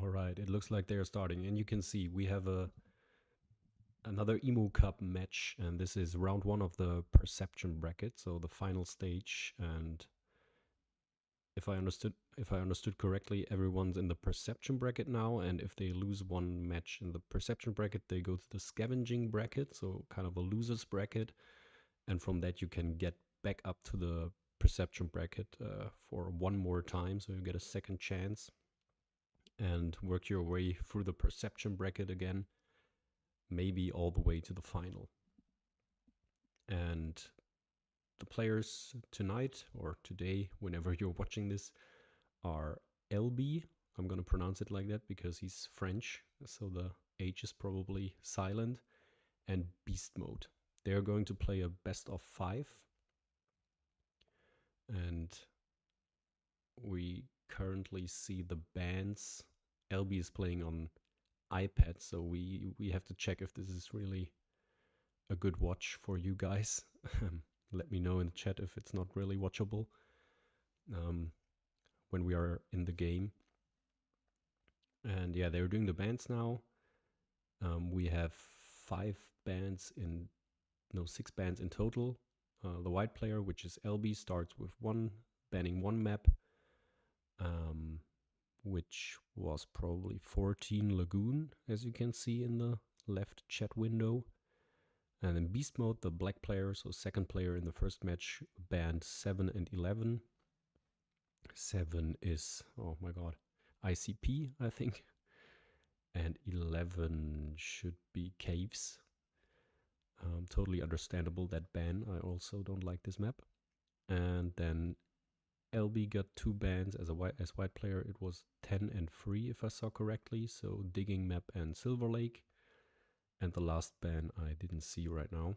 Alright, it looks like they are starting, and you can see we have another Emo Cup match, and this is round 1 of the perception bracket, so the final stage. And if I understood correctly, everyone's in the perception bracket now, and if they lose one match in the perception bracket, they go to the scavenging bracket, so kind of a losers bracket, and from that you can get back up to the perception bracket for one more time, so you get a second chance and work your way through the perception bracket again, maybe all the way to the final. And the players tonight or today, whenever you're watching this, are Helbiii. I'm going to pronounce it like that because he's French, so the H is probably silent, and Beast Mode. They're going to play a best of 5, and we currently see the bands. Helbiii is playing on iPad, so we have to check if this is really a good watch for you guys. Let me know in the chat if it's not really watchable when we are in the game. And yeah, they're doing the bands now. We have 6 bands in total. The white player, which is Helbiii, starts with banning one map, which was probably 14 Lagoon, as you can see in the left chat window. And in Beast Mode, the black player, so second player in the first match, banned 7 and 11. 7 is, oh my god, ICP, I think. And 11 should be Caves. Totally understandable, that ban. I also don't like this map. And then Helbiii got 2 bans as white player. It was 10 and 3 if I saw correctly, so Digging Map and Silver Lake. And the last ban I didn't see right now.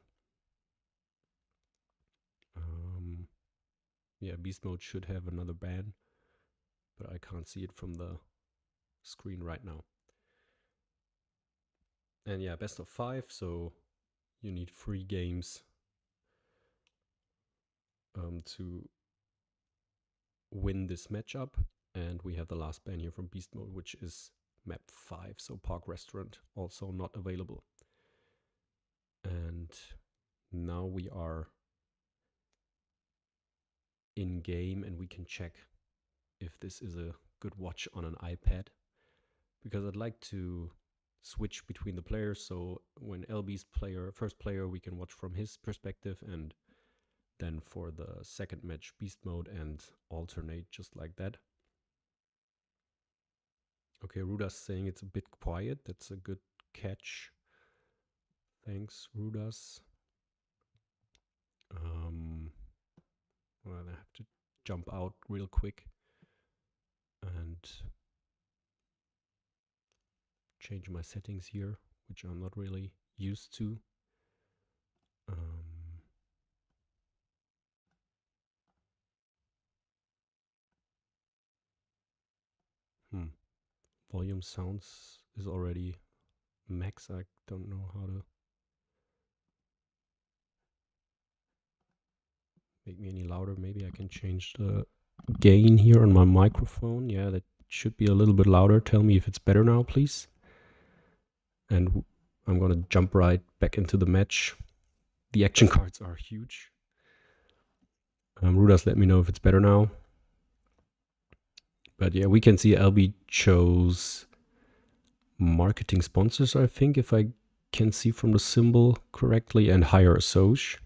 Yeah, Beast Mode should have another ban, but I can't see it from the screen right now. And yeah, best of 5, so you need 3 games to win this matchup. And we have the last ban here from Beast Mode, which is map 5, so Park Restaurant, also not available. And now we are in game, and we can check if this is a good watch on an iPad, because I'd like to switch between the players, so when Helbiii's first player, we can watch from his perspective, and then for the second match, Beast Mode, and alternate just like that. Okay, Ruda's saying it's a bit quiet. That's a good catch. Thanks, Rudas. Well, I have to jump out real quick and change my settings here, which I'm not really used to. Volume sounds is already max. I don't know how to make me any louder. Maybe I can change the gain here on my microphone. Yeah, that should be a little bit louder. Tell me if it's better now, please. And I'm gonna jump right back into the match. The action cards are huge. Rudas, let me know if it's better now. But yeah, we can see Helbiii chose marketing sponsors, I think, if I can see from the symbol correctly, and hire a Soch.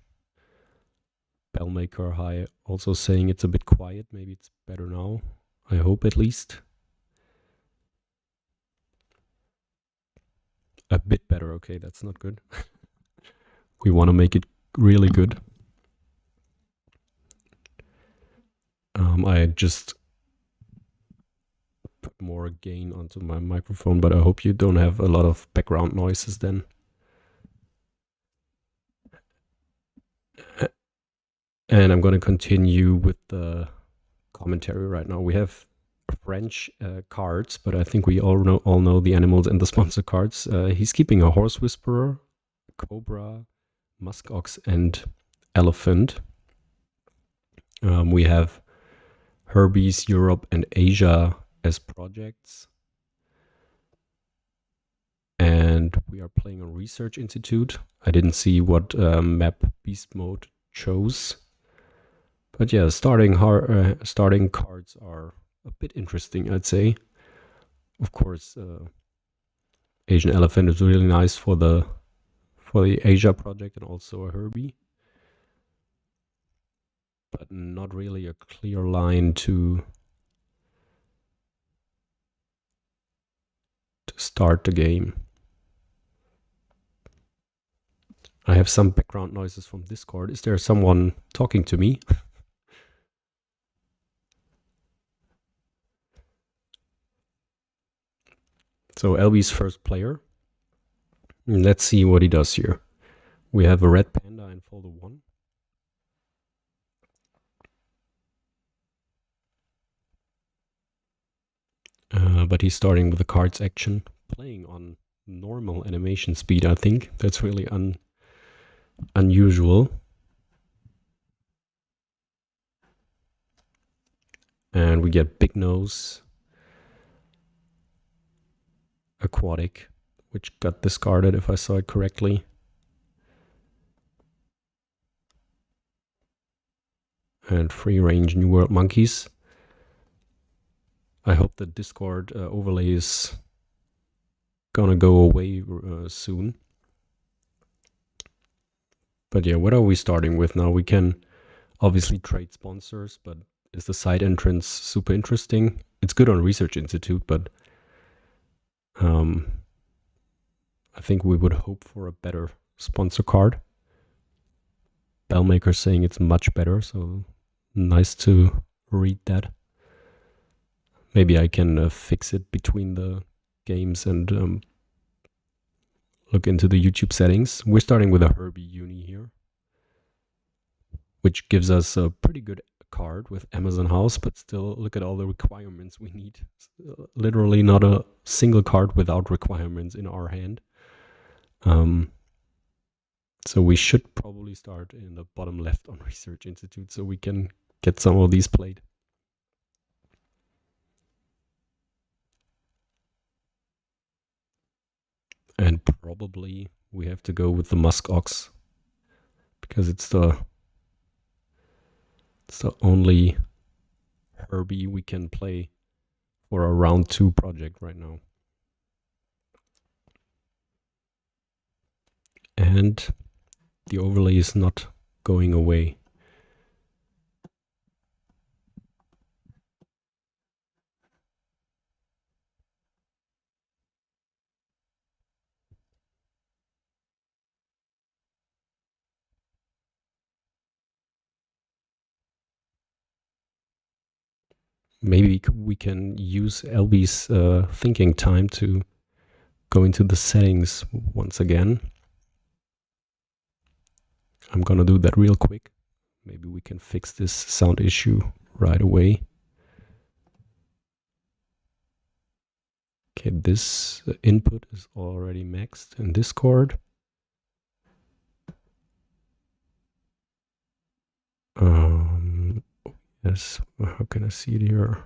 Bellmaker High also saying it's a bit quiet. Maybe it's better now. I hope at least. A bit better. Okay, that's not good. We want to make it really good. I just put more gain onto my microphone, but I hope you don't have a lot of background noises then. And I'm going to continue with the commentary right now. We have French cards, but I think we all know the animals and the sponsor cards. He's keeping a Horse Whisperer, Cobra, Muskox, and Elephant. We have Helbiii's Europe and Asia as projects. and we are playing on Research Institute. I didn't see what map Beast Mode chose, but yeah, starting cards are a bit interesting, I'd say. Of course, Asian Elephant is really nice for the Asia project, and also a Helbiii, but not really a clear line to start the game. I have some background noises from Discord. Is there someone talking to me? So Helbii's first player. Let's see what he does here. We have a red panda in folder 1. But he's starting with the cards action, playing on normal animation speed, I think. That's really unusual. And we get Big Nose, Aquatic, which got discarded if I saw it correctly. And Free Range New World Monkeys. I hope the Discord overlay is gonna go away soon. But yeah, what are we starting with now? We can obviously trade sponsors, but is the side entrance super interesting? It's good on Research Institute, but I think we would hope for a better sponsor card. Bellmaker saying it's much better, so nice to read that. Maybe I can fix it between the games and look into the YouTube settings. We're starting with a Helbiii uni here, which gives us a pretty good card with Amazon House, but still look at all the requirements we need. Literally not a single card without requirements in our hand. So we should probably start in the bottom left on Research Institute so we can get some of these played. And probably we have to go with the Musk Ox because it's the only Helbiii we can play for a round 2 project right now. And the overlay is not going away. Maybe we can use Helbii's thinking time to go into the settings once again. I'm gonna do that real quick. Maybe we can fix this sound issue right away. Okay, this input is already maxed in Discord. Yes, how can I see it here?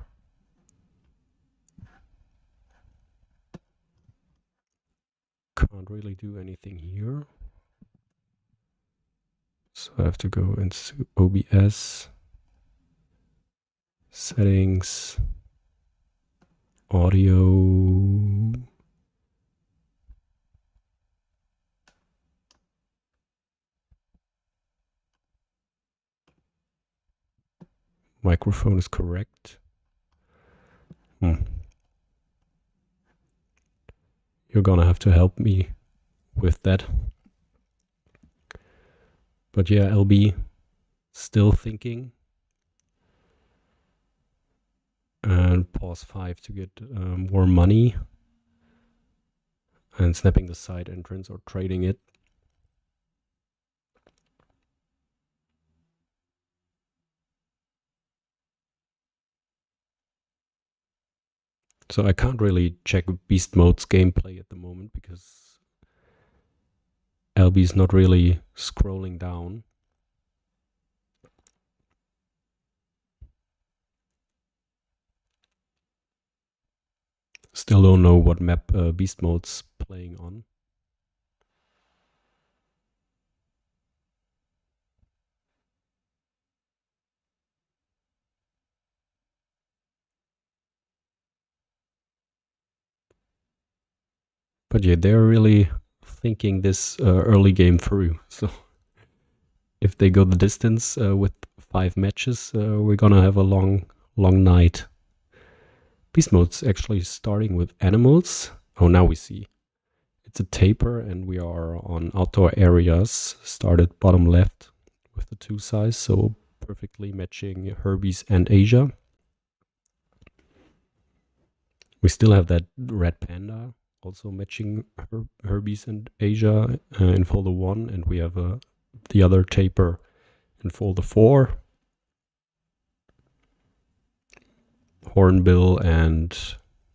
Can't really do anything here. So I have to go into OBS, settings, audio. Microphone is correct. You're gonna have to help me with that. But yeah, Helbiii still thinking. And pause 5 to get more money. And snapping the side entrance or trading it. So I can't really check Beast Mode's gameplay at the moment because Helbii's not really scrolling down. Still don't know what map Beast Mode's playing on. But yeah, they're really thinking this early game through. So if they go the distance with 5 matches, we're gonna have a long night. Beast mode's actually starting with animals. Oh, now we see. It's a taper and we are on outdoor areas. Started bottom left with the 2 size, so perfectly matching Helbiii and Asia. We still have that red panda, also matching Helbiii and Asia in folder 1, and we have the other taper in folder 4. Hornbill and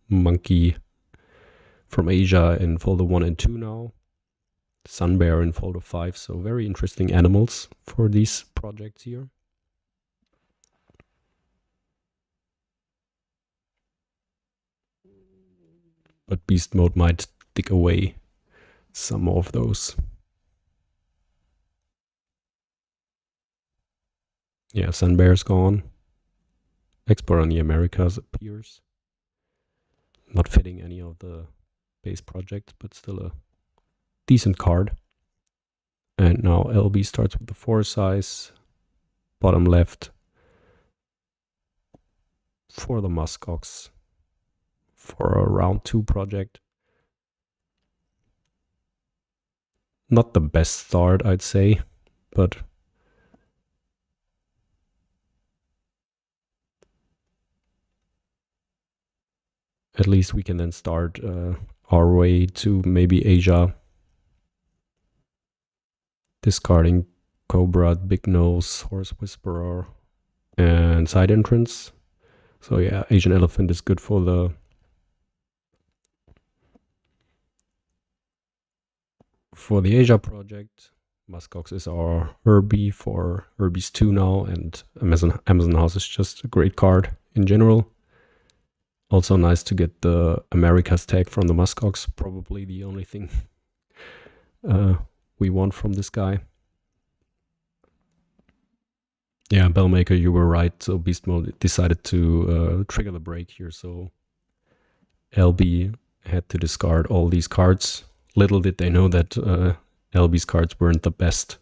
monkey from Asia in folder 1 and 2 now. Sun bear in folder 5, so very interesting animals for these projects here. But beast mode might dig away some of those. Yeah, sun bear's gone. Export on the Americas appears. Not fitting any of the base projects, but still a decent card. And now LB starts with the 4 size, bottom left, for the muskox, for a round 2 project. Not the best start, I'd say, but at least we can then start our way to maybe Asia. Discarding Cobra, Big Nose, Horse Whisperer, and side entrance. So yeah, Asian Elephant is good for the Asia project. Muskox is our Helbiii for Helbiii 2 now, and Amazon House is just a great card in general. Also nice to get the Americas tag from the Muskox, probably the only thing we want from this guy. Yeah, Bellmaker, you were right. So Beast Mode decided to trigger the break here, so LB had to discard all these cards. Little did they know that LB's cards weren't the best.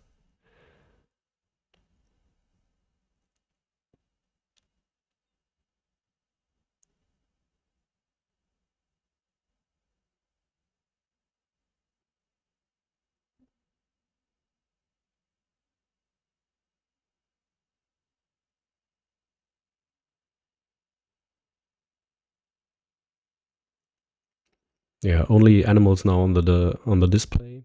Yeah, only animals now on the display.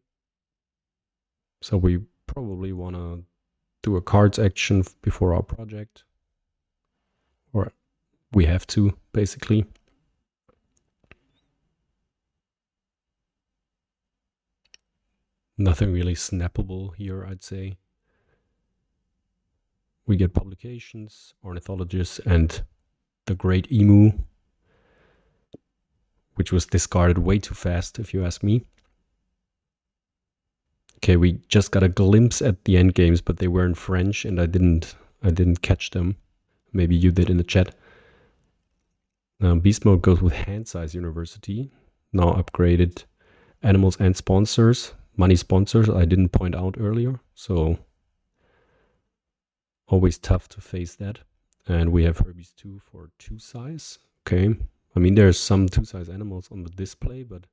So we probably want to do a cards action before our project, or we have to basically. Nothing really snappable here, I'd say. We get publications, ornithologists, and the Great Emu, which was discarded way too fast, if you ask me. Okay, we just got a glimpse at the end games, but they were in French, and I didn't catch them. Maybe you did in the chat. Beast mode goes with Hand Size University, now upgraded. Animals and sponsors, money sponsors. I didn't point out earlier, so always tough to face that. And we have Helbiii 2 for 2 size. Okay, I mean there's some 2 size animals on the display, but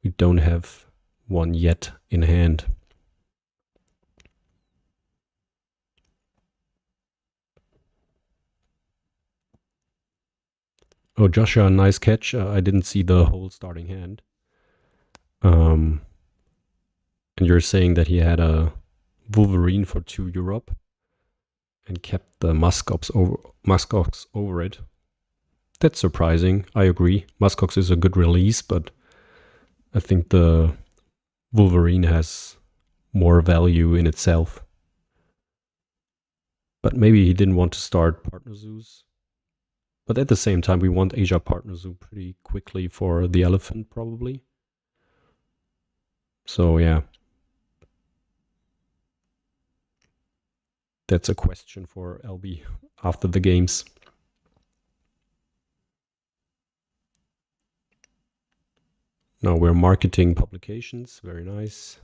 we don't have one yet in hand. Oh, Joshua, nice catch. I didn't see the whole starting hand. And you're saying that he had a Wolverine for 2 Europe and kept the Muskox over it. That's surprising. I agree. Muskox is a good release, but I think the Wolverine has more value in itself. But maybe he didn't want to start Partner Zoos. But at the same time, we want Asia Partner Zoo pretty quickly for the elephant, probably. So yeah. That's a question for LB after the games. Now we're marketing publications. Very nice.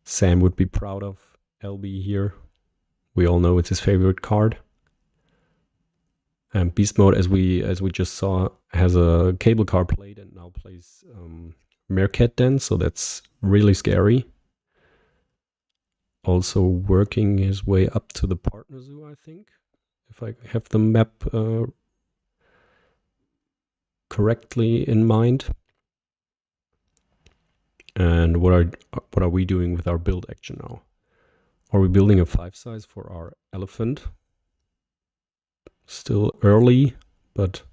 Sam would be proud of Helbiii here. We all know it's his favorite card. And Beast Mode, as we just saw, has a cable car plate and now plays Meerkat Den, so that's really scary. Also working his way up to the partner zoo, I think, if I have the map correctly in mind. And what are we doing with our build action now? Are we building a 5 size for our elephant? Still early, but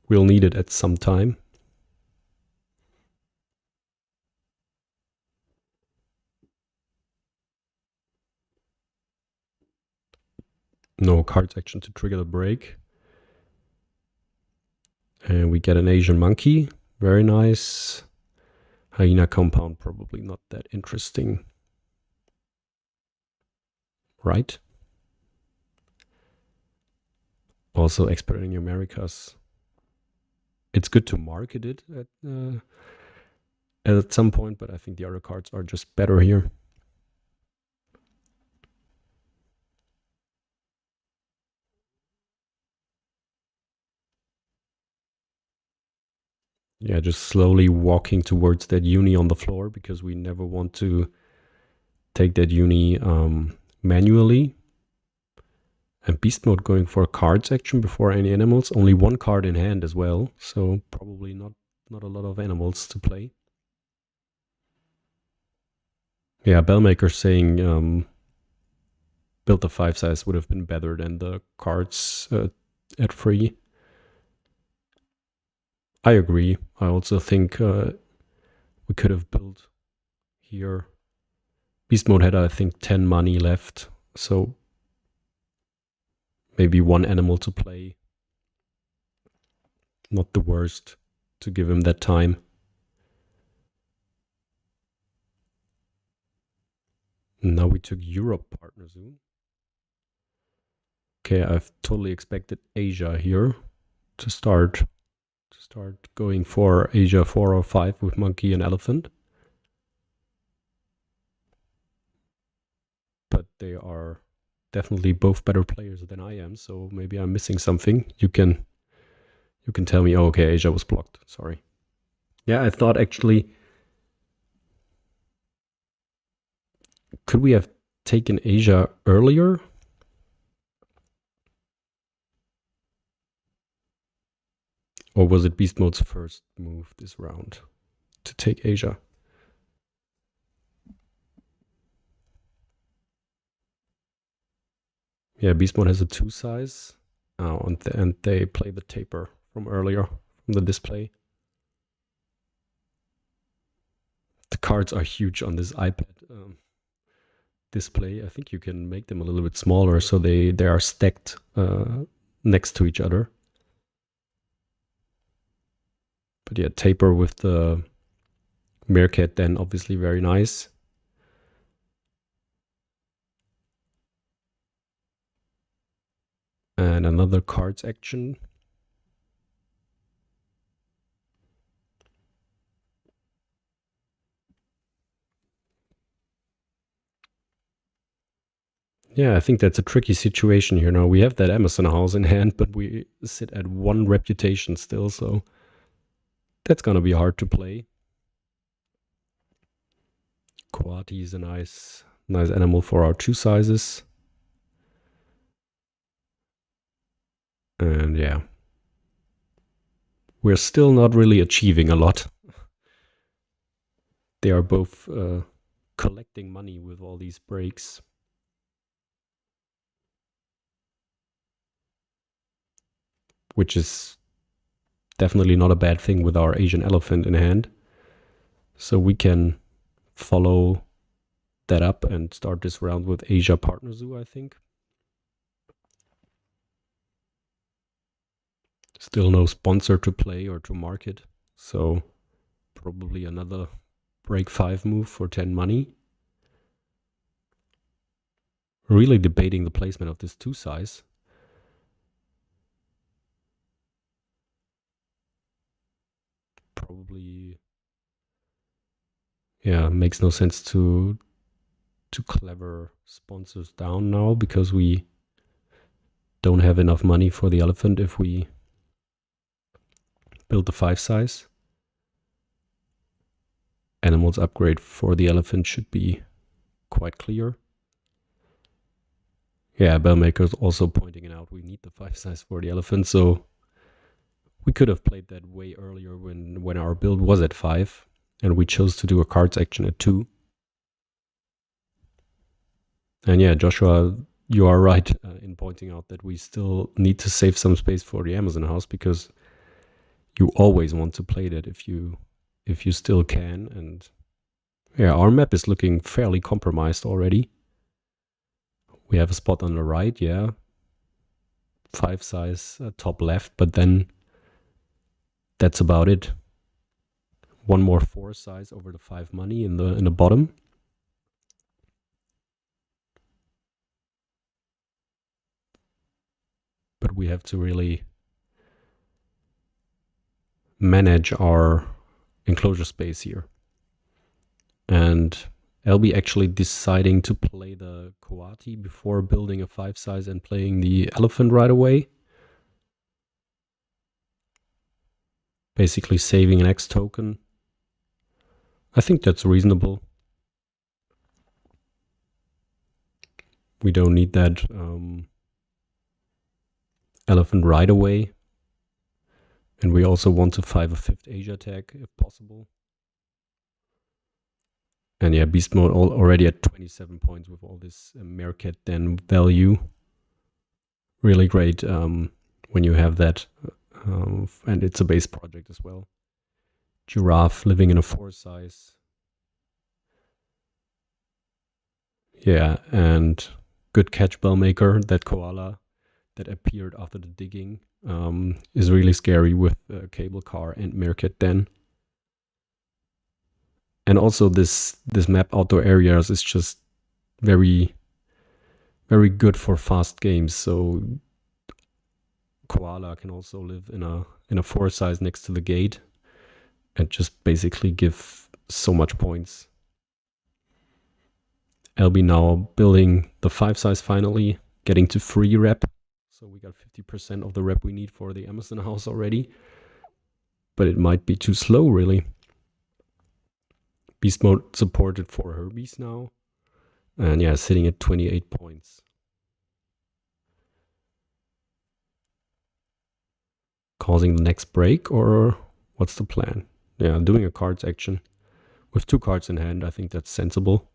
we'll need it at some time. No cards action to trigger the break. And we get an Asian monkey. Very nice. Hyena compound, probably not that interesting. Right? Also, expert in the Americas. It's good to market it at some point, but I think the other cards are just better here. Yeah, just slowly walking towards that uni on the floor because we never want to take that uni manually. And Beast Mode going for cards action before any animals. Only one card in hand as well, so probably not a lot of animals to play. Yeah, Bellmaker saying build the 5 size would have been better than the cards at free. I agree. I also think we could have built here. Beast Mode had, I think, 10 money left, so maybe one animal to play. Not the worst to give him that time. And now we took Europe partner zoo. Okay, I've totally expected Asia here to start going for Asia 4 or 5 with monkey and elephant. But they are definitely both better players than I am, so maybe I'm missing something. You can tell me, oh, okay, Asia was blocked. Sorry. Yeah, I thought actually, could we have taken Asia earlier? Or was it Beast Mode's first move this round to take Asia? Yeah, Beast Mode has a 2 size. Oh, and they play the taper from earlier, from the display. The cards are huge on this iPad display. I think you can make them a little bit smaller so they are stacked next to each other. But yeah, taper with the Meerkat then obviously very nice. And another cards action. Yeah, I think that's a tricky situation here now. We have that Amazon house in hand, but we sit at 1 reputation still, so that's gonna be hard to play. Coati is a nice animal for our 2 sizes. And yeah, we're still not really achieving a lot. They are both collecting money with all these breaks. Which is definitely not a bad thing with our Asian elephant in hand. So we can follow that up and start this round with Asia Partner Zoo, I think. Still no sponsor to play or to market, so probably another break 5 move for 10 money. Really debating the placement of this 2 size. probably, yeah, makes no sense to clever sponsors down now, because we don't have enough money for the elephant if we build the 5 size. Animals upgrade for the elephant should be quite clear. Yeah, Bellmaker's also pointing it out. We need the 5 size for the elephant, so we could have played that way earlier when our build was at 5, and we chose to do a cards action at 2. And yeah, Joshua, you are right in pointing out that we still need to save some space for the Amazon house, because you always want to play that if you still can. And yeah, our map is looking fairly compromised already. We have a spot on the right, yeah, 5 size top left, but then that's about it. One more 4 size over the 5 money in the bottom. But we have to really manage our enclosure space here. And Helbiii actually deciding to play the Coati before building a 5 size and playing the elephant right away. Basically saving an X token. I think that's reasonable. We don't need that elephant right away. And we also want to 5 a 5th Asia tag if possible. And yeah, beast mode already at 27 points with all this Meerkat Den value. Really great when you have that. And it's a base project as well. Giraffe living in a 4 size. Yeah, and good catch, Bellmaker. That koala that appeared after the digging is really scary with Cable Car and Meerkat Den. And also this map, Outdoor Areas, is just very, very good for fast games. So koala can also live in a 4 size next to the gate and just basically give so much points. Helbiii now building the 5 size finally, getting to 3 rep. So we got 50% of the rep we need for the Amazon house already. But it might be too slow, really. Beast mode supported for Helbiii now. And yeah, sitting at 28 points. Causing the next break, or what's the plan? Yeah, doing a cards action. With 2 cards in hand, I think that's sensible.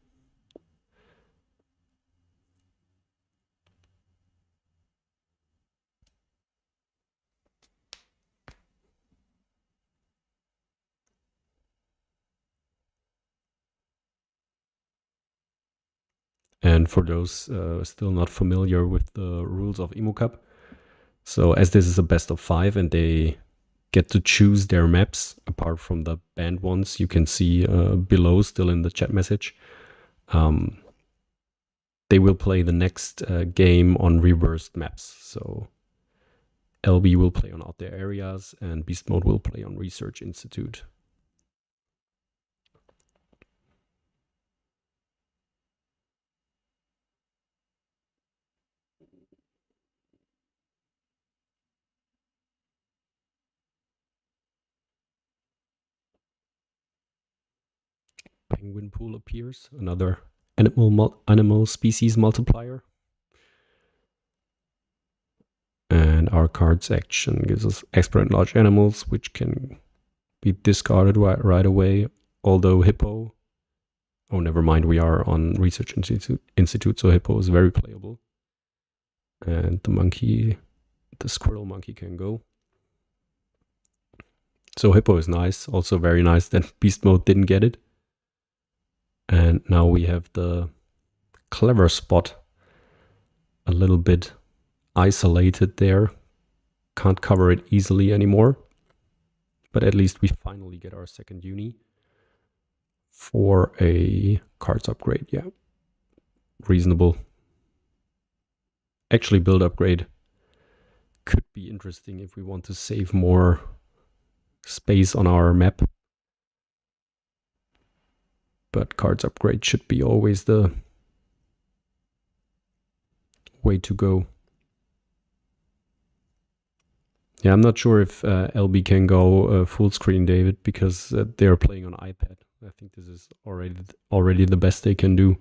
And for those still not familiar with the rules of Emu Cup, so as this is a best of 5 and they get to choose their maps apart from the banned ones you can see below still in the chat message, they will play the next game on reversed maps. So Helbiii will play on Outdoor Areas and Beast Mode will play on Research Institute. Penguin pool appears, another animal species multiplier. And our cards action gives us expert and large animals, which can be discarded right away. Although hippo, oh, never mind, we are on Research Institute, so hippo is very playable. And the monkey, the squirrel monkey can go. So hippo is nice, also very nice that beast mode didn't get it. And now we have the clever spot a little bit isolated there. Can't cover it easily anymore. But at least we finally get our second uni for a cards upgrade. Yeah, reasonable. Actually, build upgrade could be interesting if we want to save more space on our map. but cards upgrade should be always the way to go. Yeah, I'm not sure if LB can go full screen, David, because they're playing on iPad. I think this is already the best they can do.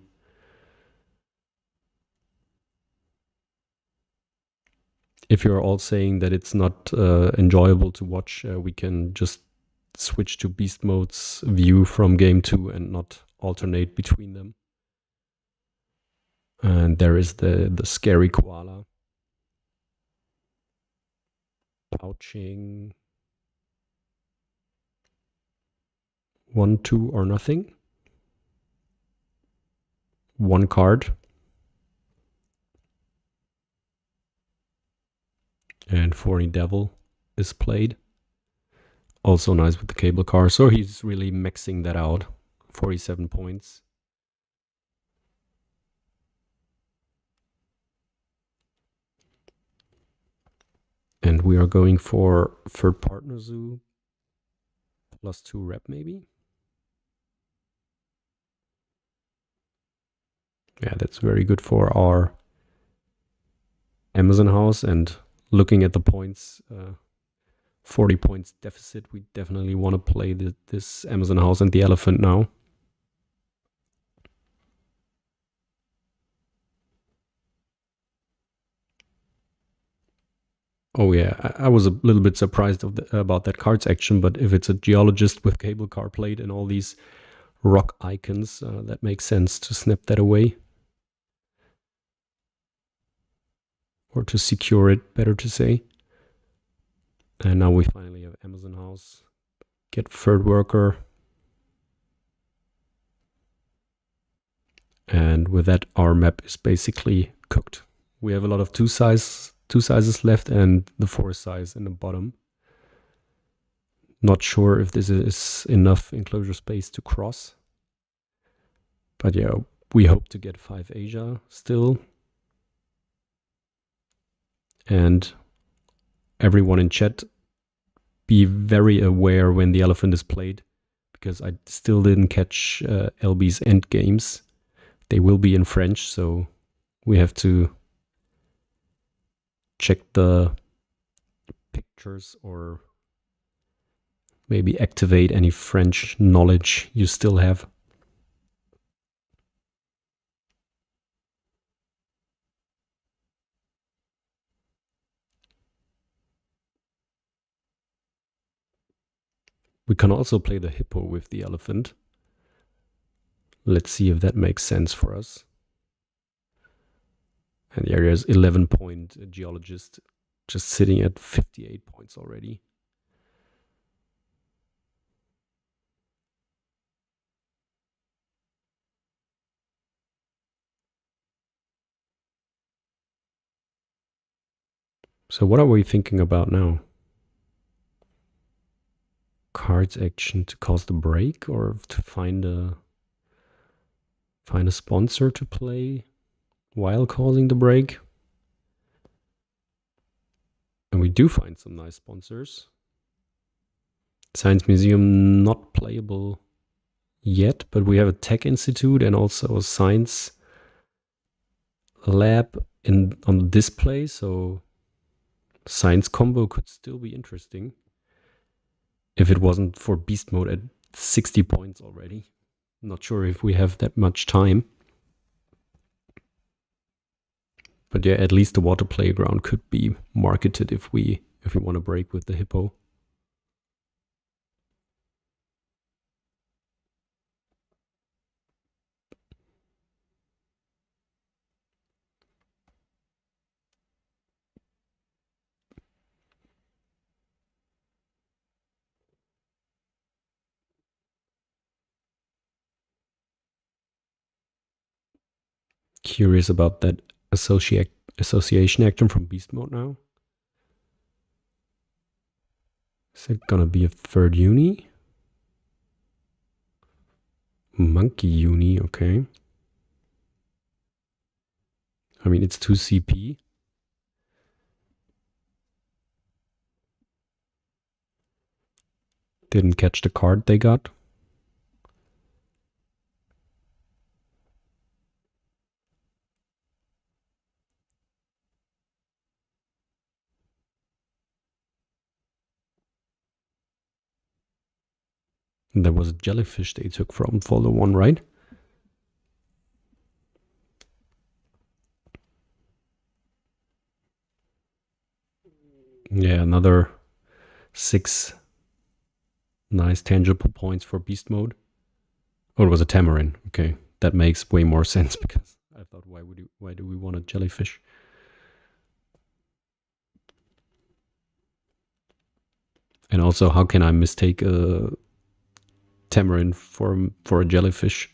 If you're all saying that it's not enjoyable to watch, we can just switch to Beast Mode's view from game 2 and not alternate between them. And there is the scary koala. Pouching. 1, 2, or nothing. 1 card. And Forny Devil is played. Also nice with the cable car. So he's really maxing that out. 47 points. And we are going for third partner zoo. +2 rep maybe. Yeah, that's very good for our Amazon house. And looking at the points, 40 points deficit, we definitely want to play this Amazon house and the elephant now. Oh yeah, I was a little bit surprised about that cards action, but if it's a geologist with cable car plate and all these rock icons, that makes sense to snap that away. Or to secure it, better to say. And now we finally have Amazon house. Get third worker. And with that, our map is basically cooked. We have a lot of two sizes left and the 4 size in the bottom. Not sure if this is enough enclosure space to cross. But yeah, we hope to get 5 Asia still. And everyone in chat, be very aware when the elephant is played, because I still didn't catch LB's end games. They will be in French, so we have to check the pictures or maybe activate any French knowledge you still have. We can also play the hippo with the elephant. Let's see if that makes sense for us. And the area is 11-point geologist, just sitting at 58 points already. So what are we thinking about now? Cards action to cause the break, or to find a sponsor to play while causing the break? And we do find some nice sponsors. Science Museum not playable yet, but we have a tech institute and also a science lab on the display, so science combo could still be interesting if it wasn't for beast mode at 60 points already. Not sure if we have that much time. But yeah, at least the water playground could be marketed if we want to break with the hippo. Curious about that association action from beast mode now. Is it gonna be a third uni? Monkey uni, okay. I mean, it's 2 CP. Didn't catch the card they got. And there was a jellyfish they took from folder 1, right? Yeah, another 6 nice tangible points for beast mode. Oh, it was a tamarin. Okay, that makes way more sense because I thought, why do we want a jellyfish? And also, how can I mistake a tamarin for a jellyfish?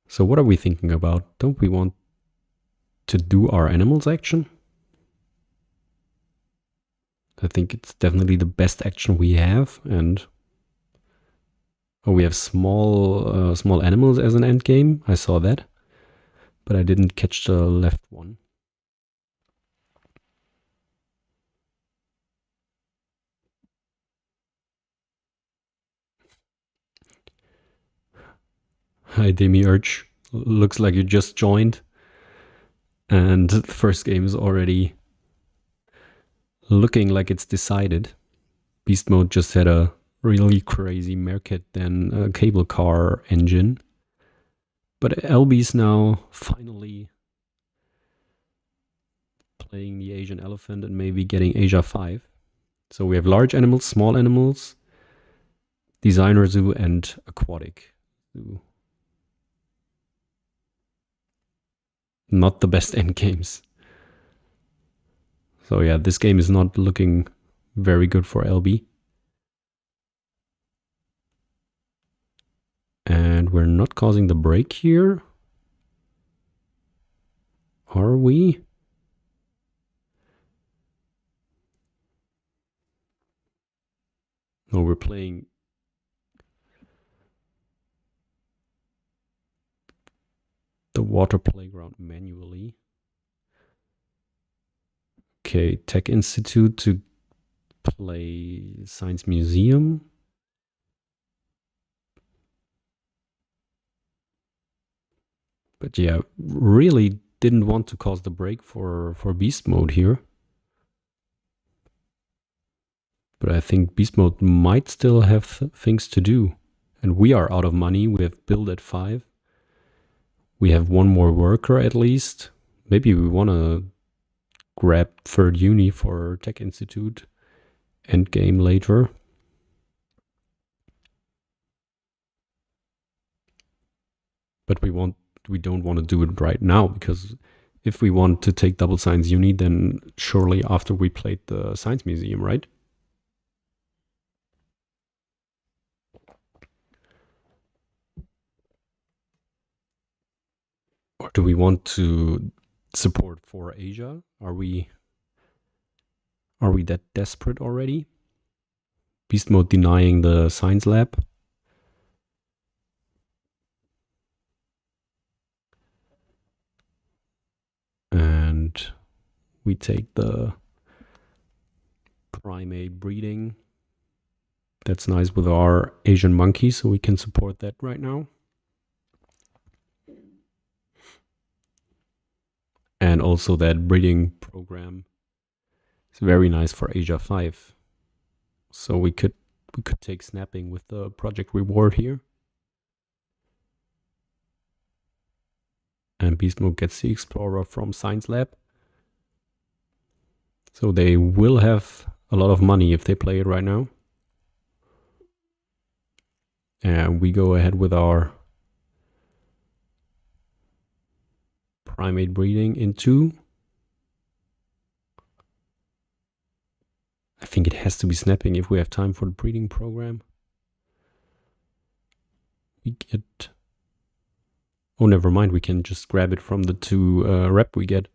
So what are we thinking about? Don't we want to do our animals action? I think it's definitely the best action we have, and we have small animals as an end game. I saw that, but I didn't catch the left one. Hi, Demiurge. Looks like you just joined, and the first game is already looking like it's decided. Beast mode just had a really crazy Merkit then a cable car engine. But Helbii's now finally playing the Asian elephant and maybe getting Asia 5. So we have large animals, small animals, designer zoo, and aquatic zoo. Not the best end games. So yeah, this game is not looking very good for Helbiii. And we're not causing the break here. Are we? No, we're playing the water playground manually. Okay, Tech Institute to play Science Museum. But yeah, really didn't want to cause the break for Beast Mode here. But I think Beast Mode might still have things to do. And we are out of money. We have build at 5. We have one more worker at least. Maybe we want to grab third uni for Tech Institute endgame later. But we don't want to do it right now, because if we want to take double science uni, then surely after we played the science museum, right? Or do we want to support for Asia? Are we that desperate already? Beast mode denying the science lab. And we take the primate breeding. That's nice with our Asian monkey, so we can support that right now. And also that breeding program is very nice for Asia 5. So we could take snapping with the project reward here. And Beast Mode gets the Explorer from Science Lab. So they will have a lot of money if they play it right now. And we go ahead with our primate breeding into. I think it has to be snapping if we have time for the breeding program. We get... Oh, never mind. We can just grab it from the 2 rep we get.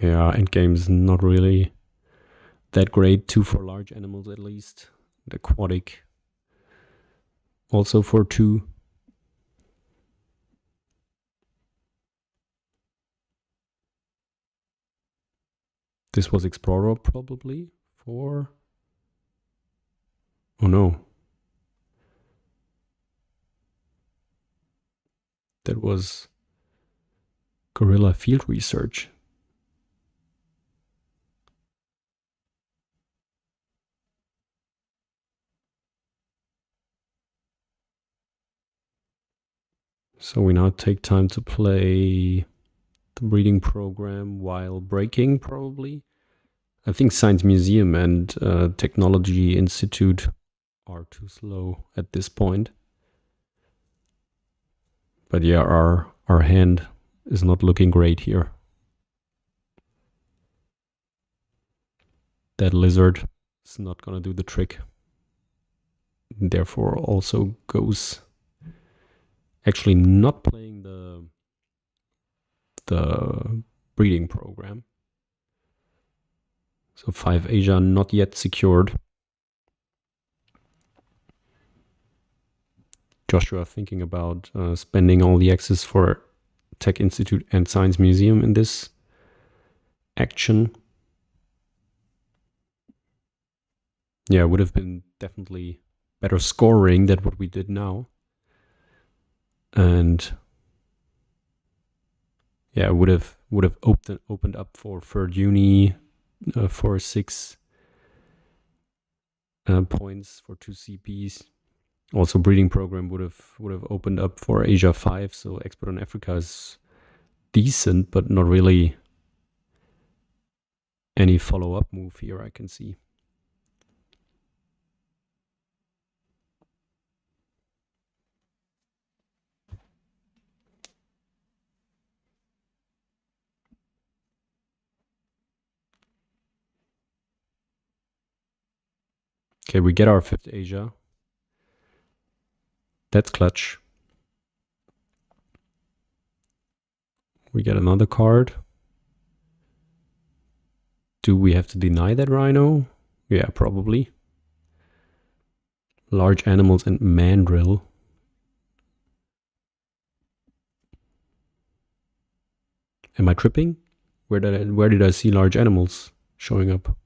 Yeah, endgame's not really that great. 2 for large animals at least. The aquatic also for 2. This was Explorer probably for... Oh no. That was Guerrilla Field Research. So we now take time to play the breeding program while breaking, probably. I think Science Museum and Technology Institute are too slow at this point. But yeah, our hand is not looking great here. That lizard is not gonna do the trick. Therefore also goes actually not playing the breeding program. So 5 Asia not yet secured. Joshua thinking about spending all the access for Tech Institute and Science Museum in this action. Yeah, it would have been definitely better scoring than what we did now. And yeah, would have opened up for third uni for 6 points for 2 CPs. Also, breeding program would have opened up for Asia 5. So export on Africa is decent, but not really any follow-up move here I can see. Okay, we get our 5th Asia. That's clutch. We get another card. Do we have to deny that rhino? Yeah, probably. Large animals and mandrill. Am I tripping? Where did I see large animals showing up?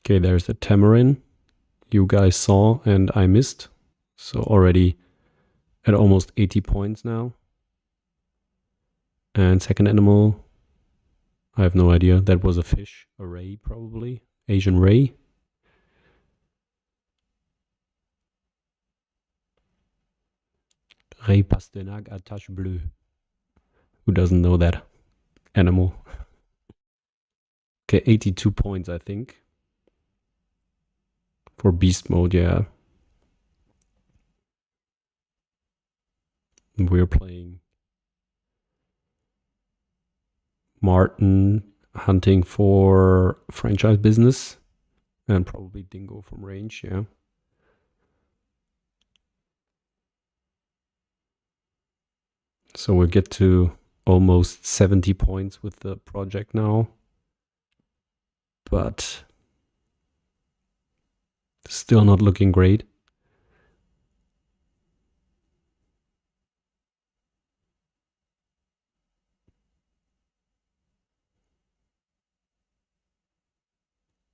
Okay, there's the tamarin you guys saw and I missed. So already at almost 80 points now. And second animal, I have no idea. That was a fish, a ray probably. Asian ray. Ray Pasternak à tache bleue. Who doesn't know that animal? Okay, 82 points, I think. For beast mode, yeah. We're playing Martin hunting for franchise business. And probably Dingo from range, yeah. So we'll get to almost 70 points with the project now. But still not looking great.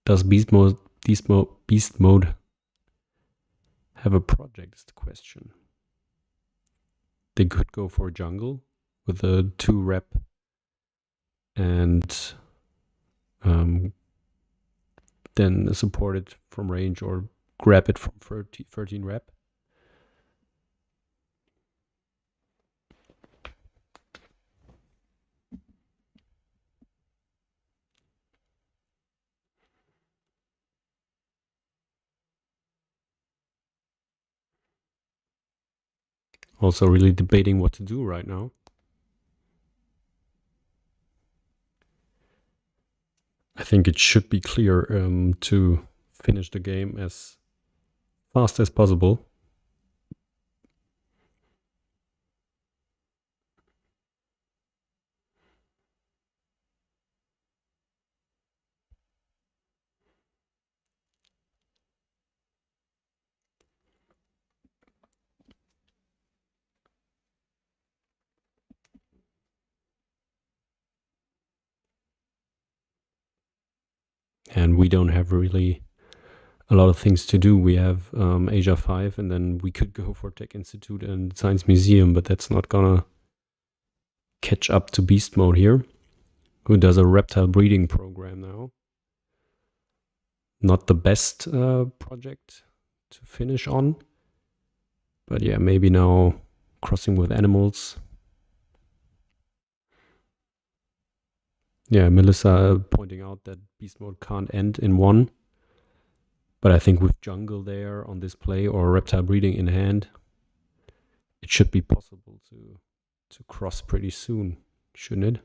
Does beast mode have a project is the question. They could go for jungle with a 2 rep and then support it from range or grab it from 13 rep. Also really debating what to do right now. I think it should be clear to finish the game as fast as possible. And we don't have really a lot of things to do. We have Asia 5, and then we could go for Tech Institute and Science Museum, but that's not gonna catch up to Beast Mode here, who does a reptile breeding program now. Not the best project to finish on, but yeah, maybe now crossing with animals. Yeah, Melissa pointing out that Beast Mode can't end in one. But I think with jungle there on display or reptile breeding in hand, it should be possible to cross pretty soon, shouldn't it?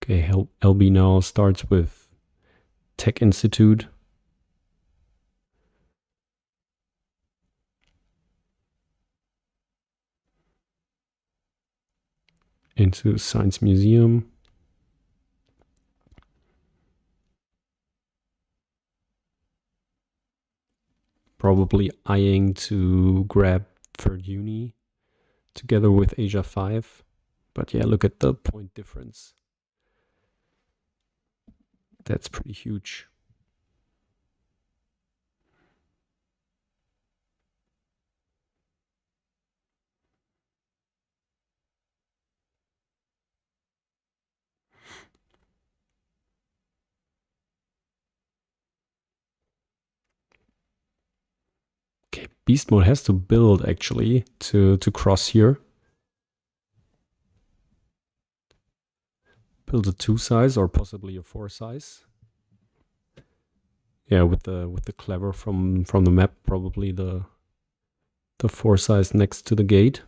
Okay, Helbiii now starts with Tech Institute. Into Science Museum. Probably eyeing to grab third uni together with Asia 5. But yeah, look at the point difference. That's pretty huge. Okay, Beast Mode has to build actually to cross here. Build a 2 size or possibly a 4 size. Yeah, with the clever from the map, probably the 4 size next to the gate.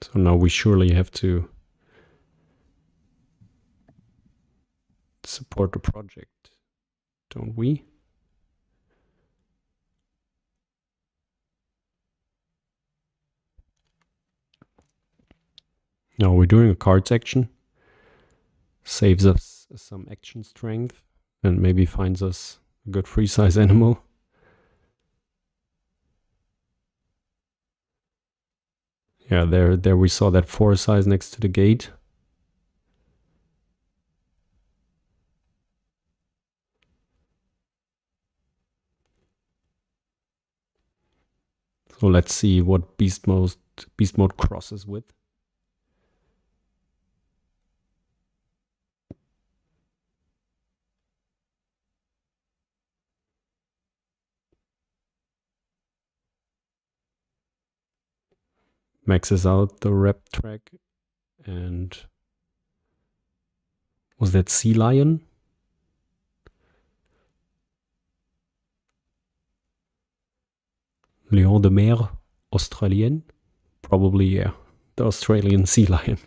So now we surely have to support the project, don't we? No, we're doing a cards action. Saves us some action strength and maybe finds us a good 3 size animal. Yeah, there we saw that 4 size next to the gate. So let's see what Beast Mode crosses with. Maxes out the rep track, and was that Sea Lion? Lion de mer australienne? Probably, yeah, the Australian sea lion.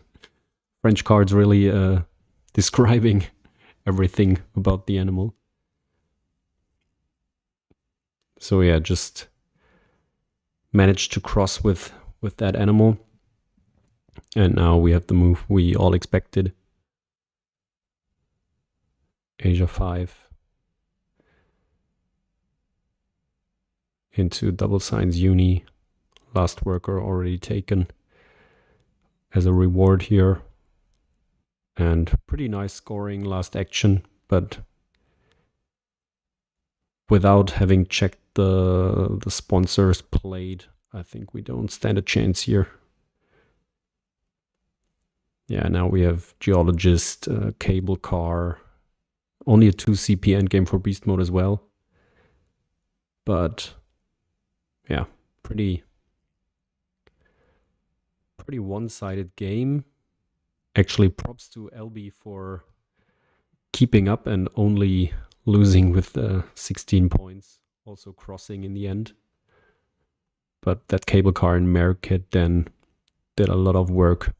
French cards really describing everything about the animal. So yeah, just managed to cross with that animal. And now we have the move we all expected. Asia 5 into double signs uni. Last worker already taken as a reward here. And pretty nice scoring last action, but without having checked the sponsors played, I think we don't stand a chance here. Yeah, now we have Geologist, Cable Car, only a 2 CP endgame for Beast Mode as well. But yeah, pretty one-sided game. Actually, props to Helbiii for keeping up and only losing with 16 points, also crossing in the end. But that cable car in Merkit then did a lot of work.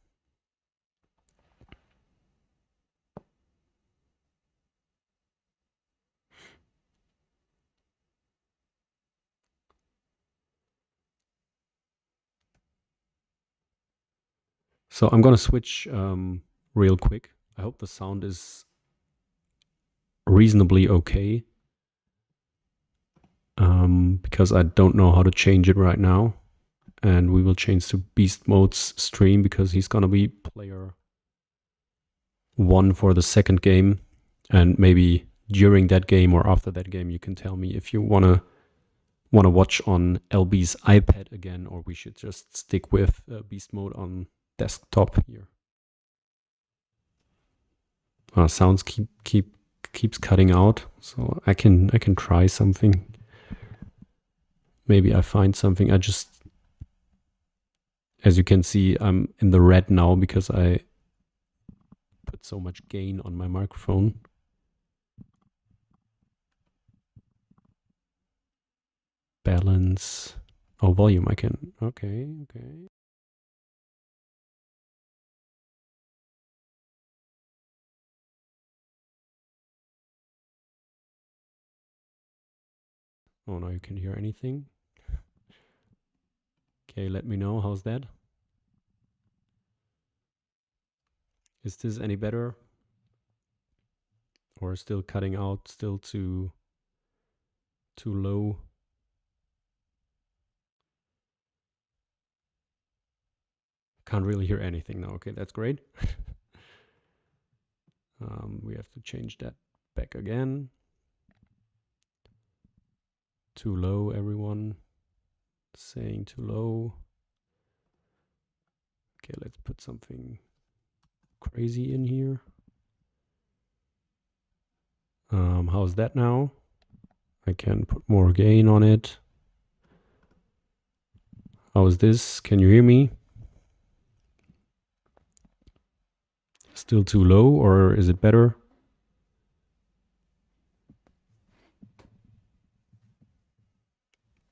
So I'm gonna switch real quick. I hope the sound is reasonably okay, because I don't know how to change it right now. And we will change to Beast Mode's stream because he's gonna be player 1 for the second game. And maybe during that game or after that game, you can tell me if you wanna watch on LB's iPad again, or we should just stick with Beast Mode on desktop here. Sounds keeps cutting out, so I can try something. Maybe I find something. I just, as you can see, I'm in the red now because I put so much gain on my microphone. Balance. Oh, volume. I can. Okay. Oh, now you can hear anything. Okay, let me know. How's that? Is this any better? Or still cutting out? Still too low? Can't really hear anything now. Okay, that's great. We have to change that back again. Too low, everyone. Saying too low. Okay, let's put something crazy in here. How's that now? I can put more gain on it. How is this? Can you hear me? Still too low, or is it better?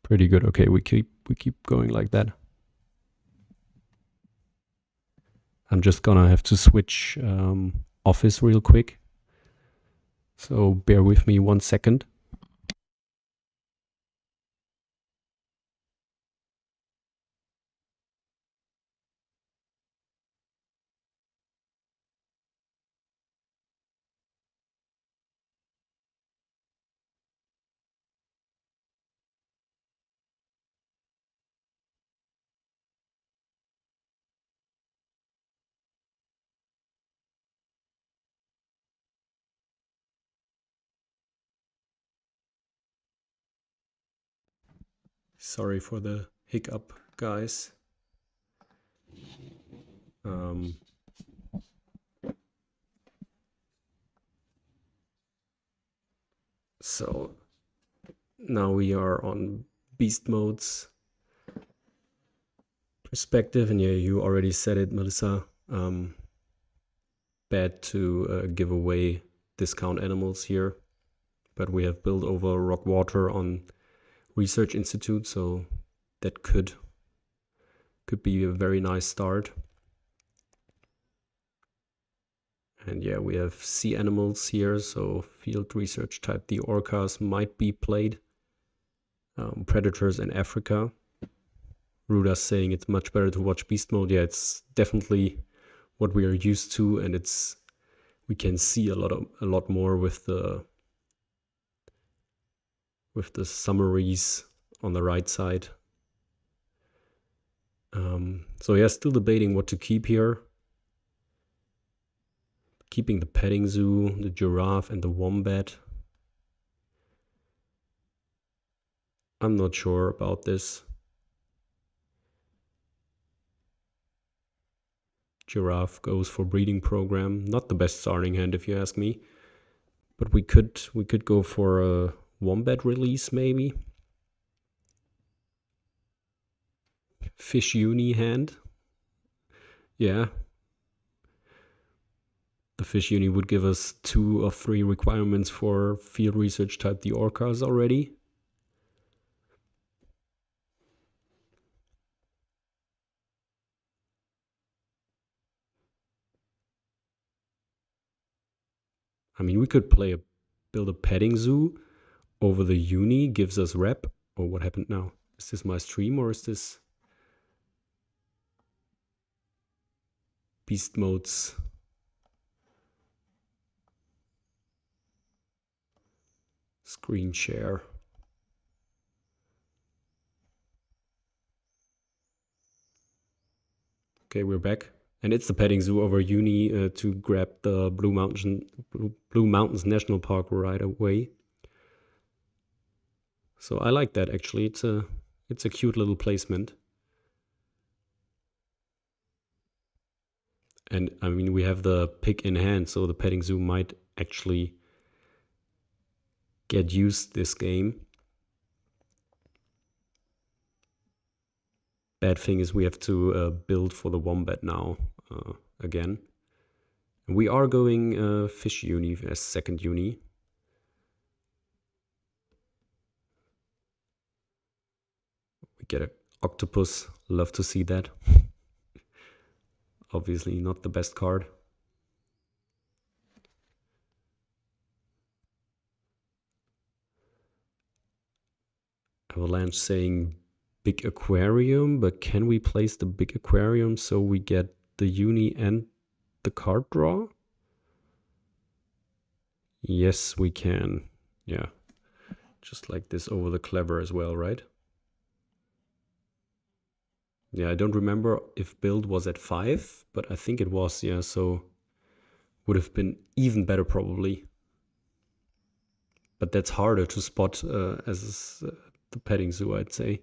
Pretty good. Okay, we keep going like that. I'm just gonna have to switch office real quick. So bear with me 1 second. Sorry for the hiccup, guys. So now we are on beast modes perspective, and yeah, you already said it, Melissa. Bad to give away discount animals here, but we have built over rock water on Research Institute, so that could be a very nice start. And yeah, we have sea animals here, so field research type. The orcas might be played. Predators in Africa. Ruda's saying it's much better to watch beast mode. Yeah, it's definitely what we are used to, and we can see a lot more with the summaries on the right side. So yeah, still debating what to keep here. Keeping the petting zoo, the giraffe, and the wombat. I'm not sure about this. Giraffe goes for breeding program. Not the best starting hand if you ask me. But we could go for a wombat release maybe. Fish uni hand. Yeah. The fish uni would give us 2 of 3 requirements for field research type the orcas already. I mean, we could build a petting zoo over the uni, gives us rep. Or what happened now? Is this my stream or is this beast mode's screen share? Okay, we're back. And it's the petting zoo over uni to grab the Blue Mountains National Park right away. So I like that actually. It's a cute little placement. And I mean, we have the pick in hand, so the petting zoo might actually get used this game. Bad thing is we have to build for the wombat now again. We are going fish uni as second uni. We get an octopus. Love to see that. Obviously not the best card. Avalanche saying big aquarium, but can we place the big aquarium so we get the uni and the card draw? Yes, we can. Yeah. Just like this over the clever as well, right? Yeah, I don't remember if build was at 5, but I think it was, yeah, so would have been even better probably. But that's harder to spot as the petting zoo, I'd say.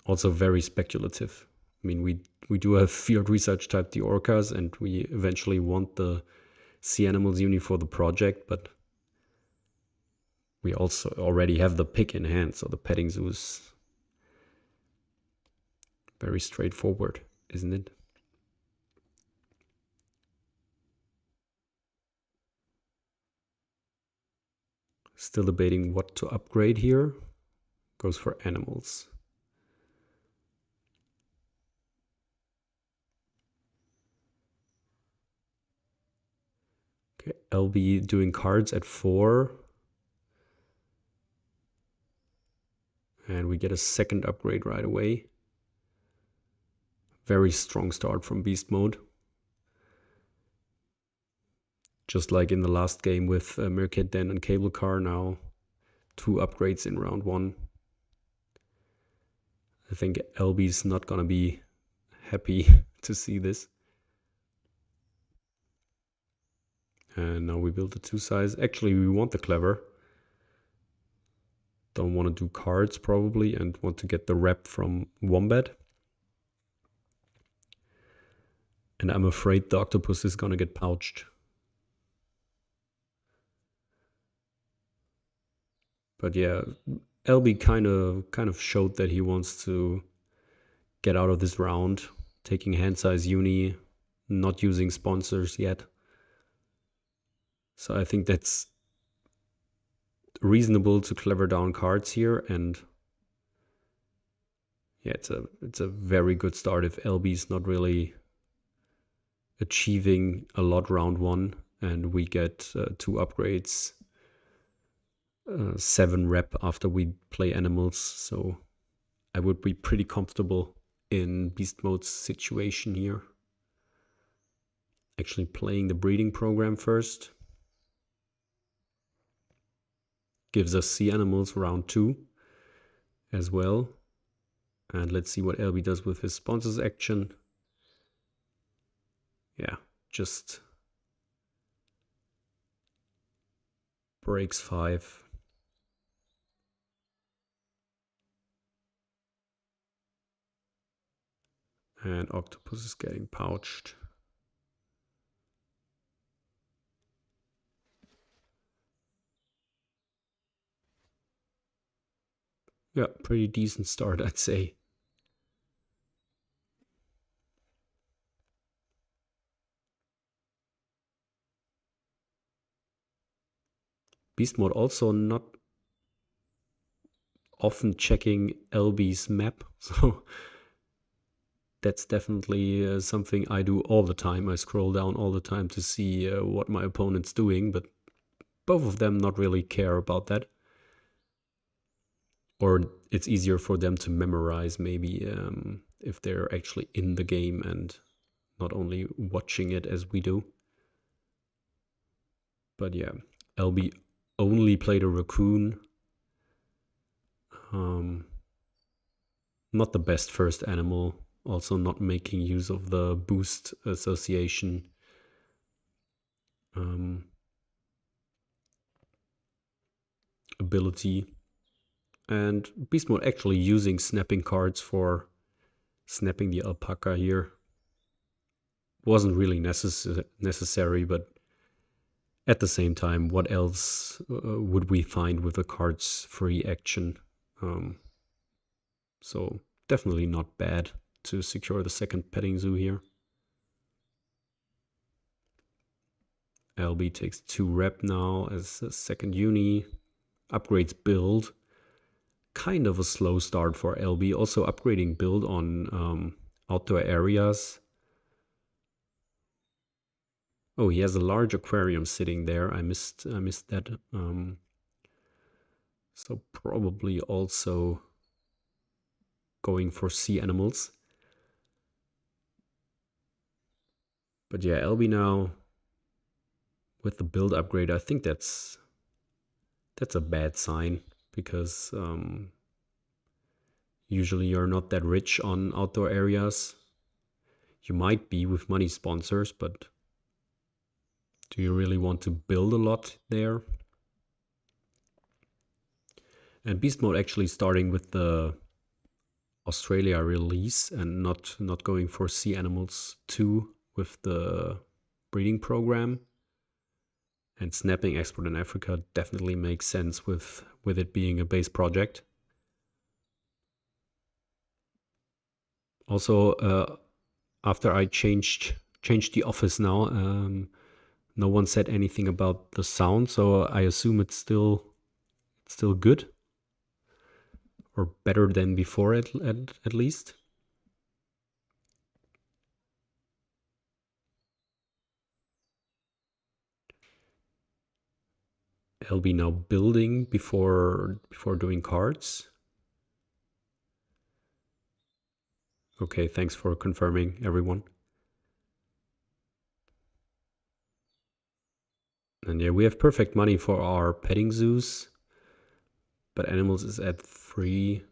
Also very speculative. I mean, we do have field research type the orcas, and we eventually want the sea animals uni for the project, but we also already have the pick in hand, so the petting zoo is very straightforward, isn't it? Still debating what to upgrade here. Goes for animals. Okay, Helbiii doing cards at 4. And we get a second upgrade right away. Very strong start from beast mode. Just like in the last game with Meerkat Den and Cable Car, now 2 upgrades in round 1. I think Helbii's not gonna be happy to see this. And now we build the 2 size. Actually, we want the clever. Don't want to do cards probably and want to get the rep from Wombat. And I'm afraid the octopus is gonna get pouched. But yeah, Helbiii kind of showed that he wants to get out of this round, taking hand size uni, not using sponsors yet. So I think that's reasonable to clever down cards here, and yeah, it's a very good start if Helbii's not really achieving a lot round 1, and we get 2 upgrades, 7 rep after we play animals. So I would be pretty comfortable in beast mode's situation here. Actually playing the breeding program first. Gives us sea animals round 2 as well. And let's see what Helbiii does with his sponsors action. Yeah, just breaks 5. And octopus is getting pouched. Yeah, pretty decent start, I'd say. Beast Mode also not often checking Helbii's map, so that's definitely something I do all the time. I scroll down all the time to see what my opponent's doing, but both of them not really care about that. Or it's easier for them to memorize maybe if they're actually in the game and not only watching it as we do. But yeah, Helbiii only played a raccoon. Not the best first animal. Also not making use of the boost association. Ability. And Beast Mode actually using snapping cards for snapping the alpaca here. Wasn't really necessary, but at the same time, what else would we find with a cards free action? So definitely not bad to secure the second petting zoo here. Helbiii takes 2 rep now as a second uni. Upgrades build. Kind of a slow start for Helbiii. Also upgrading build on outdoor areas. Oh, he has a large aquarium sitting there. I missed that. So probably also going for sea animals. But yeah, Helbiii now with the build upgrade, I think that's a bad sign because usually you're not that rich on outdoor areas. You might be with money sponsors, but do you really want to build a lot there? And Beast Mode actually starting with the Australia release and not going for sea animals 2 with the breeding program. And snapping export in Africa definitely makes sense with it being a base project. Also, after I changed the office now, no one said anything about the sound, so I assume it's still good or better than before at least. Helbiii now building before doing cards. Okay, thanks for confirming, everyone. And yeah, we have perfect money for our petting zoos, but animals is at 3.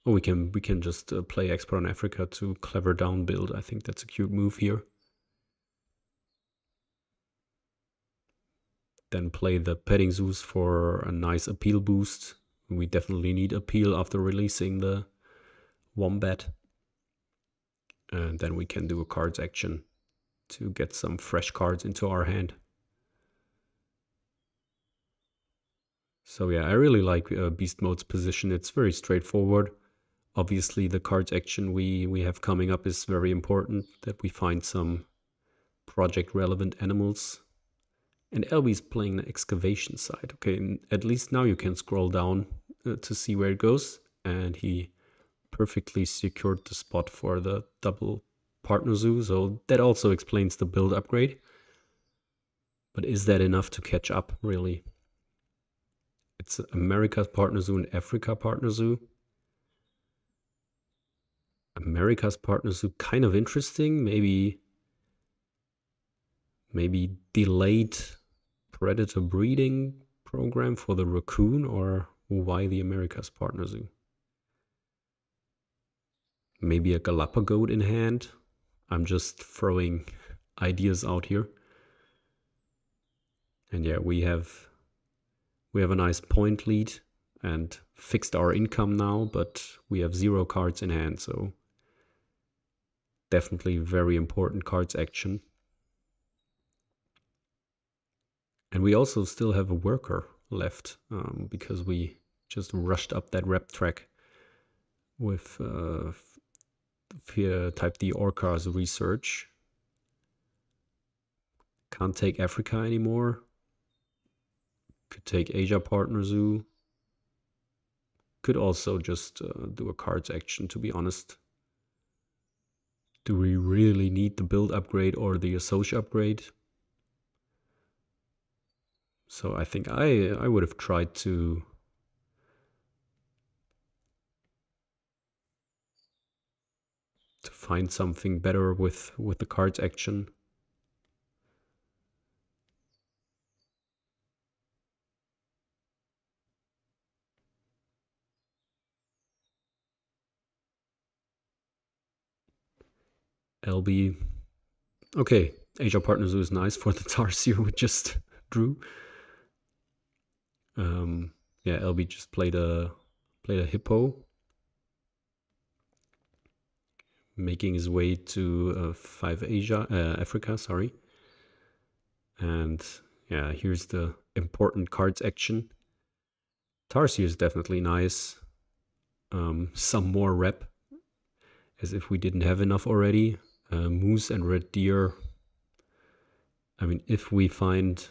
Oh, we can just play Export on Africa to clever down build. I think that's a cute move here. Then play the petting zoos for a nice appeal boost. We definitely need appeal after releasing the wombat. And then we can do a cards action to get some fresh cards into our hand. So yeah, I really like Beast Mode's position. It's very straightforward. Obviously, the cards action we have coming up is very important, that we find some project relevant animals. And Helbii's playing the excavation side. Okay, at least now you can scroll down to see where it goes. And he perfectly secured the spot for the double partner zoo. So that also explains the build upgrade. But is that enough to catch up, really? It's America's partner zoo and Africa partner zoo. America's partner zoo, kind of interesting. Maybe delayed predator breeding program for the raccoon, or why the America's partner zoo? Maybe a Galapagos in hand. I'm just throwing ideas out here. And yeah, we have a nice point lead and fixed our income now, but we have 0 cards in hand, so definitely very important cards action. And we also still have a worker left because we just rushed up that rep track with type D Orca's research. Can't take Africa anymore. Could take Asia Partner Zoo. Could also just do a cards action, to be honest. Do we really need the build upgrade or the associate upgrade? So I think I would have tried to find something better with the cards action. LB. Okay, Asia Partner Zoo is nice for the Tarsier we just drew. Yeah, LB just played a hippo, making his way to 5 Africa, sorry. And yeah, here's the important cards action. Tarsier is definitely nice. Some more rep, as if we didn't have enough already. Moose and red deer. I mean, if we find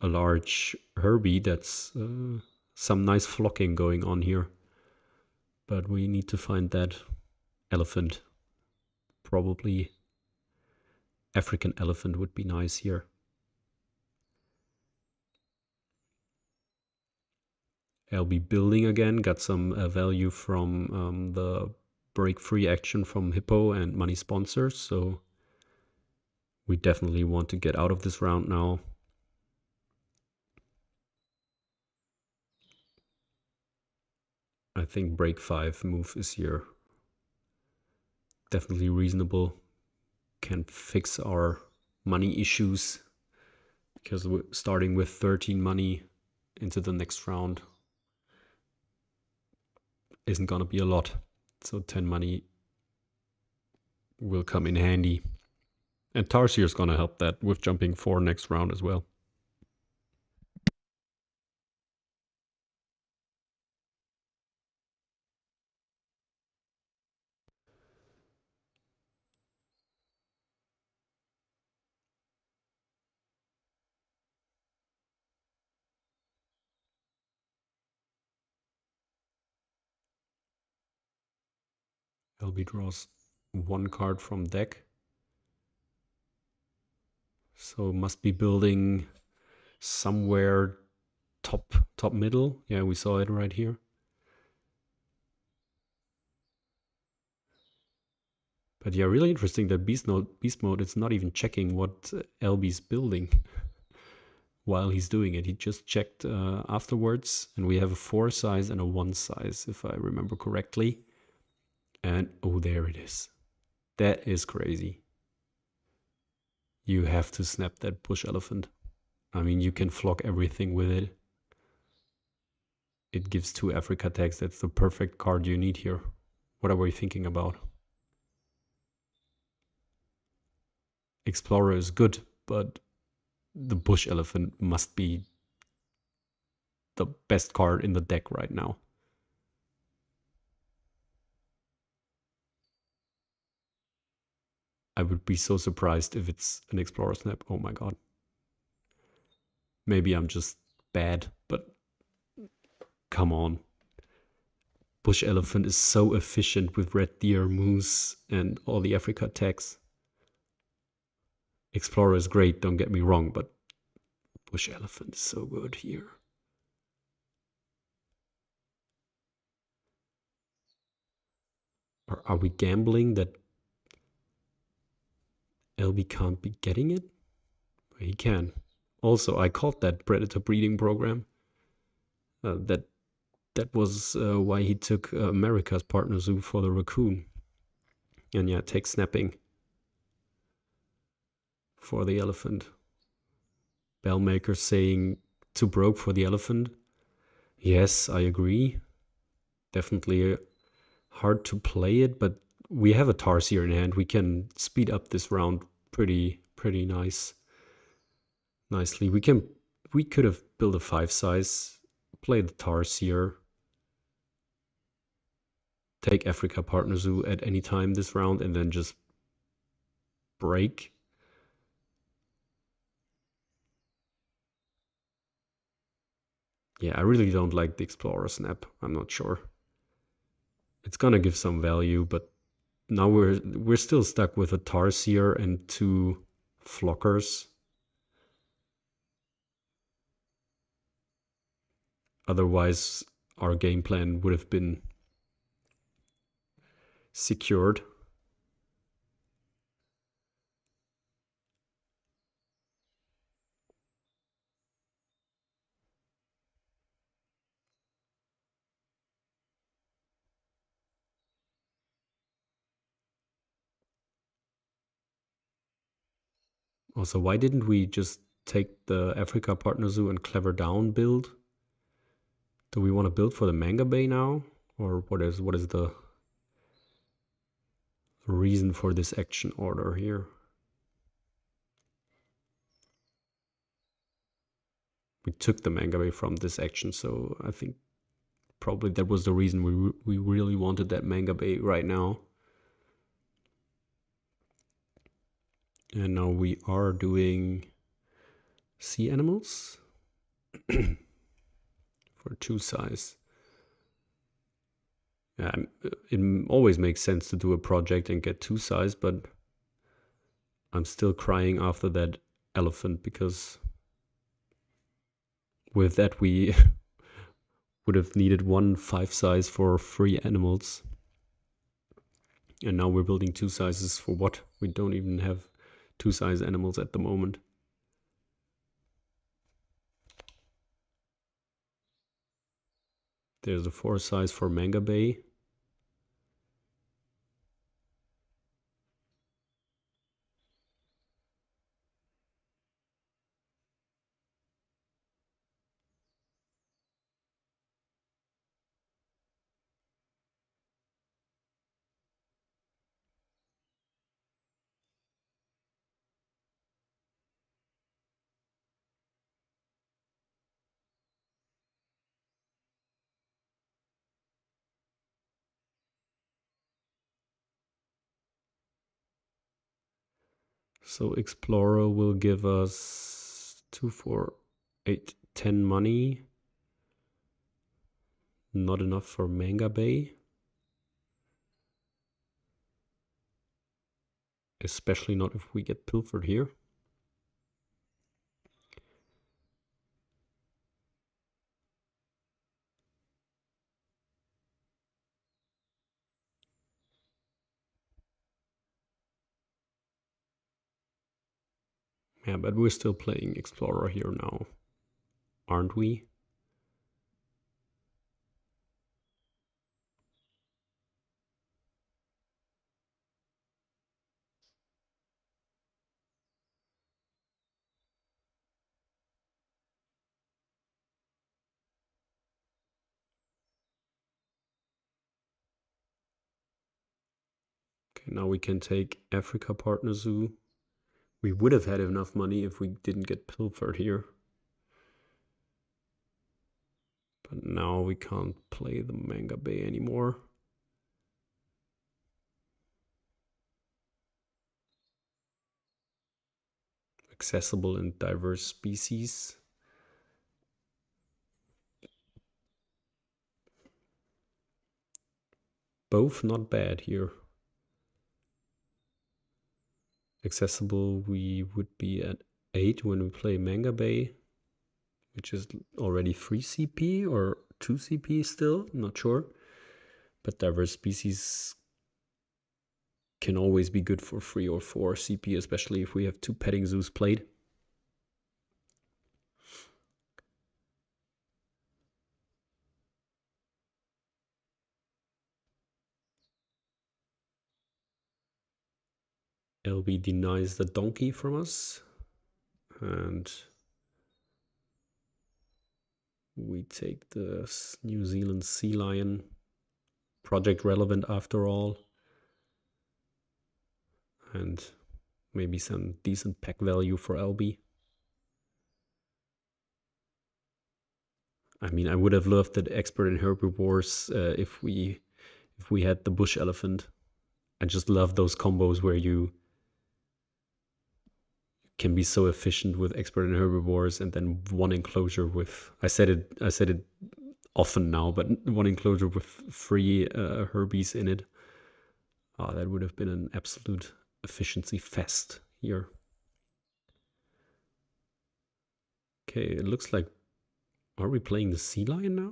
a large Helbiii, that's some nice flocking going on here. But we need to find that elephant. Probably African elephant would be nice here. I'll be building again, got some value from the break free action from Hippo and money sponsors, so we definitely want to get out of this round now. I think break 5 move is here. Definitely reasonable. Can fix our money issues, because we're starting with 13 money into the next round isn't gonna be a lot. So 10 money will come in handy. And Tarsier is gonna help that with jumping 4 next round as well. Helbiii draws 1 card from deck. So must be building somewhere top middle. Yeah, we saw it right here. But yeah, really interesting that beast mode is not even checking what LB's building while he's doing it. He just checked afterwards, and we have a 4 size and a 1 size, if I remember correctly. And oh, there it is. That is crazy. You have to snap that bush elephant. I mean, you can flock everything with it. It gives 2 Africa tags. That's the perfect card you need here. What are we thinking about? Explorer is good, but the bush elephant must be the best card in the deck right now. I would be so surprised if it's an Explorer snap. Oh my god. Maybe I'm just bad, but come on. Bush elephant is so efficient with red deer, moose, and all the Africa tags. Explorer is great, don't get me wrong, but bush elephant is so good here. Are we gambling that LB can't be getting it? He can. Also, I called that predator breeding program. That was why he took America's partner zoo for the raccoon. And yeah, take snapping for the elephant. Bellmaker saying too broke for the elephant. Yes, I agree. Definitely hard to play it, but we have a Tarsier in hand. We can speed up this round pretty nicely. We could have built a 5 size, play the Tarsier, take Africa Partner Zoo at any time this round, and then just break. Yeah, I really don't like the Explorer snap. I'm not sure. It's gonna give some value, but now we're still stuck with a Tarsier and 2 Flockers. Otherwise, our game plan would have been secured. Also, why didn't we just take the Africa Partner Zoo and Clever Down build? Do we want to build for the Manga Bay now? Or what is the reason for this action order here? We took the Manga Bay from this action, so I think probably that was the reason we really wanted that Manga Bay right now. And now we are doing sea animals for 2 size. Yeah, it always makes sense to do a project and get 2 size, but I'm still crying after that elephant because with that we would have needed 1 5 size for 3 animals. And now we're building 2 sizes for what? We don't even have 2 size animals at the moment. There's a 4 size for Manga Bay. So Explorer will give us 2, 4, 8, 10 money. Not enough for Manga Bay. Especially not if we get pilfered here. Yeah, but we're still playing Explorer here now, aren't we? Okay, now we can take Africa Partner Zoo. We would have had enough money if we didn't get pilfered here. But now we can't play the Manga Bay anymore. Accessible and diverse species. Both not bad here. Accessible, we would be at 8 when we play Manga Bay, which is already 3 CP or 2 CP still, I'm not sure. But diverse species can always be good for 3 or 4 CP, especially if we have 2 petting zoos played. LB denies the donkey from us. And we take the New Zealand sea lion. Project relevant after all. And maybe some decent pack value for LB. I mean, I would have loved that expert in herbivores if we had the bush elephant. I just love those combos where you can be so efficient with expert and herbivores, and then one enclosure with, I said it often now, but one enclosure with 3 Herbies in it. That would have been an absolute efficiency fest here. Okay, it looks like, are we playing the sea lion now?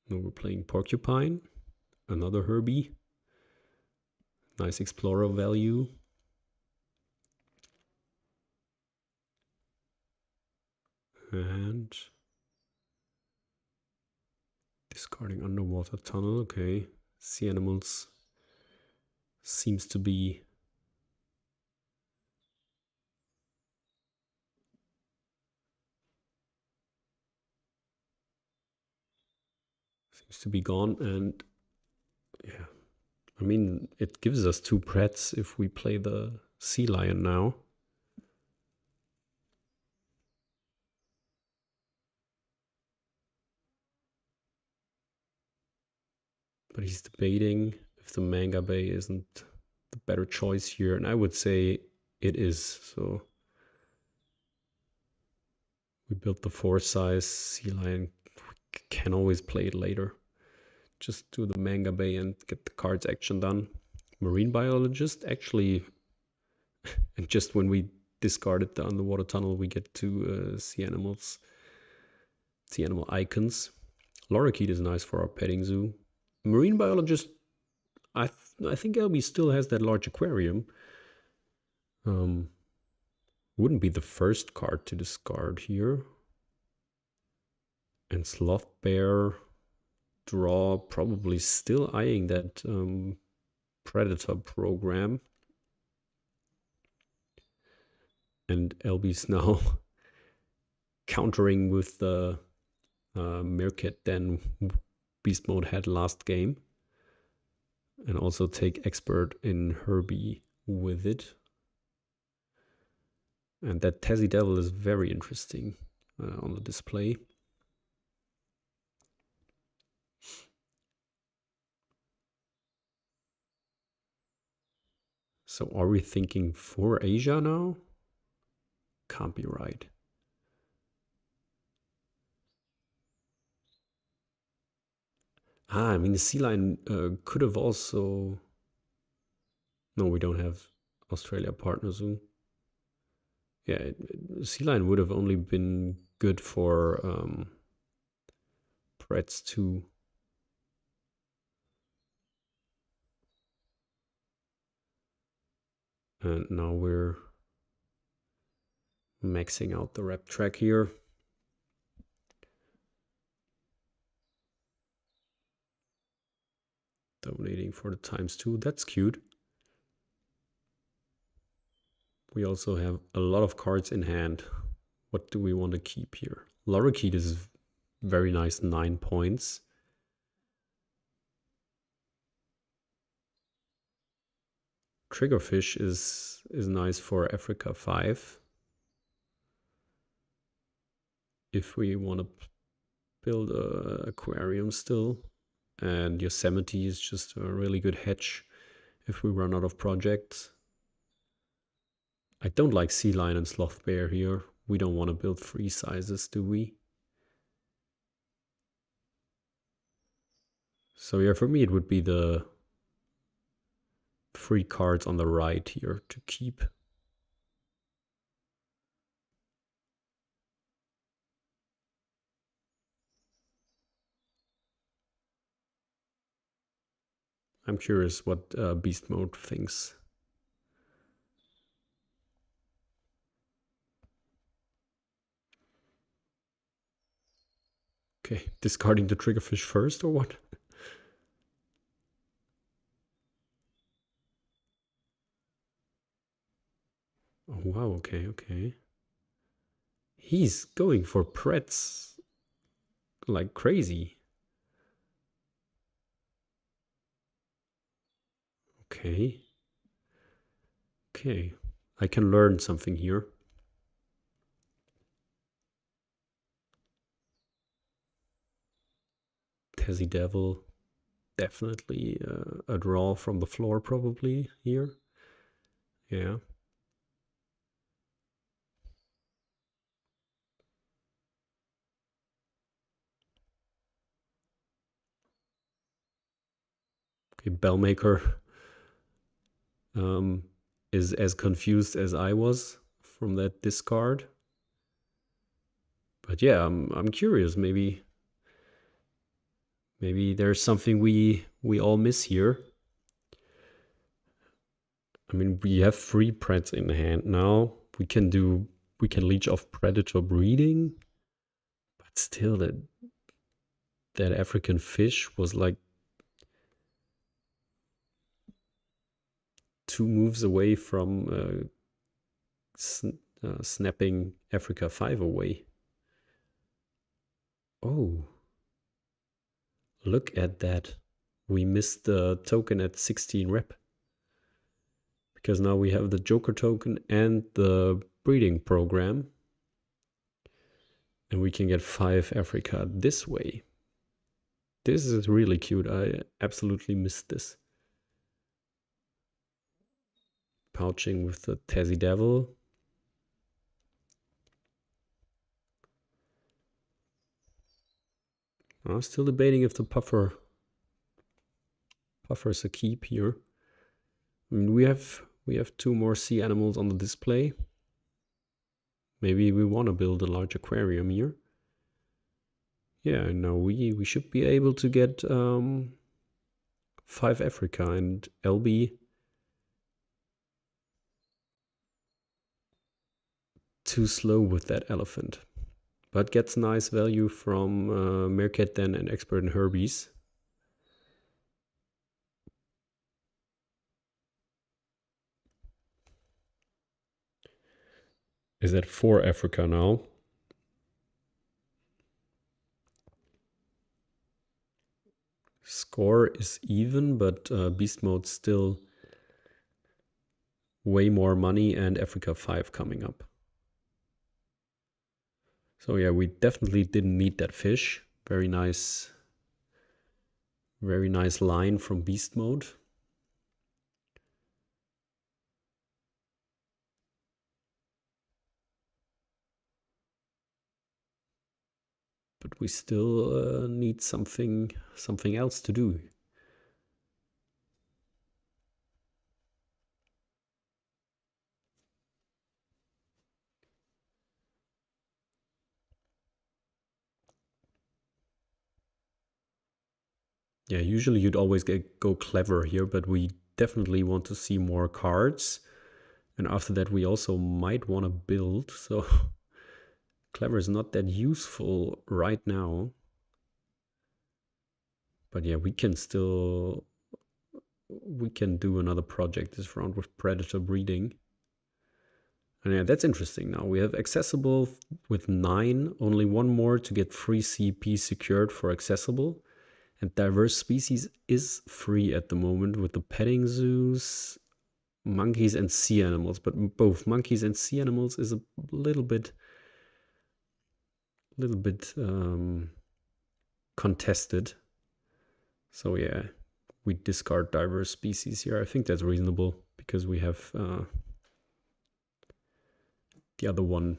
No, we're playing porcupine, another Herbie. Nice explorer value. And discarding underwater tunnel. Okay, sea animals seems to be gone. And yeah, I mean, it gives us 2 Prets if we play the sea lion now. But he's debating if the Manga Bay isn't the better choice here, and I would say it is. So we built the 4 size sea lion. We can always play it later. Just do the Manga Bay and get the cards action done. Marine biologist, actually, and just when we discarded the underwater tunnel, we get 2 sea animal icons. Lorikeet is nice for our petting zoo. Marine biologist, I think Helbiii still has that large aquarium. Wouldn't be the first card to discard here. And Sloth Bear draw, probably still eyeing that Predator program. And Helbii's now countering with the Meerkat Den Beast Mode had last game. And also take expert in Helbiii with it. And that Tassie Devil is very interesting on the display. So are we thinking for Asia now? Can't be right. I mean, the sea lion could have also... No, we don't have Australia Partner Zoo. Yeah, sea lion would have only been good for Preds too. And now we're maxing out the rep track here. Donating for the ×2, that's cute. We also have a lot of cards in hand. What do we want to keep here? Lorikeet is very nice, 9 points. Triggerfish is nice for Africa 5. If we want to build an aquarium still. And Yosemite is just a really good hedge if we run out of projects. I don't like Sea Lion and Sloth Bear here. We don't want to build 3 sizes, do we? So yeah, for me it would be the 3 cards on the right here to keep. I'm curious what Beast Mode thinks. Okay, discarding the Triggerfish first or what? Oh wow, okay. He's going for Prets like crazy. Okay. Okay, I can learn something here. Tassie Devil, definitely a draw from the floor probably here. Yeah. Okay, Bellmaker is as confused as I was from that discard. But yeah, I'm curious. Maybe there's something we all miss here. I mean, we have 3 Preds in hand now. We can leech off Predator breeding, but still that African fish was like 2 moves away from snapping Africa 5 away. Oh, look at that. We missed the token at 16 rep. Because now we have the Joker token and the breeding program. And we can get 5 Africa this way. This is really cute. I absolutely missed this. Pouching with the Tassie Devil. I'm still debating if the Puffer's a keep here. I mean, we have 2 more sea animals on the display. Maybe we want to build a large aquarium here. Yeah, no, we should be able to get 5 Africa, and Helbiii too slow with that elephant. But gets nice value from Meerkat Den and Expert in Herbies. Is at 4 Africa now. Score is even, but Beast Mode still way more money, and Africa 5 coming up. So yeah, we definitely didn't need that fish. Very nice line from Beast Mode. But we still need something else to do. Yeah, usually you'd always go clever here, but we definitely want to see more cards. And after that, we also might want to build. So clever is not that useful right now. But yeah, we can do another project this round with Predator breeding. And yeah, that's interesting. Now we have accessible with 9, only 1 more to get free CP secured for accessible. And diverse species is free at the moment with the petting zoos, monkeys and sea animals. But both monkeys and sea animals is a little bit contested. So yeah, we discard diverse species here. I think that's reasonable because we have the other one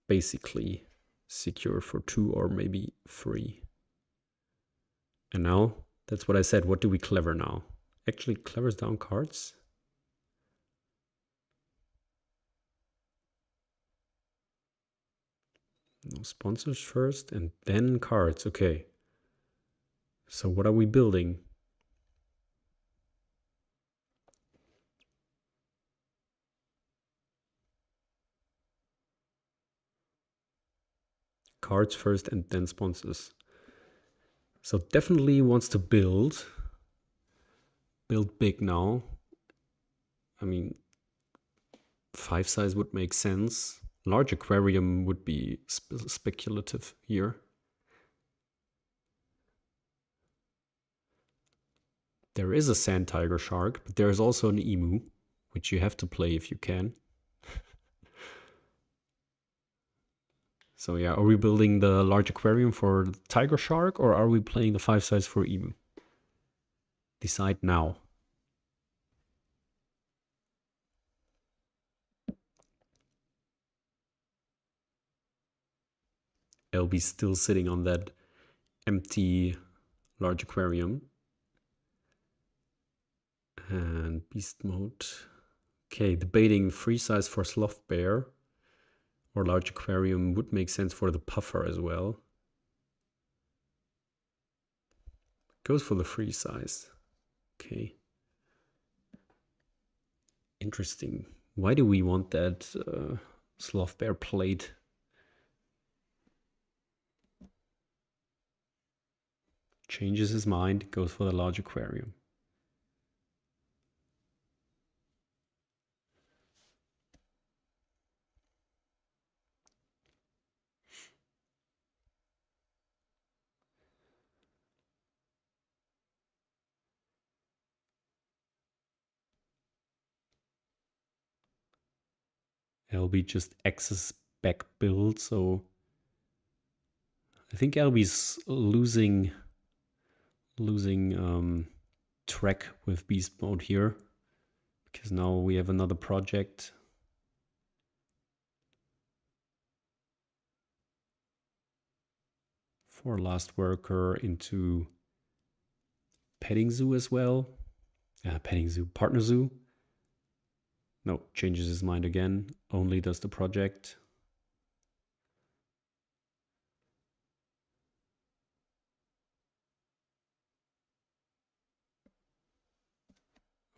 basically secure for 2 or maybe 3. And now, that's what I said. What do we clever now? Actually, clever's down cards. No, sponsors first and then cards. Okay. So what are we building? Cards first and then sponsors. So definitely wants to build big now. I mean, 5 size would make sense. Large aquarium would be speculative here. There is a sand tiger shark, but there is also an emu, which you have to play if you can. So yeah, are we building the large aquarium for the tiger shark, or are we playing the 5 size for emu? Decide now. LB's still sitting on that empty large aquarium. And beast mode. Okay, debating free size for sloth bear or large aquarium would make sense for the puffer as well. Goes for the free size. Okay. Interesting. Why do we want that sloth bear plate? Changes his mind, goes for the large aquarium. LB just X's back build, so I think LB's losing track with beast mode here, because now we have another project. For last worker into petting zoo as well. Petting zoo, partner zoo. No, changes his mind again. Only does the project.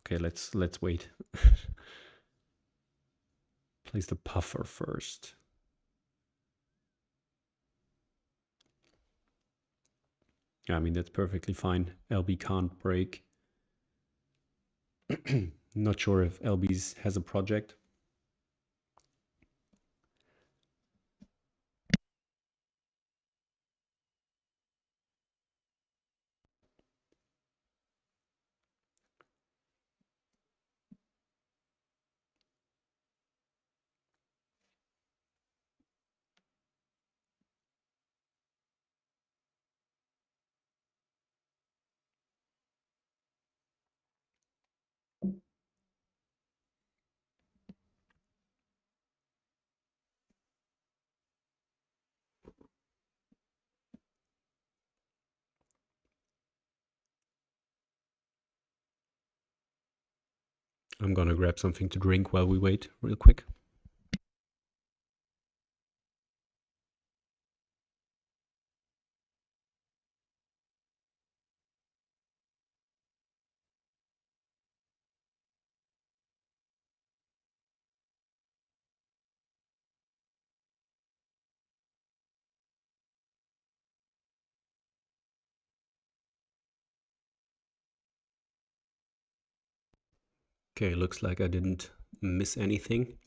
Okay, let's wait. Place the puffer first. I mean, that's perfectly fine. LB can't break. Not sure if LB's has a project. I'm gonna grab something to drink while we wait real quick. Okay, looks like I didn't miss anything.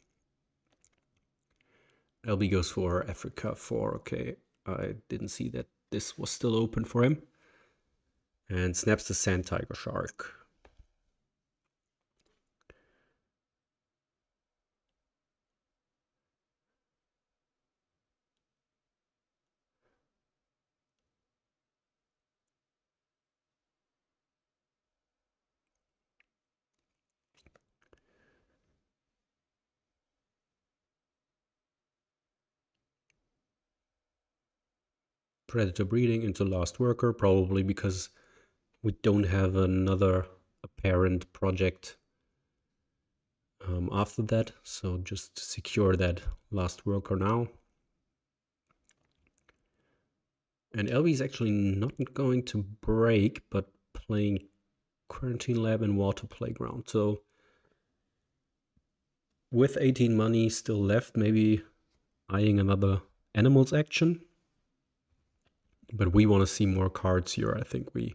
LB goes for Africa 4. Okay, I didn't see that this was still open for him. And snaps the sand tiger shark. Predator breeding into last worker, probably because we don't have another apparent project after that. So just secure that last worker now. And LB is actually not going to break, but playing quarantine lab and water playground. So with 18 money still left, maybe eyeing another animals action. But we want to see more cards here. I think we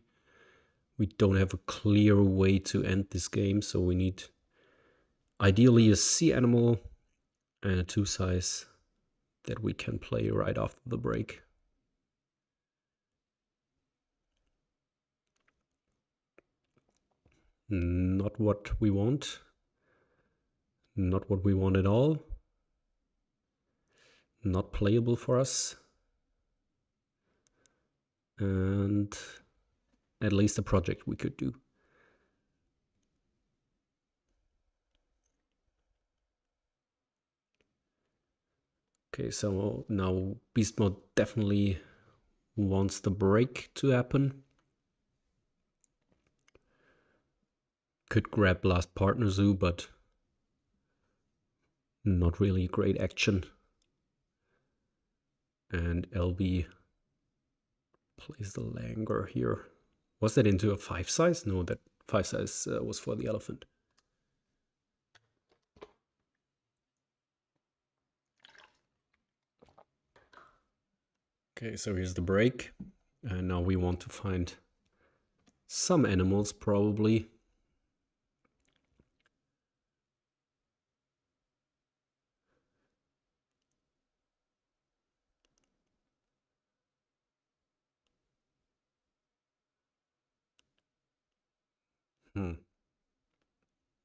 don't have a clear way to end this game, so we need ideally a sea animal and a 2-size that we can play right after the break. Not what we want. Not what we want at all. Not playable for us. And at least a project we could do. Okay, so now beast mode definitely wants the break to happen. Could grab last partner zoo, but not really great action. And LB plays the Langer here. Was that into a 5 size? No, that 5 size was for the elephant. Okay, so here's the break. And now we want to find some animals, probably.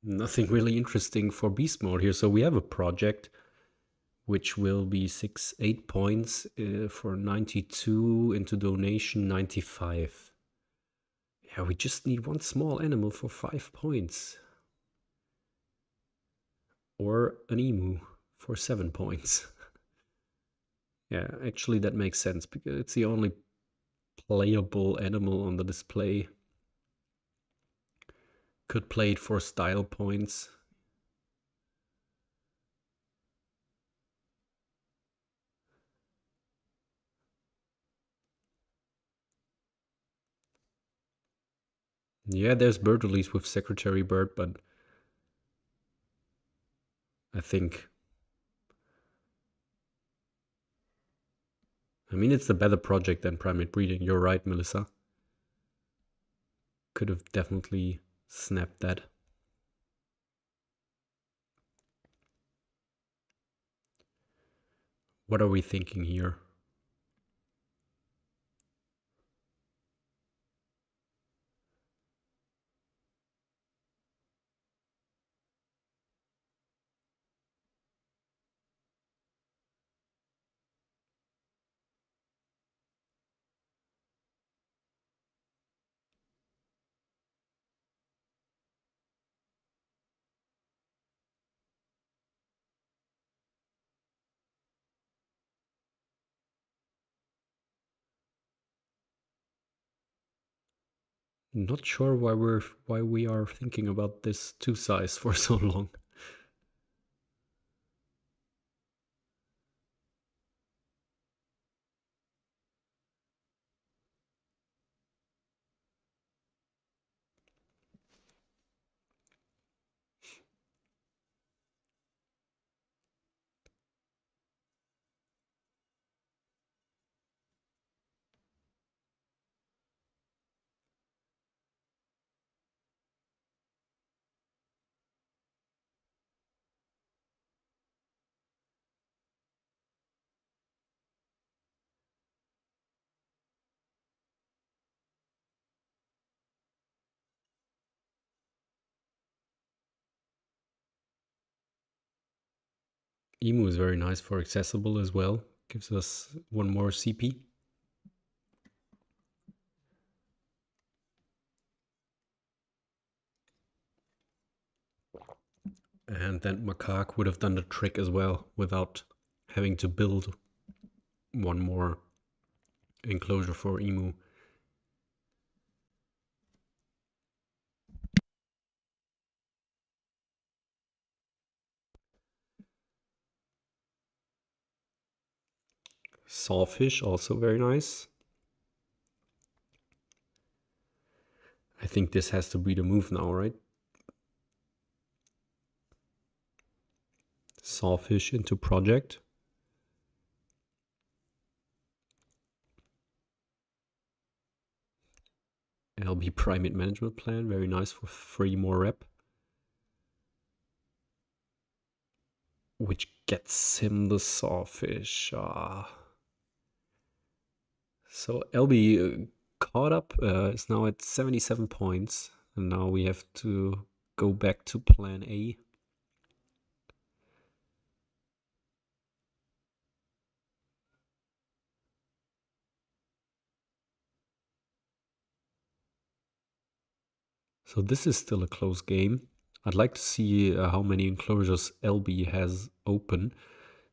Nothing really interesting for beast mode here. So we have a project which will be 8 points for 92 into donation 95. Yeah, we just need one small animal for 5 points. Or an emu for 7 points. Yeah, actually that makes sense because it's the only playable animal on the display. Could play it for style points. Yeah, there's bird release with Secretary Bird, but I think... I mean, it's the better project than primate breeding. You're right, Melissa. Could have definitely snapped that. What are we thinking here? Not sure why we are thinking about this 2 size for so long. Emu is very nice for accessible as well. Gives us one more CP. And then Macaque would have done the trick as well without having to build one more enclosure for Emu. Sawfish, also very nice. I think this has to be the move now, right? Sawfish into project. LB primate management plan, very nice for 3 more rep. Which gets him the sawfish. So LB caught up, is now at 77 points. And now we have to go back to plan A. So this is still a close game. I'd like to see how many enclosures LB has open.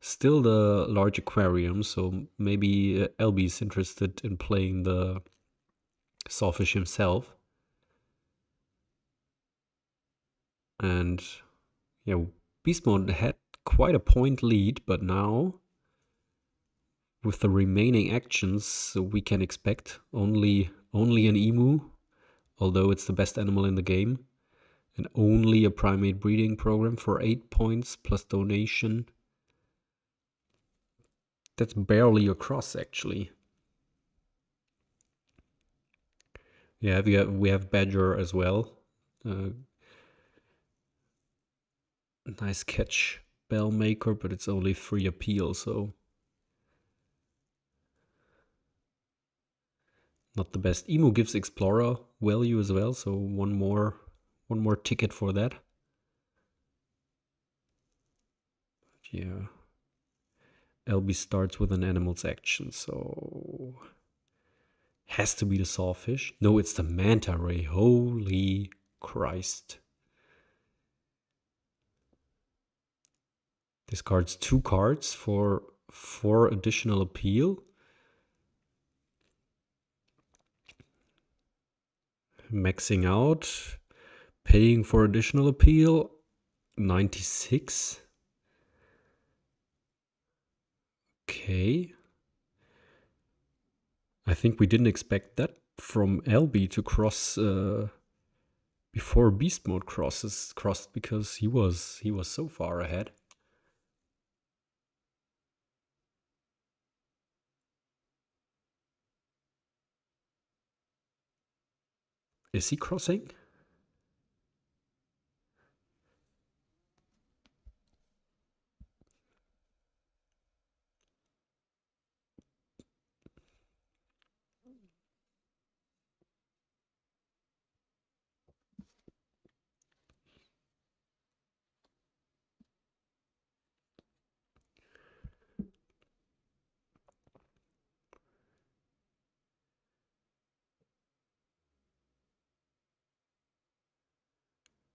Still the large aquarium, so maybe Helbiii is interested in playing the sawfish himself. And yeah, beast mode had quite a point lead, but now with the remaining actions we can expect only an emu, although it's the best animal in the game, and only a primate breeding program for 8 points plus donation. That's barely a cross, actually. Yeah, we have Badger as well. Nice catch, Bellmaker, but it's only 3 appeal, so not the best. Emu gives Explorer value as well, so one more ticket for that. Yeah. Helbiii starts with an animal's action, so has to be the sawfish. No, it's the manta ray. Holy Christ. Discards 2 cards for 4 additional appeal. Maxing out. Paying for additional appeal. 96. Okay. I think we didn't expect that from Helbiii to cross before beast mode crossed, because he was so far ahead. Is he crossing?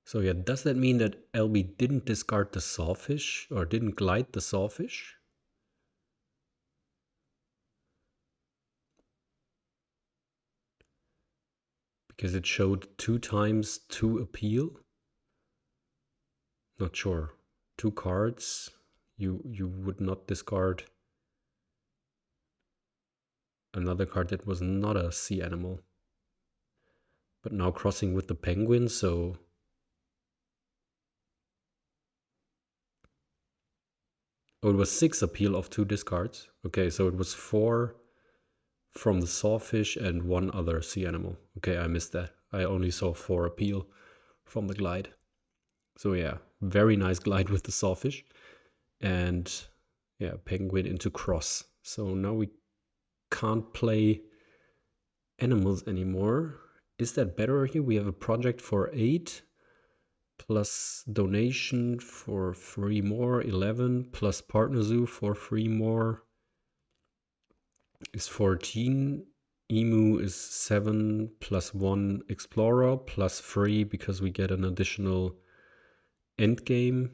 So yeah, does that mean that Helbiii didn't discard the sawfish or didn't glide the sawfish? Because it showed 2 times 2 appeal? Not sure. 2 cards. You would not discard another card that was not a sea animal. But now crossing with the penguin, so oh, it was 6 appeal of 2 discards. Okay, so it was 4 from the sawfish and 1 other sea animal. Okay, I missed that. I only saw 4 appeal from the glide. So yeah, very nice glide with the sawfish. And yeah, penguin into cross. So now we can't play animals anymore. Is that better here? We have a project for 8 plus donation for 3 more, 11 plus partner zoo for 3 more is 14. Emu is 7 plus 1 explorer plus 3 because we get an additional end game.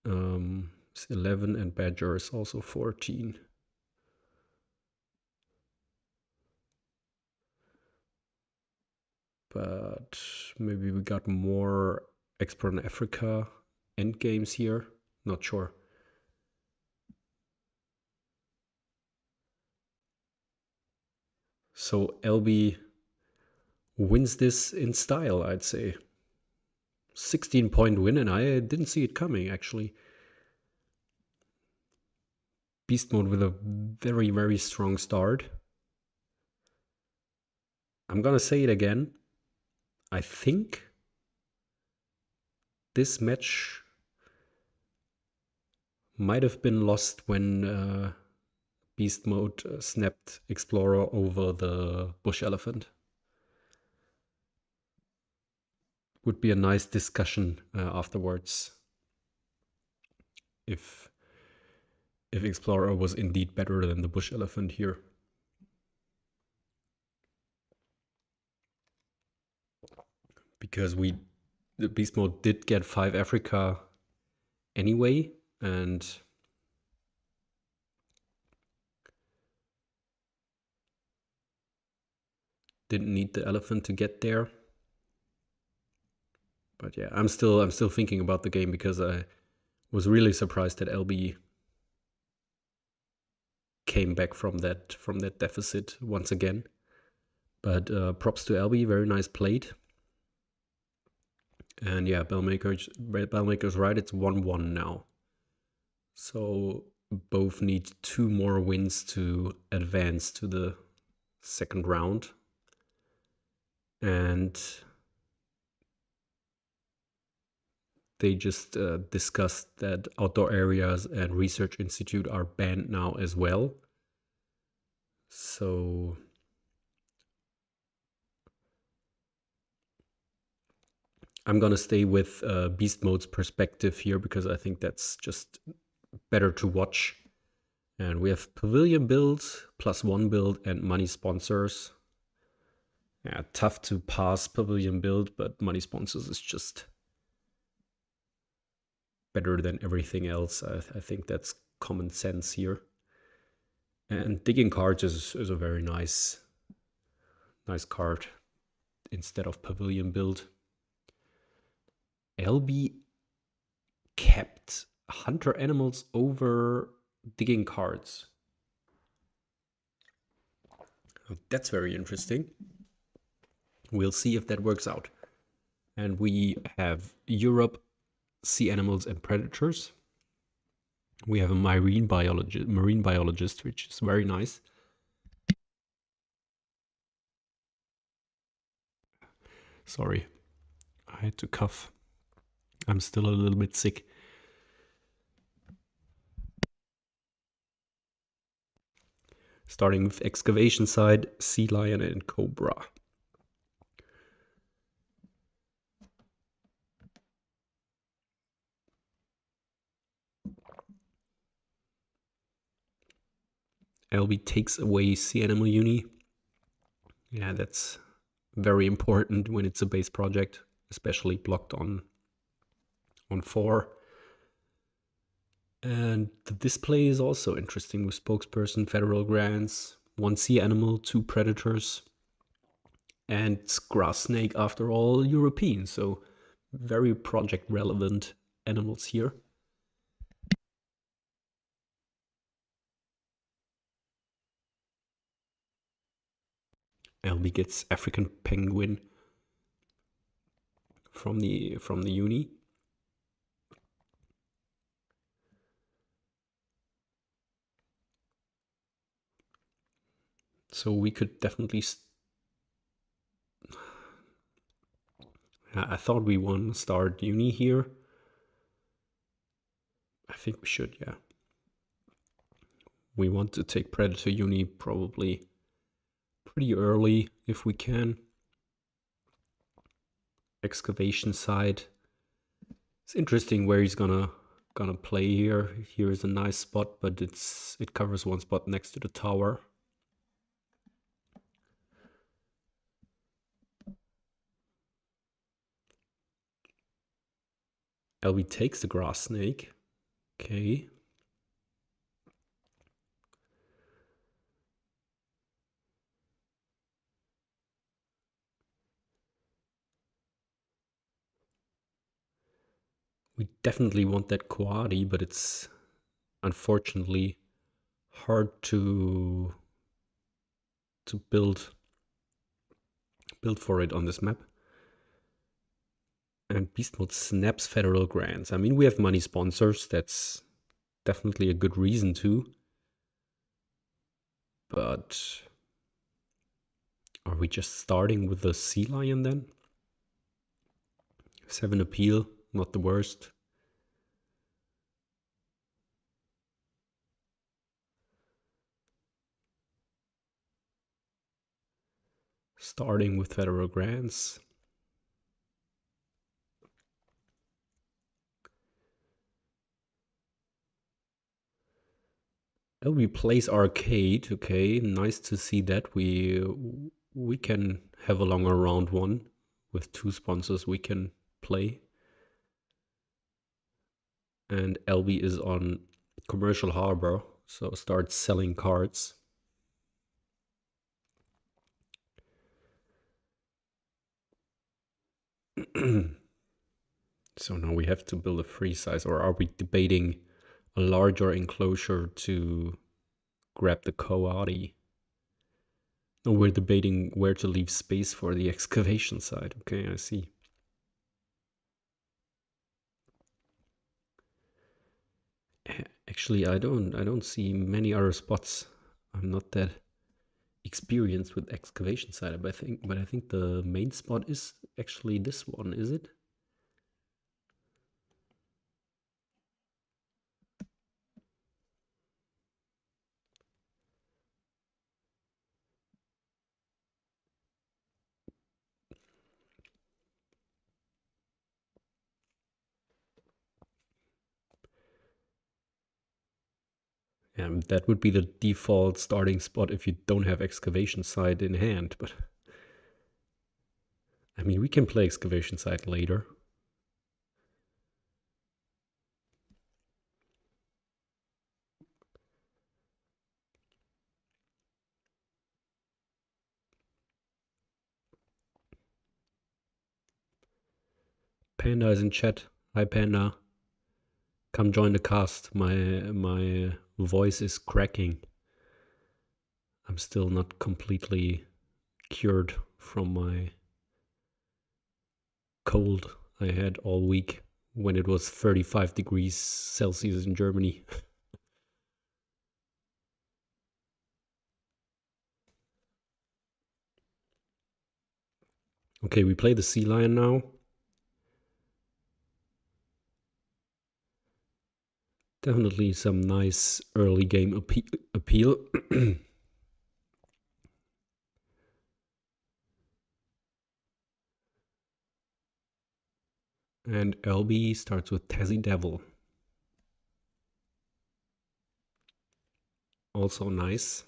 It's 11, and Badger is also 14. But maybe we got more Expert in Africa end games here. Not sure. So Helbiii wins this in style, I'd say. 16-point win, and I didn't see it coming, actually. Beast mode with a very, very strong start. I'm gonna say it again. I think this match might have been lost when Beast mode snapped Explorer over the bush elephant. Would be a nice discussion afterwards if Explorer was indeed better than the bush elephant here. Because the beast mode did get 5 Africa anyway, and Didn't need the elephant to get there. But yeah, I'm still thinking about the game because I was really surprised that Helbiii came back from that deficit once again. But props to Helbiii, very nice plate. And yeah, Bellmaker's right, it's 1-1 now. So both need 2 more wins to advance to the second round. And they just discussed that outdoor areas and research institute are banned now as well. So I'm gonna stay with Beast Mode's perspective here because I think that's just better to watch. And we have Pavilion build, +1 build, and money sponsors. Yeah, tough to pass Pavilion build, but money sponsors is just better than everything else. I think that's common sense here. And digging cards is a very nice card instead of Pavilion build. Helbiii kept hunter animals over digging cards. That's very interesting. We'll see if that works out. And we have Europe, sea animals and predators. We have a marine biologist, which is very nice. Sorry, I had to cough. I'm still a little bit sick. Starting with excavation side, sea lion and cobra. Helbiii takes away sea animal uni. Yeah, that's very important when it's a base project, especially blocked on 4. And the display is also interesting with spokesperson, federal grants, 1 sea animal, 2 predators, and grass snake, after all, European. So very project relevant animals here. Helbiii gets African penguin from the uni. So we could definitely. I thought we won start uni here. I think we should, yeah. We want to take predator uni probably pretty early if we can. Excavation side. It's interesting where he's gonna play here. Here is a nice spot, but it covers 1 spot next to the tower. Helbiii takes the grass snake. Okay. We definitely want that Koadi, but it's unfortunately hard to build for it on this map. And Beast Mode snaps federal grants. I mean, we have money sponsors. That's definitely a good reason to. But are we just starting with the sea lion then? 7 appeal, not the worst. Starting with federal grants. Helbiii plays arcade. Okay, nice to see that. We can have a longer round 1 with 2 sponsors we can play. And Helbiii is on commercial harbor, so starts selling cards. So now we have to build a free size, or are we debating a larger enclosure to grab the coati? No, we're debating where to leave space for the excavation side. Okay, I see. Actually, I don't see many other spots. I'm not that experienced with excavation side, but I think the main spot is actually this one, is it? That would be the default starting spot if you don't have excavation site in hand, but I mean, we can play excavation site later. Panda is in chat. Hi, Panda. Come join the cast. My voice is cracking. I'm still not completely cured from my cold I had all week when it was 35 degrees Celsius in Germany. Okay, we play the sea lion now. Definitely some nice early game appeal. And LB starts with Tassie Devil. Also nice.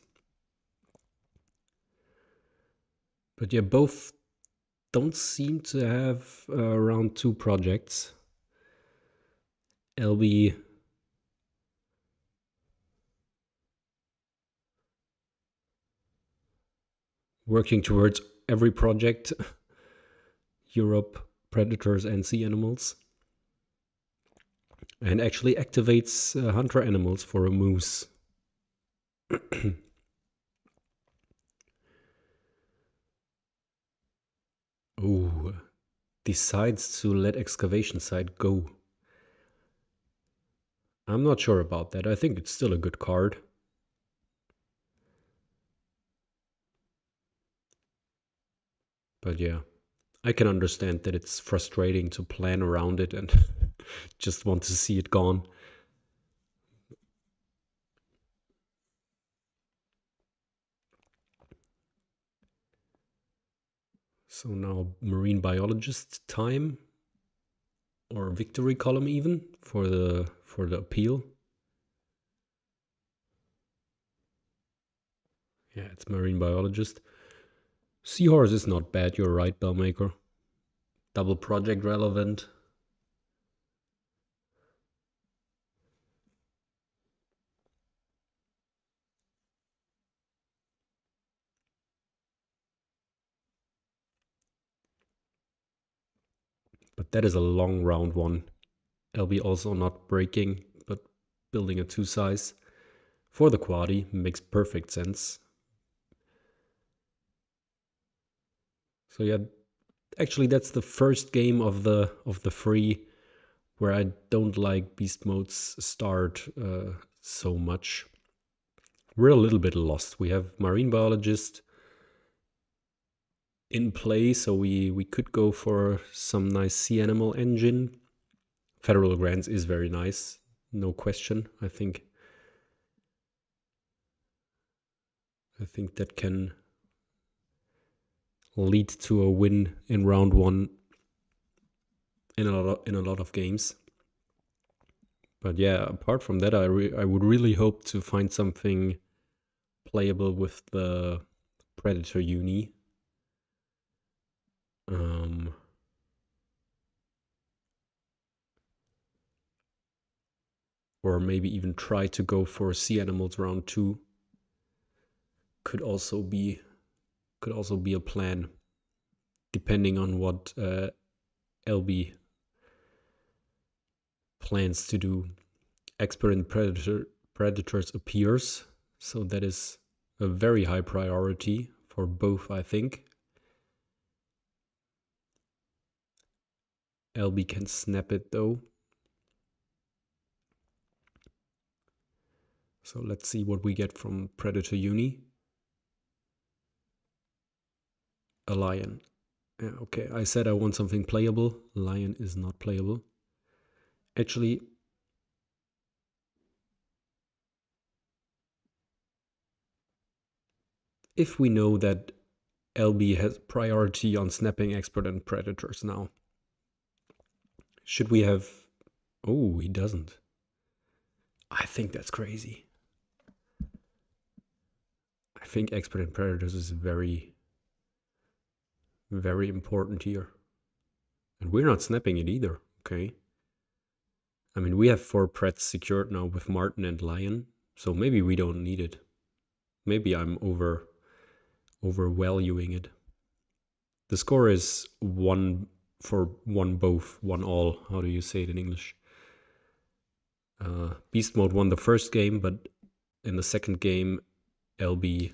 But yeah, both don't seem to have round 2 projects. LB working towards every project. Europe, predators and sea animals. And actually activates hunter animals for a moose. Ooh, decides to let excavation site go. I'm not sure about that. I think it's still a good card. But yeah, I can understand that it's frustrating to plan around it and just want to see it gone. So now marine biologist time, or victory column even for the appeal. Yeah, it's marine biologist. Seahorse is not bad, you're right, Bellmaker. Double project relevant. But that is a long round one. LB also not breaking, but building a 2 size for the quaddy makes perfect sense. So yeah, actually that's the first game of the free where I don't like beast mode's start so much. We're a little bit lost. We have marine biologist in play, so we could go for some nice sea animal engine. Federal Grants is very nice, no question. I think that can lead to a win in round 1 in a lot of games. But yeah, apart from that, I would really hope to find something playable with the Predator uni. Or maybe even try to go for sea animals round 2. Could also be a plan, depending on what LB plans to do. Expert in Predators appears, so that is a very high priority for both, I think. LB can snap it though. So let's see what we get from Predator Uni. A lion. Yeah, okay, I said I want something playable. Lion is not playable. Actually, if we know that LB has priority on snapping expert and predators now, should we have... Oh, he doesn't. I think that's crazy. I think expert and predators is very, very important here. And we're not snapping it either, okay? I mean, we have 4 prets secured now with Martin and Lion, so maybe we don't need it. Maybe I'm overvaluing it. The score is 1 for 1 both, 1 all. How do you say it in English? Beast Mode won the first game, but in the second game, LB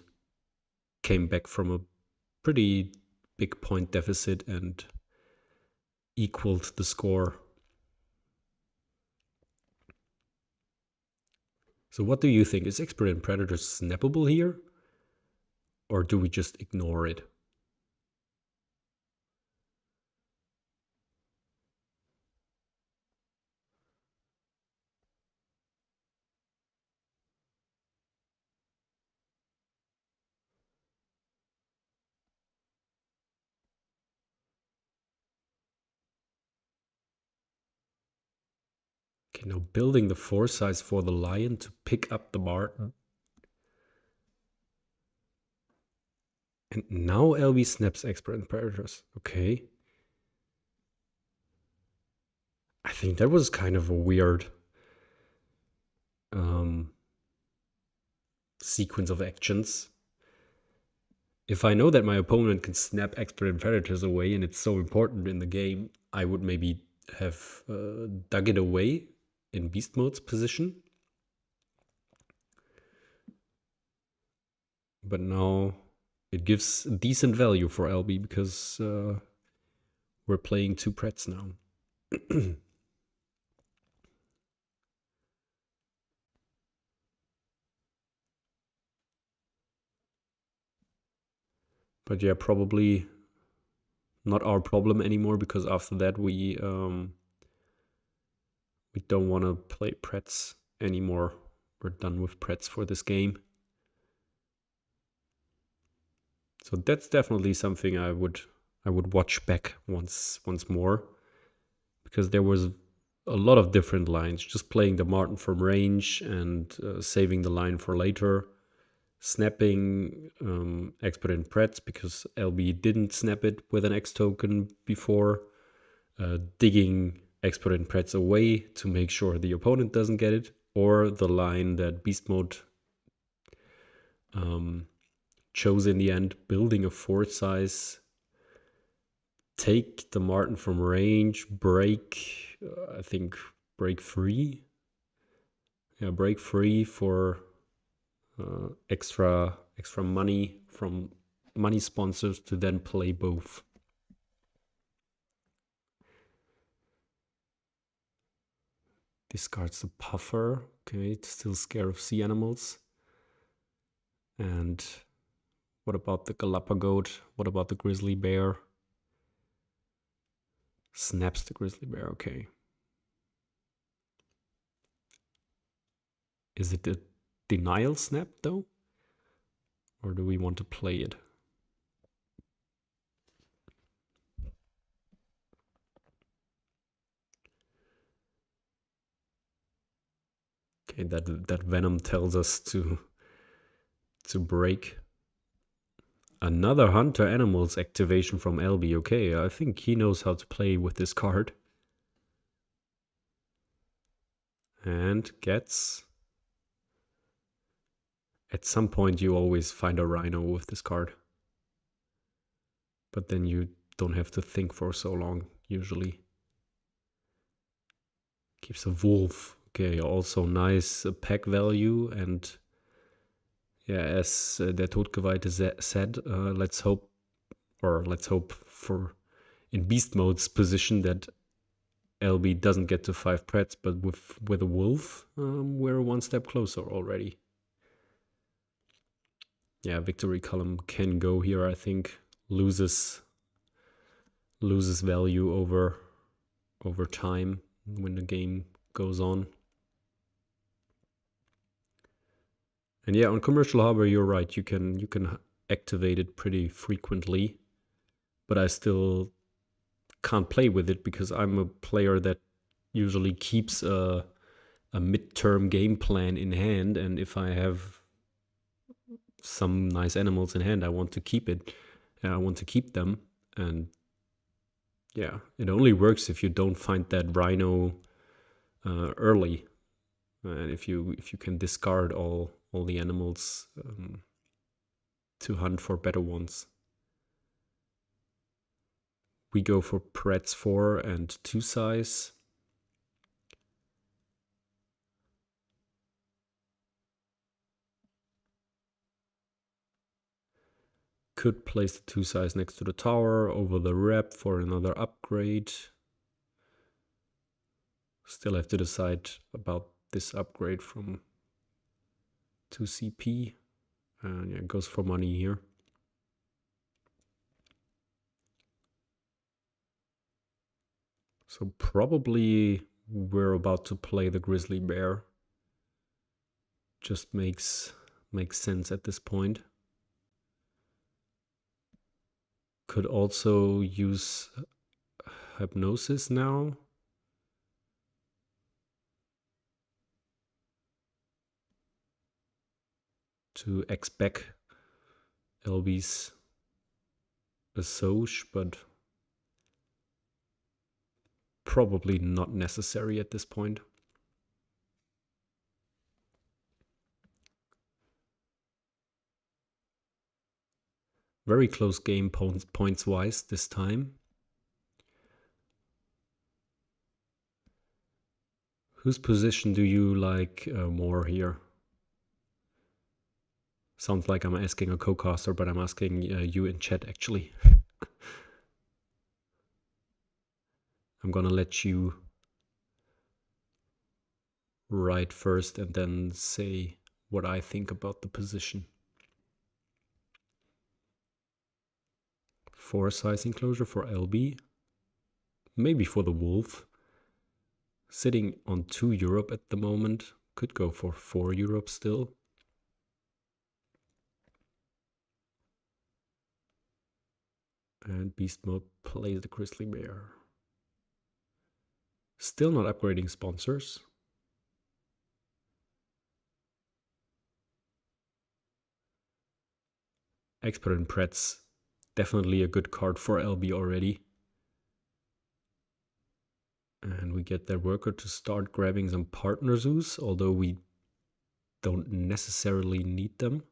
came back from a pretty big point deficit and equaled the score. So what do you think? Is Expert and Predator snappable here? Or do we just ignore it? Okay, now building the foresight for the Lion to pick up the Martin. And now LB snaps Expert and Predators. Okay. I think that was kind of a weird sequence of actions. If I know that my opponent can snap Expert and Predators away and it's so important in the game, I would maybe have dug it away in Beast Mode's position. But now it gives decent value for LB because we're playing 2 prets now. But yeah, probably not our problem anymore, because after that we don't want to play prets anymore. We're done with prets for this game. So that's definitely something I would watch back once more, because there was a lot of different lines. Just playing the Martin from range and saving the line for later. Snapping expert in prets because LB didn't snap it with an X token before. Digging expert in prets away to make sure the opponent doesn't get it. Or the line that Beast Mode chose in the end, building a fort size, take the Martin from range, break, I think break free. Yeah, break free for extra money from money sponsors to then play both. Discards the puffer. Okay, it's still scared of sea animals. And what about the Galapagos? What about the grizzly bear? Snaps the grizzly bear, okay. Is it a denial snap though? Or do we want to play it? Okay, that venom tells us to break. Another hunter animals activation from LB. Okay, I think he knows how to play with this card. And gets... At some point you always find a rhino with this card. But then you don't have to think for so long. usually. Keeps a wolf. Okay, also nice pack value. And yeah, as der Todgeweihte said, let's hope for in beast mode's position that LB doesn't get to 5 prets, but with a wolf, we're one step closer already. Yeah, victory column can go here, I think. Loses value over time when the game goes on. And yeah, on commercial harbor, you're right. You can activate it pretty frequently, but I still can't play with it because I'm a player that usually keeps a midterm game plan in hand, and if I have some nice animals in hand, I want to keep it. I want to keep them, and yeah, it only works if you don't find that rhino early, and if you can discard all the animals to hunt for better ones. We go for Prets 4 and 2 size. Could place the 2 size next to the tower over the rep for another upgrade. Still have to decide about this upgrade from 2 CP. And yeah, it goes for money here. So probably we're about to play the grizzly bear. Just makes sense at this point. Could also use hypnosis now. To X-back LB's Assoc, but probably not necessary at this point. Very close game points-wise this time. Whose position do you like more here? Sounds like I'm asking a co-caster, but I'm asking you in chat actually. I'm gonna let you write first and then say what I think about the position. 4 size enclosure for LB. Maybe for the wolf. Sitting on 2 Europe at the moment. Could go for 4 Europe still. And beast mode plays the grizzly bear. Still not upgrading sponsors. Expert in Prets, definitely a good card for LB already. And we get their worker to start grabbing some partner zoos, although we don't necessarily need them.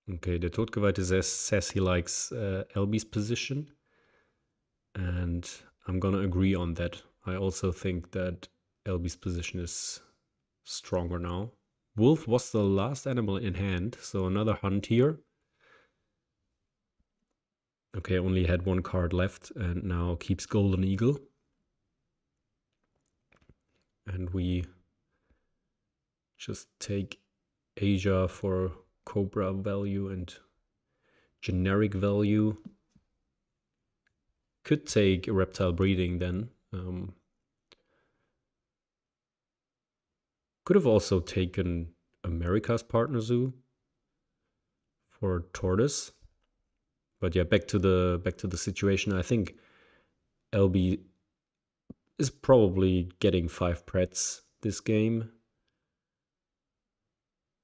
Okay, the Todgeweihte says he likes LB's position. And I'm gonna agree on that. I also think that LB's position is stronger now. Wolf was the last animal in hand, so another hunt here. Okay, only had 1 card left and now keeps Golden Eagle. And we just take Asia for Cobra value and generic value. Could take reptile breeding then. Could have also taken America's partner zoo for tortoise. But yeah, back to the situation. I think LB is probably getting 5 prets this game.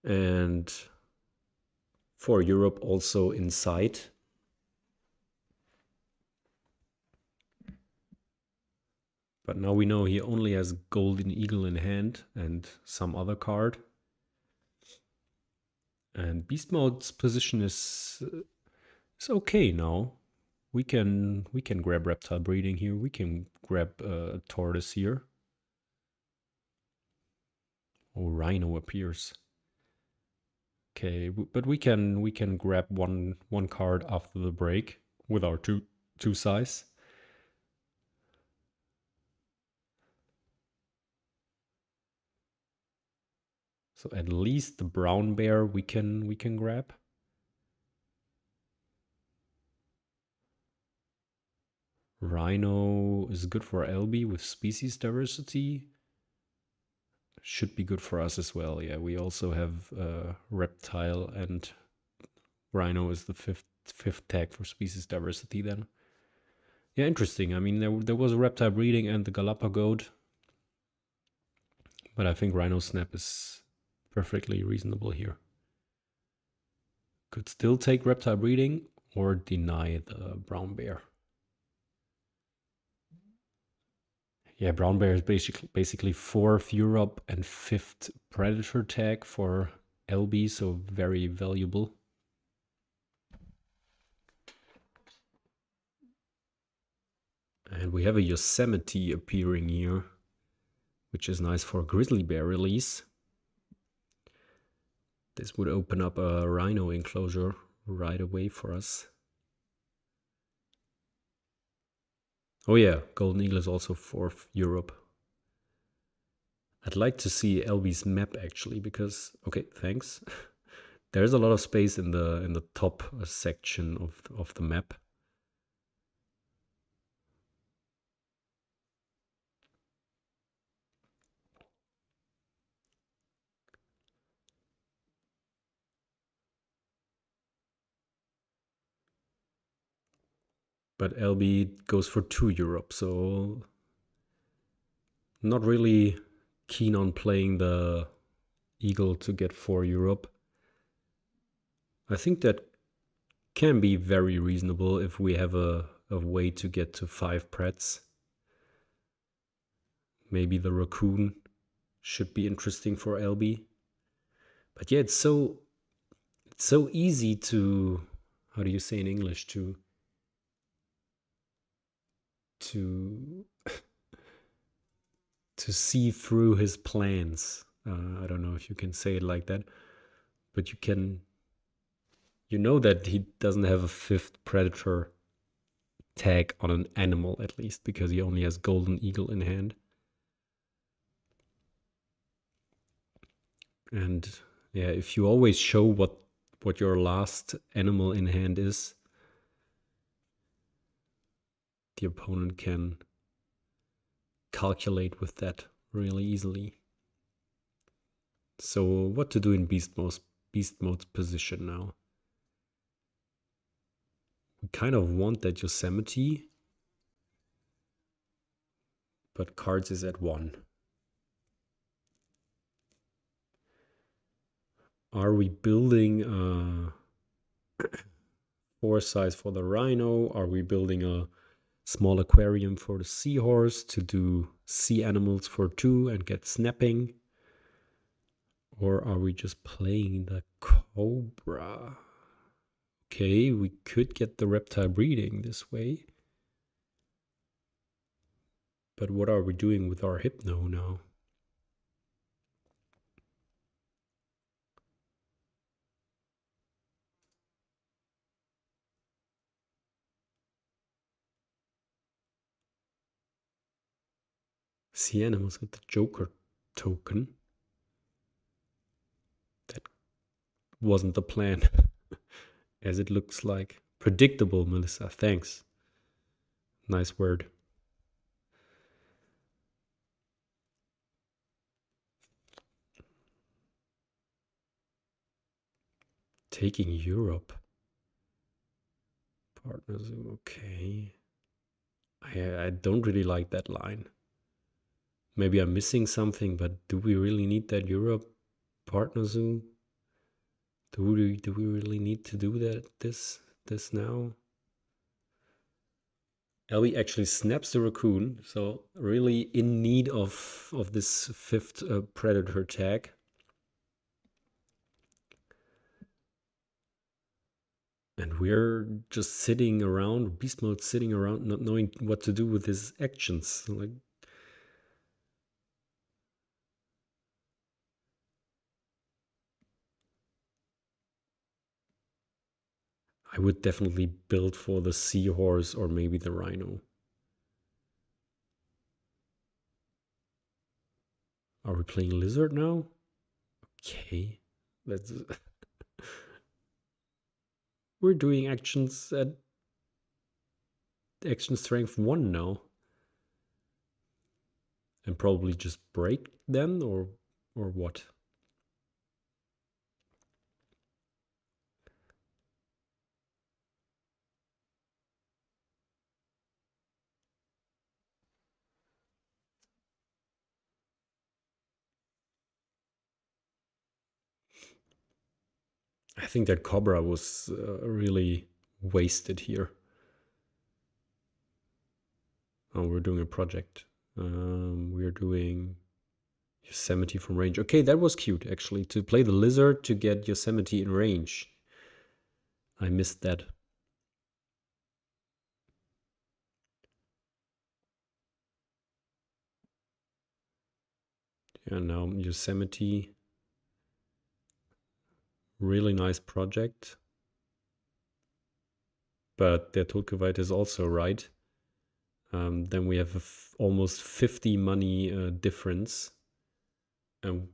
And for Europe also in sight. But now we know he only has Golden Eagle in hand and some other card. And Beast Mode's position is okay now. We can grab Reptile Breeding here. We can grab Tortoise here. Oh, Rhino appears. Okay, but we can grab one card after the break with our two size. So at least the brown bear we can grab. Rhino is good for Helbiii with species diversity. Should be good for us as well. Yeah, we also have reptile, and Rhino is the fifth tag for species diversity then. Yeah, interesting. I mean, there was a reptile breeding and the Galapagos, but I think Rhino Snap is perfectly reasonable here. Could still take reptile breeding or deny the brown bear. Yeah, brown bear is basically 4th Europe and 5th predator tag for Helbiii, so very valuable. And we have a Yosemite appearing here, which is nice for a grizzly bear release. This would open up a rhino enclosure right away for us. Oh yeah, Golden Eagle is also 4th Europe. I'd like to see Helbii's map actually, because okay, thanks. There's a lot of space in the top section of the map. But Helbiii goes for 2 Europe, so not really keen on playing the Eagle to get 4 Europe. I think that can be very reasonable if we have a way to get to 5 Preds. Maybe the Raccoon should be interesting for Helbiii. But yeah, it's so easy to, how do you say in English, to see through his plans. I don't know if you can say it like that, but you know that he doesn't have a 5th predator tag on an animal, at least, because he only has Golden Eagle in hand. And yeah, if you always show what your last animal in hand is, the opponent can calculate with that really easily. So what to do in beast mode's position now? We kind of want that Yosemite, but cards is at 1. Are we building a 4 size for the rhino? Are we building a small aquarium for the seahorse to do sea animals for 2 and get snapping? Or are we just playing the cobra? Okay, we could get the reptile breeding this way. But what are we doing with our hypno now? Sea animals with the Joker token. That wasn't the plan, as it looks like. Predictable, Melissa, thanks. Nice word. Taking Europe. Partners, okay. I don't really like that line. Maybe I'm missing something, but do we really need that Europe partner zoo? Do we really need to do that this now? Elby actually snaps the raccoon, so really in need of this fifth predator tag. And we're just sitting around, beast mode sitting around, not knowing what to do with his actions. Like, I would definitely build for the seahorse or maybe the rhino. Are we playing lizard now? Okay, that's we're doing actions at action strength 1 now. And probably just break then, or what? I think that Cobra was really wasted here. Oh, we're doing a project. We're doing Yosemite from range. Okay, that was cute, actually. To play the lizard to get Yosemite in range. I missed that. Yeah, now Yosemite. Really nice project. But der Todgeweiht is also right. Then we have almost 50 money difference. And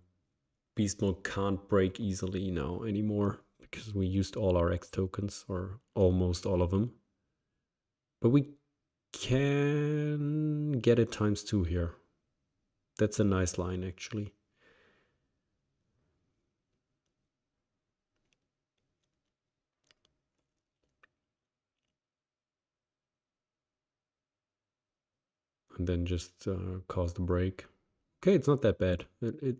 Beast Mode can't break easily now anymore because we used all our X tokens, or almost all of them. But we can get it ×2 here. That's a nice line, actually. And then just cause the break. Okay, it's not that bad. It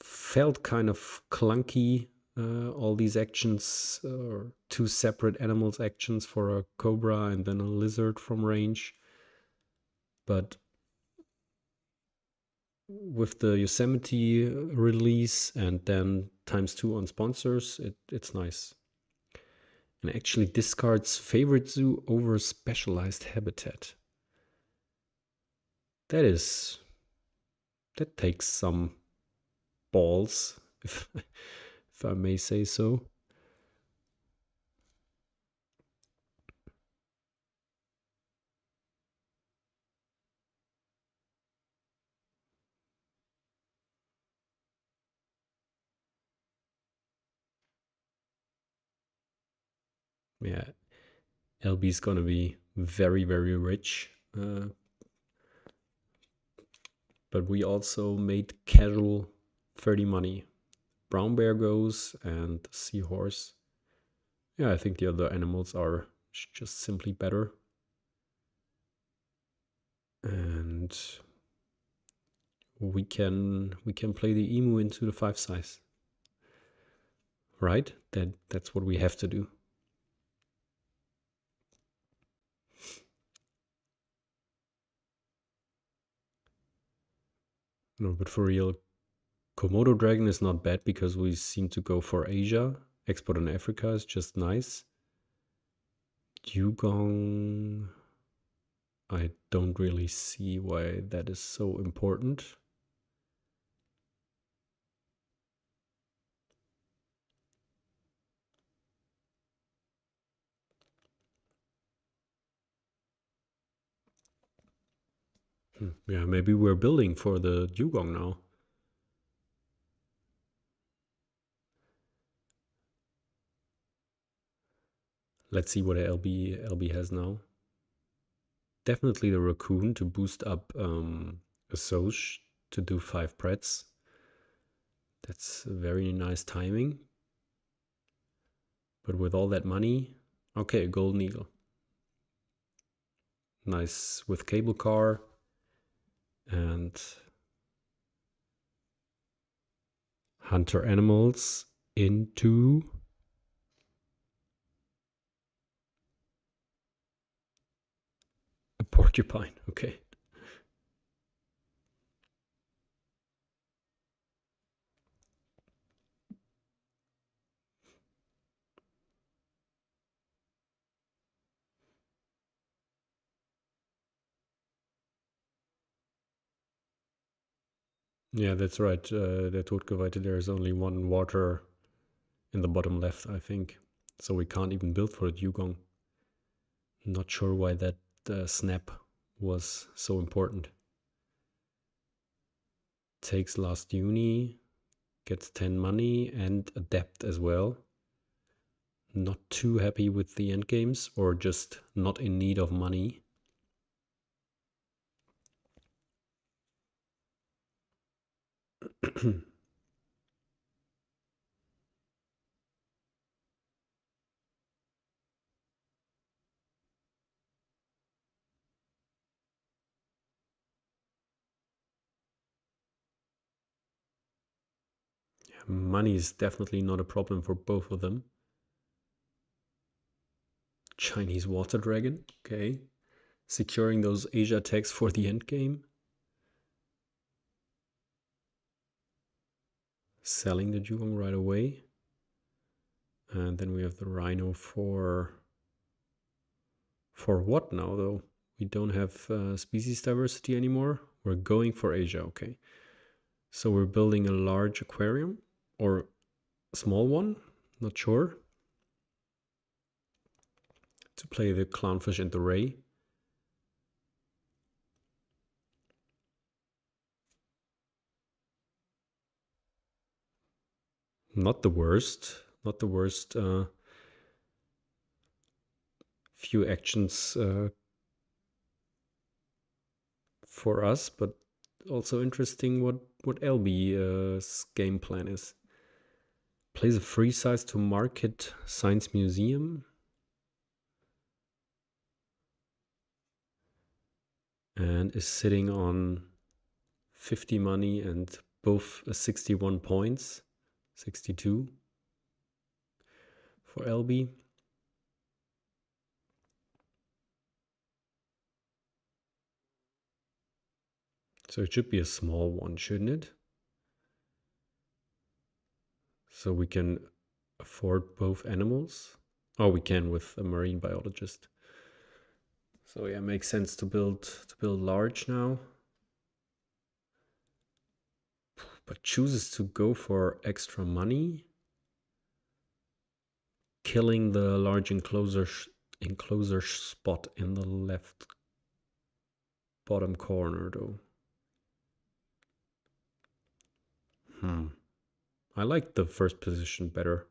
felt kind of clunky, all these actions, or two separate animals actions for a cobra and then a lizard from range. But with the Yosemite release and then ×2 on sponsors, it's nice. And actually discards favorite zoo over specialized habitat. That takes some balls, if I may say so. Yeah, LB's gonna be very, very rich. But we also made casual 30 money. Brown bear goes and seahorse. Yeah, I think the other animals are just simply better. And we can play the emu into the 5 size. Right? That's what we have to do. No, but for real, Komodo dragon is not bad because we seem to go for Asia. Export in Africa is just nice. Dugong, I don't really see why that is so important. Yeah, maybe we're building for the dugong now. Let's see what LB has now. Definitely the raccoon to boost up a Soch to do 5 prets. That's very nice timing. But with all that money, okay, golden eagle. Nice with cable car and hunter animals into porcupine, okay. Yeah, that's right. Der Todgeweihte, there is only one water in the bottom left, I think. So we can't even build for a dugong. Not sure why that snap was so important. Takes last uni, gets 10 money and a debt as well. Not too happy with the end games, or just not in need of money. Money is definitely not a problem for both of them. Chinese water dragon, okay. Securing those Asia tags for the end game. Selling the dugong right away. And then we have the rhino for what now though? We don't have species diversity anymore. We're going for Asia, okay. So we're building a large aquarium or a small one, not sure. To play the clownfish and the ray. Not the worst, not the worst. Few actions for us, but also interesting what Helbii's game plan is. Plays a free size to market science museum. And is sitting on 50 money and both 61 points, 62 for Helbiii. So it should be a small one, shouldn't it? So we can afford both animals. Oh, we can with a marine biologist. So yeah, makes sense to build large now. But chooses to go for extra money. Killing the large enclosure spot in the left bottom corner though. I like the first position better.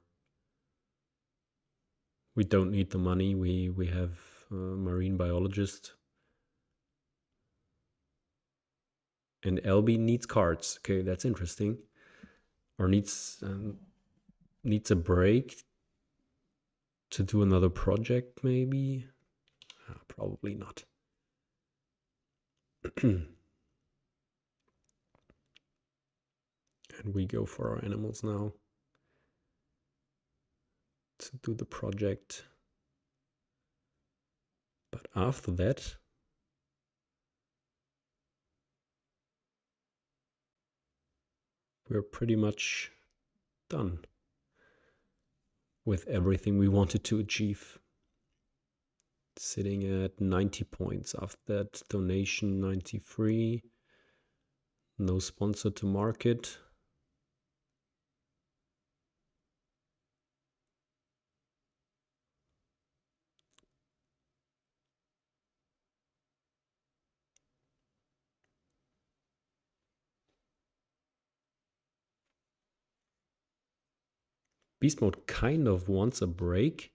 We don't need the money. We have a marine biologist. And Helbiii needs cards. Okay, that's interesting. Or needs a break to do another project, maybe? Probably not. And we go for our animals now to do the project. But after that, we're pretty much done with everything we wanted to achieve. Sitting at 90 points after that donation, 93. No sponsor to market. Beast mode kind of wants a break.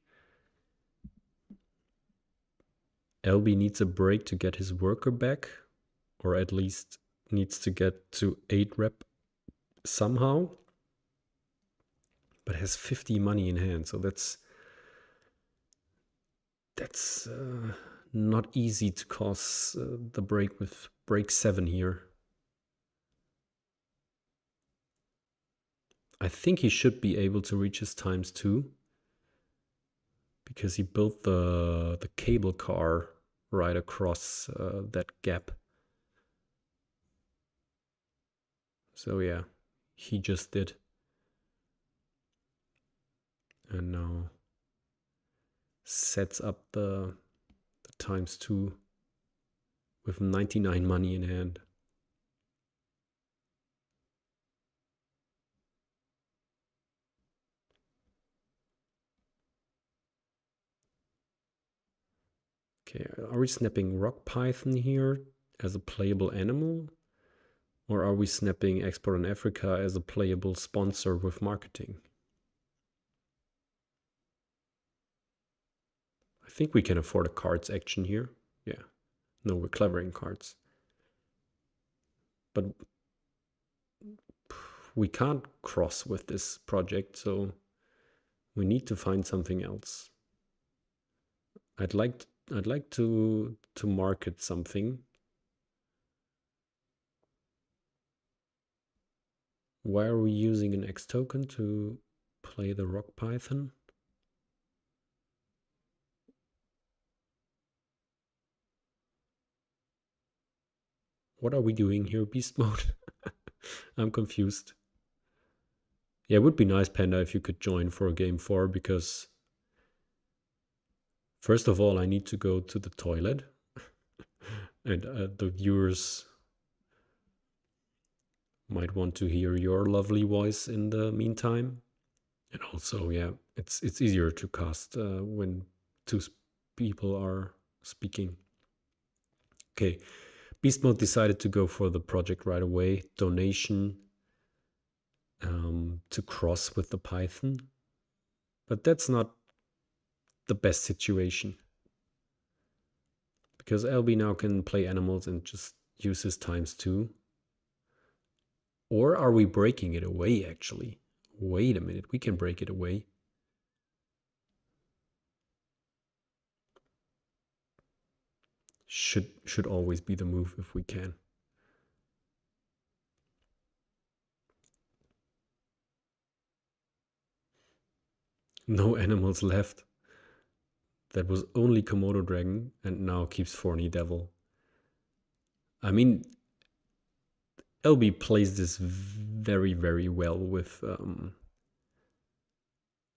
Helbiii needs a break to get his worker back, or at least needs to get to 8 rep somehow. But has 50 money in hand, so that's not easy to cause the break with break 7 here. I think he should be able to reach his times too, because he built the cable car right across that gap. So yeah, he just did. And now sets up the ×2 with 99 money in hand. Okay, are we snapping Rock Python here as a playable animal? Or are we snapping Export in Africa as a playable sponsor with marketing? I think we can afford a cards action here. Yeah. No, we're clevering cards. But we can't cross with this project, so we need to find something else. I'd like to market something. Why are we using an X token to play the Rock Python? What are we doing here, beast mode? I'm confused. Yeah, it would be nice, Panda, if you could join for game 4, because first of all, I need to go to the toilet. And the viewers might want to hear your lovely voice in the meantime. And also, yeah, it's easier to cast when two people are speaking. Okay, Beast Mode decided to go for the project right away. Donation to cross with the Python. But that's not the best situation. Because LB now can play animals and just use his ×2. Or are we breaking it away, actually? Wait a minute, we can break it away. Should always be the move if we can. No animals left. That was only Komodo Dragon and now keeps Thorny Devil. I mean, LB plays this very, very well with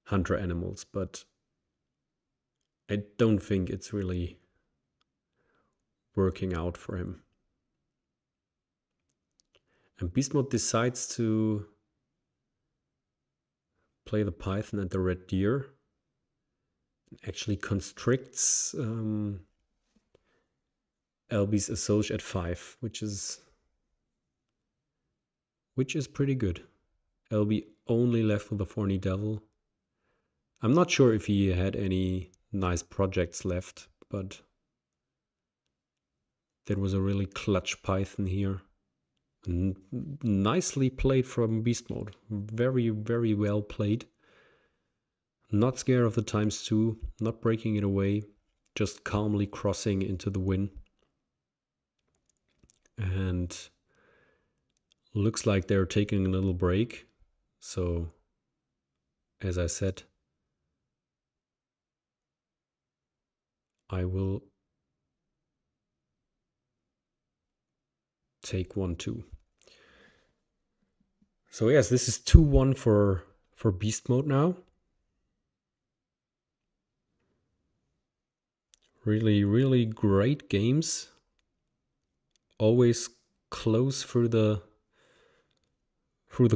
hunter animals, but I don't think it's really working out for him. And Beast Mode decides to play the Python and the Red Deer. Actually constricts LB's Associate at 5, which is pretty good. LB only left with the Thorny Devil. I'm not sure if he had any nice projects left, but there was a really clutch Python here. Nicely played from Beast Mode. Very, very well played. Not scared of the ×2, not breaking it away, just calmly crossing into the win. And looks like they're taking a little break. So, as I said, I will take 1-2. So yes, this is 2-1 for Beast Mode now. Really, really great games. Always close through the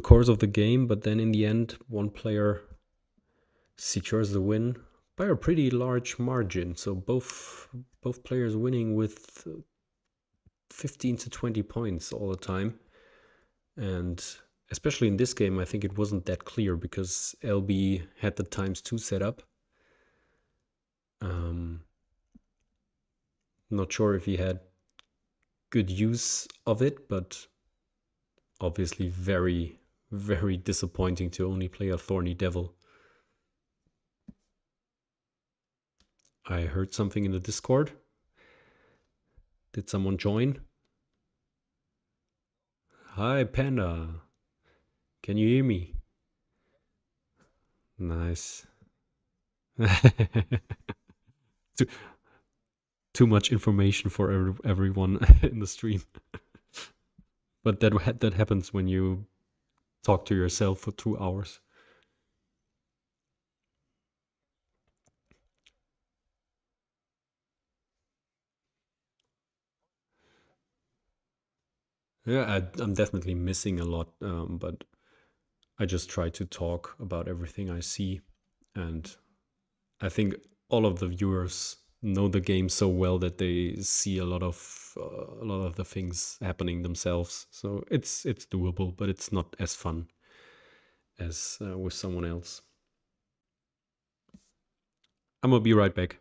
course of the game, but then in the end, one player secures the win by a pretty large margin. So both players winning with 15 to 20 points all the time. And especially in this game, I think it wasn't that clear because LB had the ×2 set up. Not sure if he had good use of it, but obviously very, very disappointing to only play a Thorny Devil. I heard something in the Discord. Did someone join? Hi, Panda. Can you hear me? Nice. to too much information for everyone in the stream. But that happens when you talk to yourself for 2 hours. Yeah, I'm definitely missing a lot, but I just try to talk about everything I see, and I think all of the viewers know the game so well that they see a lot of the things happening themselves. So it's doable, but it's not as fun as with someone else. I'm gonna be right back.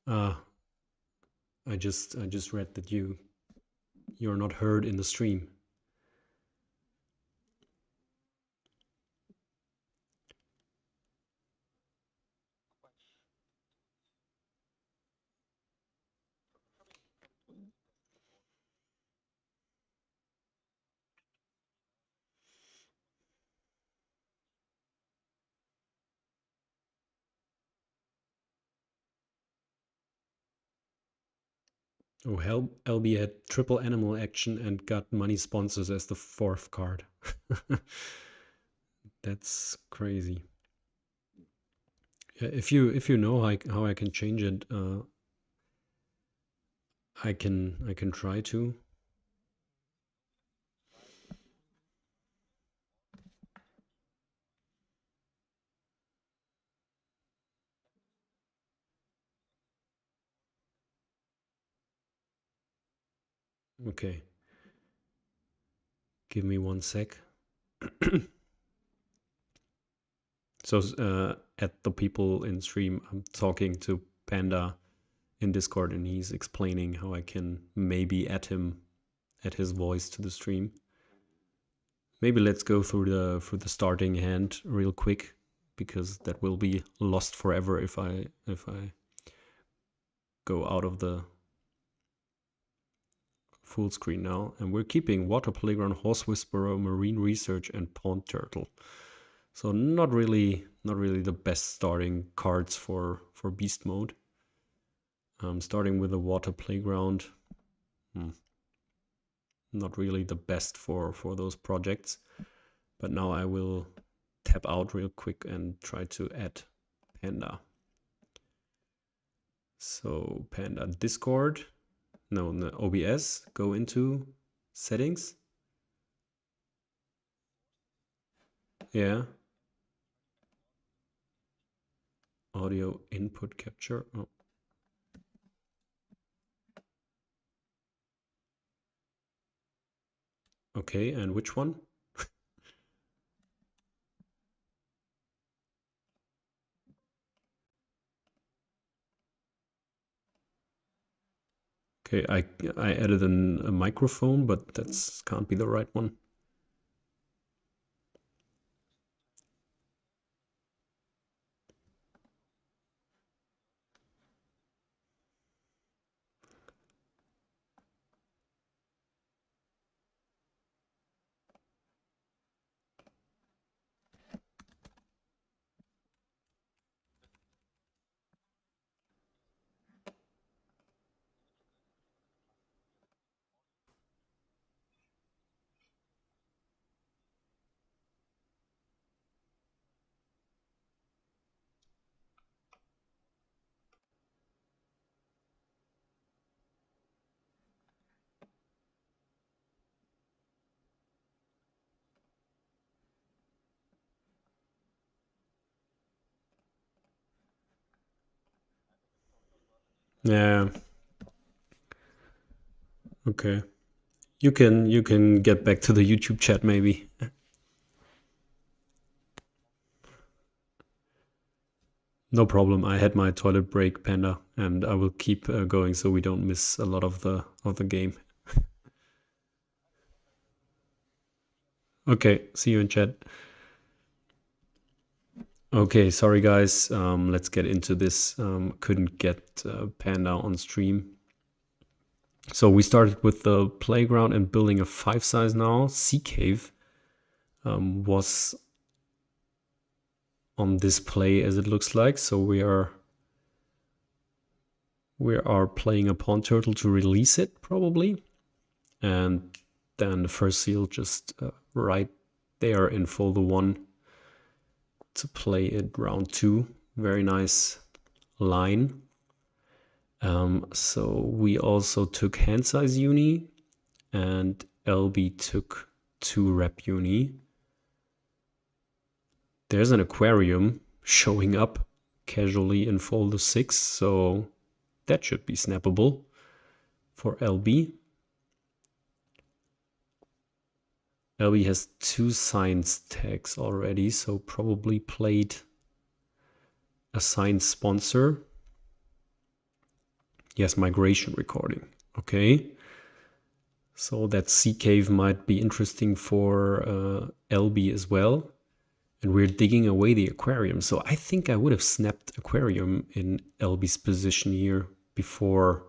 Uh, I just read that you're not heard in the stream. Oh, Helbiii had triple animal action and got money sponsors as the fourth card. That's crazy. Yeah, if you know how I can change it, I can try to. Okay, give me 1 sec. So at the people in stream, I'm talking to Panda in Discord, and he's explaining how I can maybe add his voice to the stream. Maybe let's go through the starting hand real quick, because that will be lost forever if I go out of the full screen now. And we're keeping Water Playground, Horse Whisperer, Marine Research, and Pond Turtle. So not really the best starting cards for beast mode. Starting with the Water Playground, not really the best for those projects. But now I will tap out real quick and try to add Panda. So Panda Discord, no, OBS, go into settings. Yeah. Audio input capture. Oh. Okay, and which one? Okay, I added a microphone, but that's can't be the right one. Yeah. Okay. You can get back to the YouTube chat maybe. No problem. I had my toilet break, Panda, and I will keep going so we don't miss a lot of the game. Okay, see you in chat. Okay, sorry guys. Let's get into this. Couldn't get Panda on stream. So we started with the playground and building a 5 size now. Sea Cave was on display as it looks like. So we are playing a pond turtle to release it probably, and then the first seal just right there in folder 1 to play it round 2. Very nice line. So we also took hand size uni, and LB took 2 rep uni. There's an aquarium showing up casually in folder 6, so that should be snappable for LB. LB has 2 science tags already, so probably played a science sponsor. Yes, migration recording. Okay. So that sea cave might be interesting for LB as well. And we're digging away the aquarium. So I think I would have snapped aquarium in LB's position here before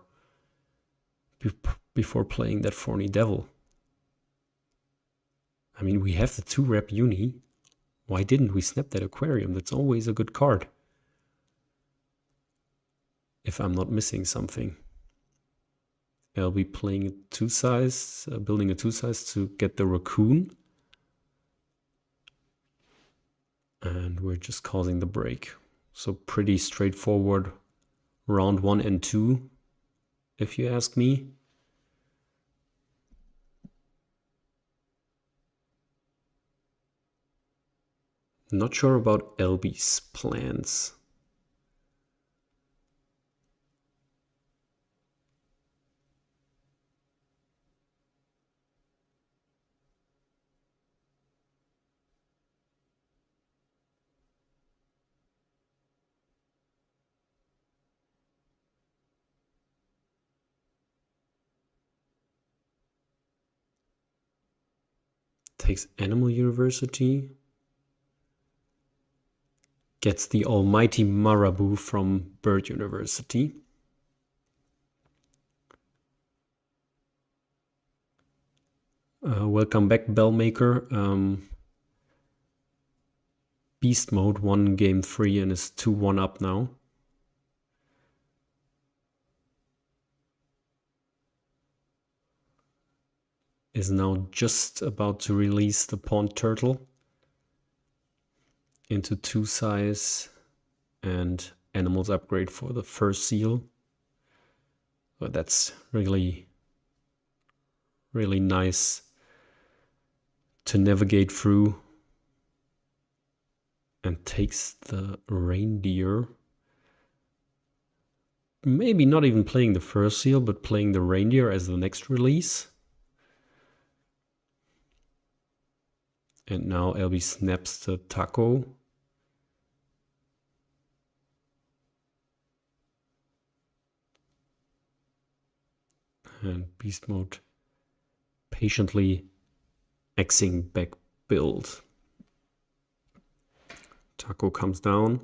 playing that Thorny Devil. I mean, we have the 2 rep uni. Why didn't we snap that aquarium? That's always a good card. If I'm not missing something. I'll be playing a 2 size, building a 2 size to get the raccoon. And we're just causing the break. So pretty straightforward round 1 and 2, if you ask me. Not sure about LB's plans. Takes Animal University. Gets the almighty Marabou from Bird University. Welcome back, Bellmaker. Beast Mode won game 3 and is 2-1 up now. Is now just about to release the pond turtle into 2 size and animals upgrade for the first seal. But that's really nice to navigate through. And takes the reindeer. Maybe not even playing the first seal, but playing the reindeer as the next release. And now Helbiii snaps the taco. And beast mode patiently Xing back build. Taco comes down.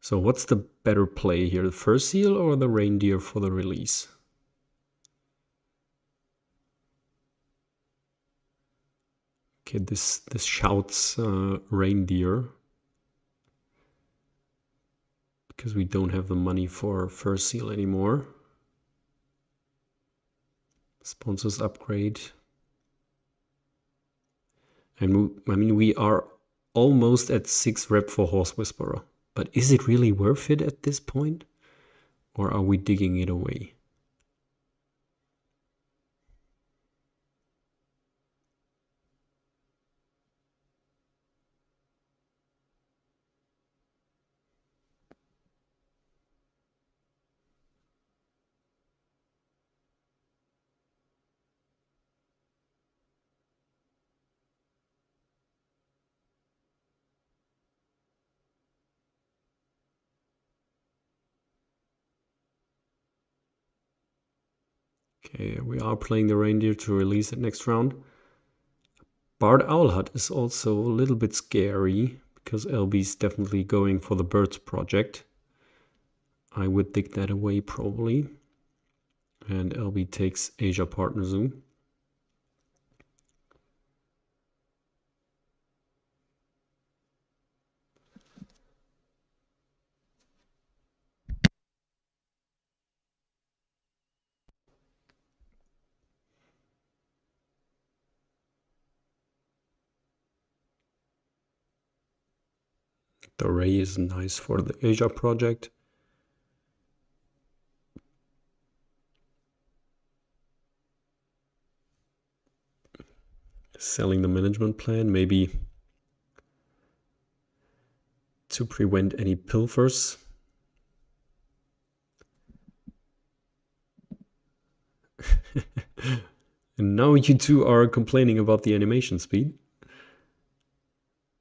So what's the better play here, the fur seal or the reindeer for the release? Okay, this shouts reindeer because we don't have the money for fur seal anymore. Sponsors upgrade. And I mean, we are almost at 6 rep for Horse Whisperer. But is it really worth it at this point? Or are we digging it away? Okay, we are playing the reindeer to release it next round. Barred Owl Hut is also a little bit scary because Helbiii is definitely going for the birds project. I would dig that away probably. And Helbiii takes Asia Partner Zoo. The array is nice for the Asia project. Selling the management plan, maybe to prevent any pilfers. And now you two are complaining about the animation speed.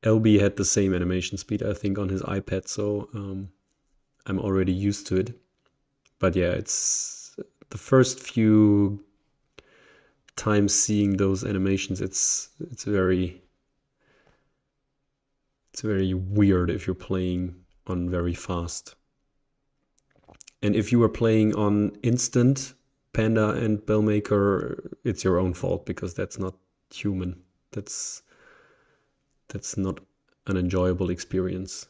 Helbiii had the same animation speed, I think, on his iPad, so I'm already used to it. But yeah, it's the first few times seeing those animations, it's very weird if you're playing on very fast. And if you were playing on instant Panda and Bellmaker, it's your own fault because that's not human. That's not an enjoyable experience.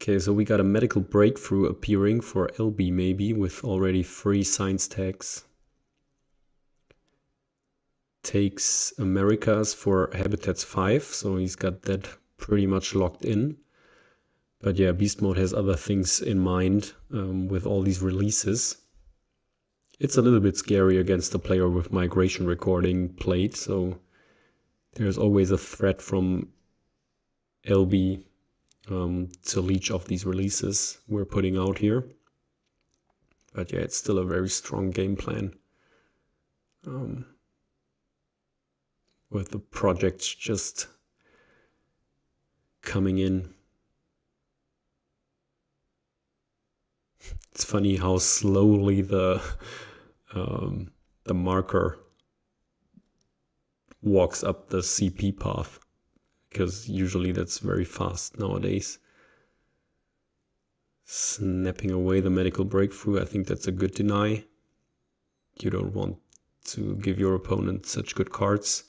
Okay, so we got a medical breakthrough appearing for Helbiii maybe with already 3 science tags. Takes Americas for Habitats 5, so he's got that pretty much locked in. But yeah, Beast Mode has other things in mind with all these releases. It's a little bit scary against a player with migration recording played, so there's always a threat from Helbiii to leech off these releases we're putting out here. But yeah, it's still a very strong game plan. With the projects just coming in. It's funny how slowly the marker walks up the CP path, because usually that's very fast nowadays. Snapping away the medical breakthrough, I think that's a good deny. You don't want to give your opponent such good cards.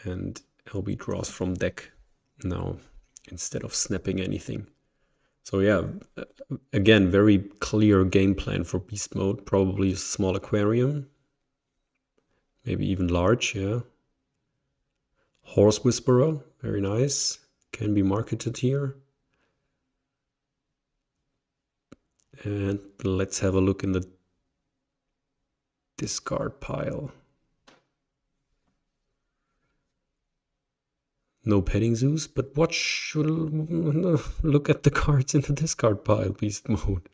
And Helbiii draws from deck now instead of snapping anything. So yeah, again, very clear game plan for Beast Mode. Probably a small aquarium. Maybe even large, yeah. Horse Whisperer, very nice. Can be marketed here. And let's have a look in the discard pile. No petting zoos, but look at the cards in the discard pile, Beast Mode.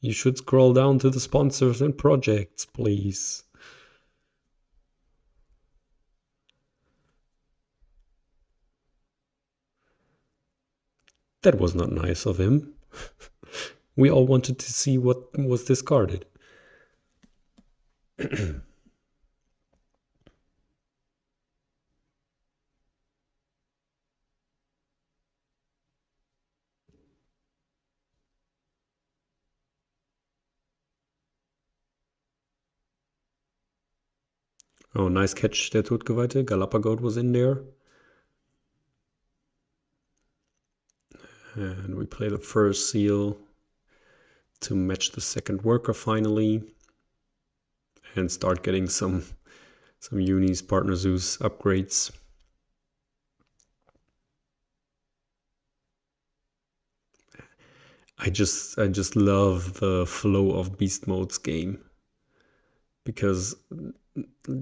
You should scroll down to the sponsors and projects, please. That was not nice of him. We all wanted to see what was discarded. Oh, nice catch, der Totgeweihte. Galapagos was in there. And we play the first seal to match the second worker finally. And start getting some unis, partner Zeus upgrades. I just love the flow of Beast Mode's game. Because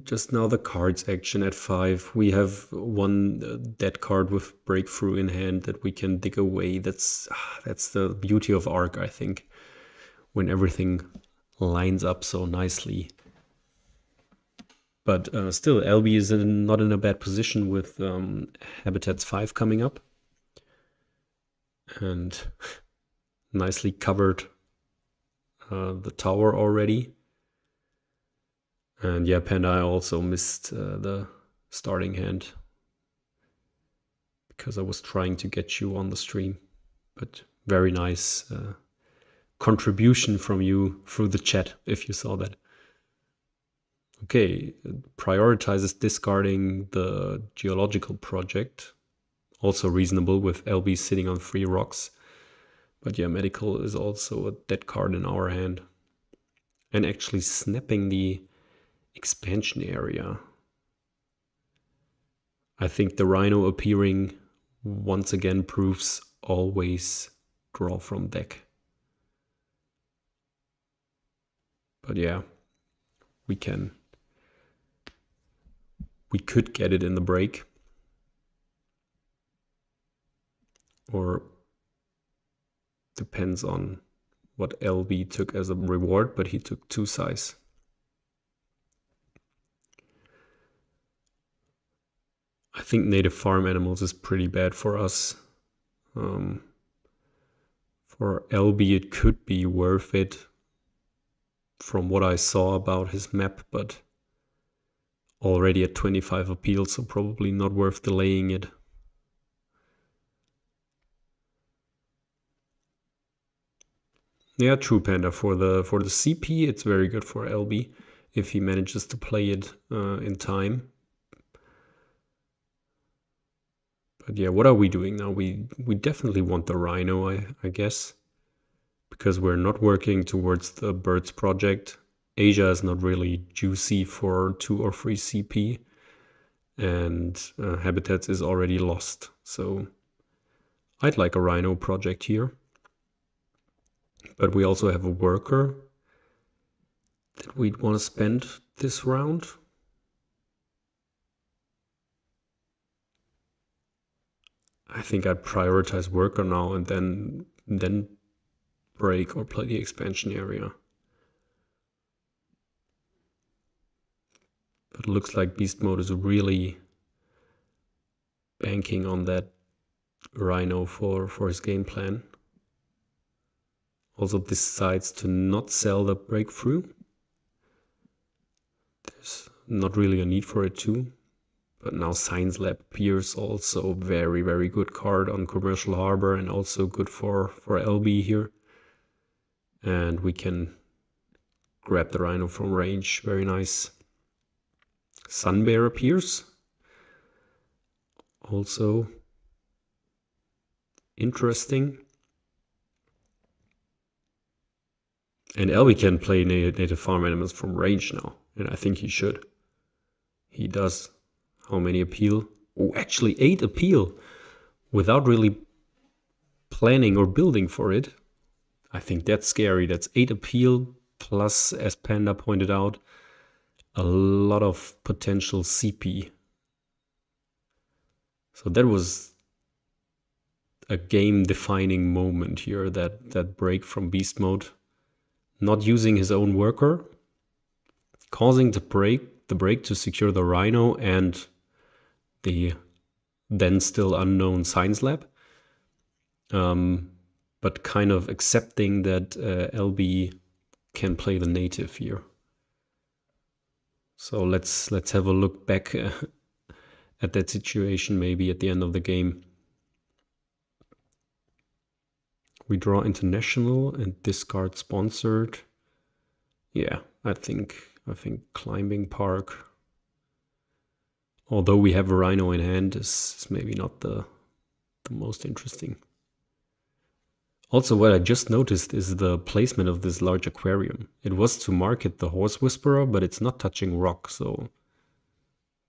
just now the cards action at 5, we have one dead card with breakthrough in hand that we can dig away. That's the beauty of Arc, I think, when everything lines up so nicely. But still, Helbiii is not in a bad position with Habitats 5 coming up. And nicely covered the tower already. And yeah, Panda, I also missed the starting hand because I was trying to get you on the stream. But very nice contribution from you through the chat, if you saw that. Okay, prioritizes discarding the geological project. Also reasonable with Helbiii sitting on 3 rocks. But yeah, medical is also a dead card in our hand. And actually snapping the expansion area. I think the Rhino appearing once again proves always draw from deck. But yeah, we could get it in the break. Or depends on what Helbiii took as a reward, but he took 2 size. I think native farm animals is pretty bad for us. For Helbiii it could be worth it from what I saw about his map, but already at 25 appeal, so probably not worth delaying it. Yeah, true, Panda. For the CP, it's very good for Helbiii if he manages to play it in time. But yeah, what are we doing now? We definitely want the Rhino, I guess, because we're not working towards the Birds project. Asia is not really juicy for 2 or 3 CP, and Habitats is already lost. So I'd like a Rhino project here. But we also have a worker that we'd want to spend this round. I think I'd prioritize worker now and then break or play the expansion area. But it looks like Beast Mode is really banking on that Rhino for his game plan. Also decides to not sell the breakthrough. There's not really a need for it too. But now Science Lab appears, also very, very good card on Commercial Harbor and also good for Helbiii here. And we can grab the Rhino from range, very nice. Sun Bear appears. Also interesting. And Helbiii can play native farm animals from range now, and I think he should. He does. How many appeal? Oh, actually 8 appeal without really planning or building for it. I think that's scary. That's 8 appeal plus, as Panda pointed out, a lot of potential CP. So that was a game-defining moment here, that break from Beast Mode. not using his own worker, causing the break to secure the Rhino and the then still unknown Science Lab, but kind of accepting that LB can play the native here. So let's have a look back at that situation maybe at the end of the game. We draw international and discard sponsored. Yeah, I think climbing park, although we have a Rhino in hand, is maybe not the most interesting. Also, what I just noticed is the placement of this large aquarium. It was to market the Horse Whisperer, but it's not touching rock, so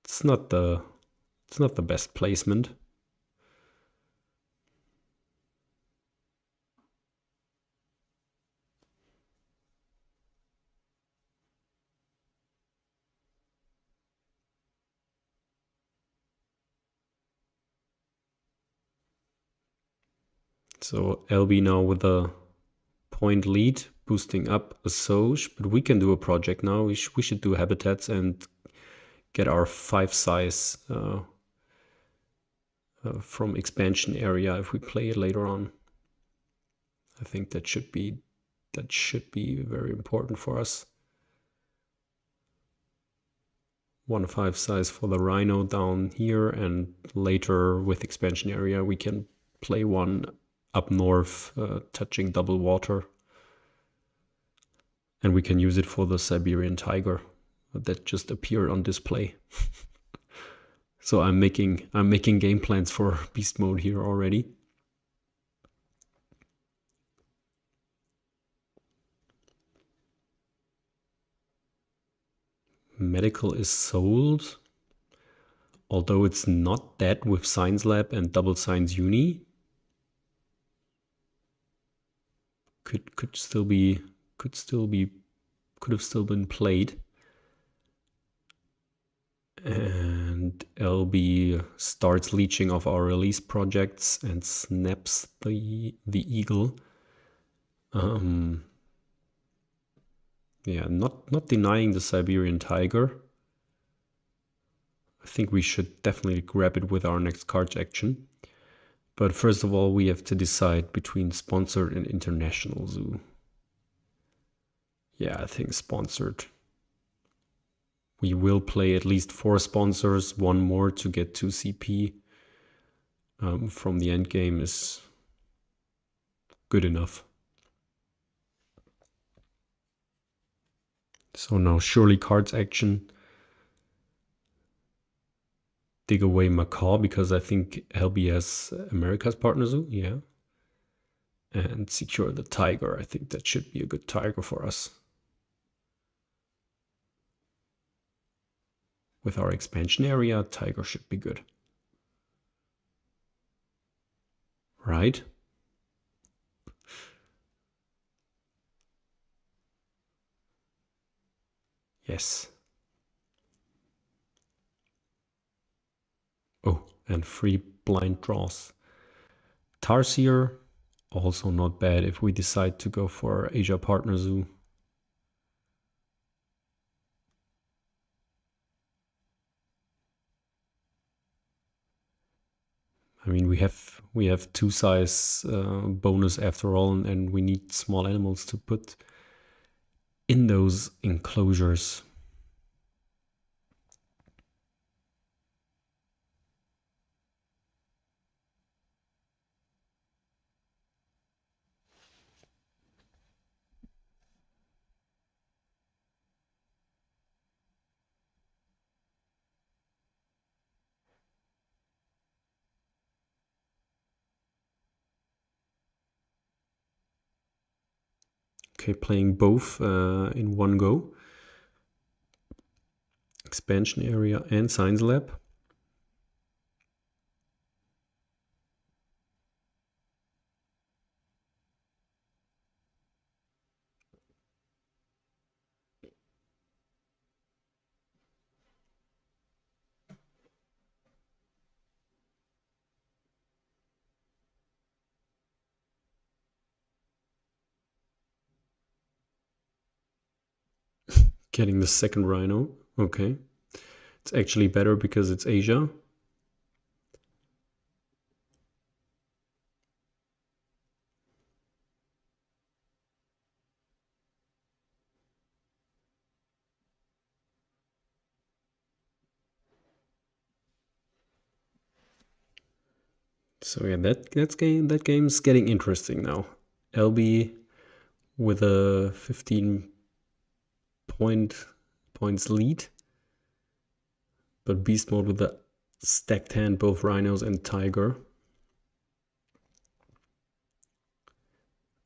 it's not the best placement. So LB now with a point lead, boosting up a Soj, but we can do a project now. We should do habitats and get our 5 size from expansion area if we play it later on. I think that should be very important for us. 1/5 size for the Rhino down here, and later with expansion area we can play one up north touching double water, and we can use it for the Siberian tiger that just appeared on display. So I'm making game plans for beast mode here already. Medical is sold, although it's not that with Science Lab and double Science Uni. Could have still been played. And LB starts leeching off our release projects and snaps the eagle. Yeah, not denying the Siberian tiger. I think we should definitely grab it with our next card action. But first of all, we have to decide between sponsored and international zoo. Yeah, I think sponsored. We will play at least 4 sponsors, 1 more to get 2 CP from the end game is good enough. So now surely cards action. Dig away Macaw because I think Helbiii has America's partner zoo, yeah. And secure the tiger. I think that should be a good tiger for us. With our expansion area, tiger should be good. Right? Yes. Oh, and 3 blind draws. Tarsier, also not bad if we decide to go for Asia Partner Zoo. I mean, we have 2 size bonus after all, and we need small animals to put in those enclosures. Okay, playing both in one go. Expansion area and Science Lab. Getting the second rhino. Okay. It's actually better because it's Asia. So yeah, that game's getting interesting now. Helbiii with a 15 points lead, but beast mode with a stacked hand, both rhinos and tiger.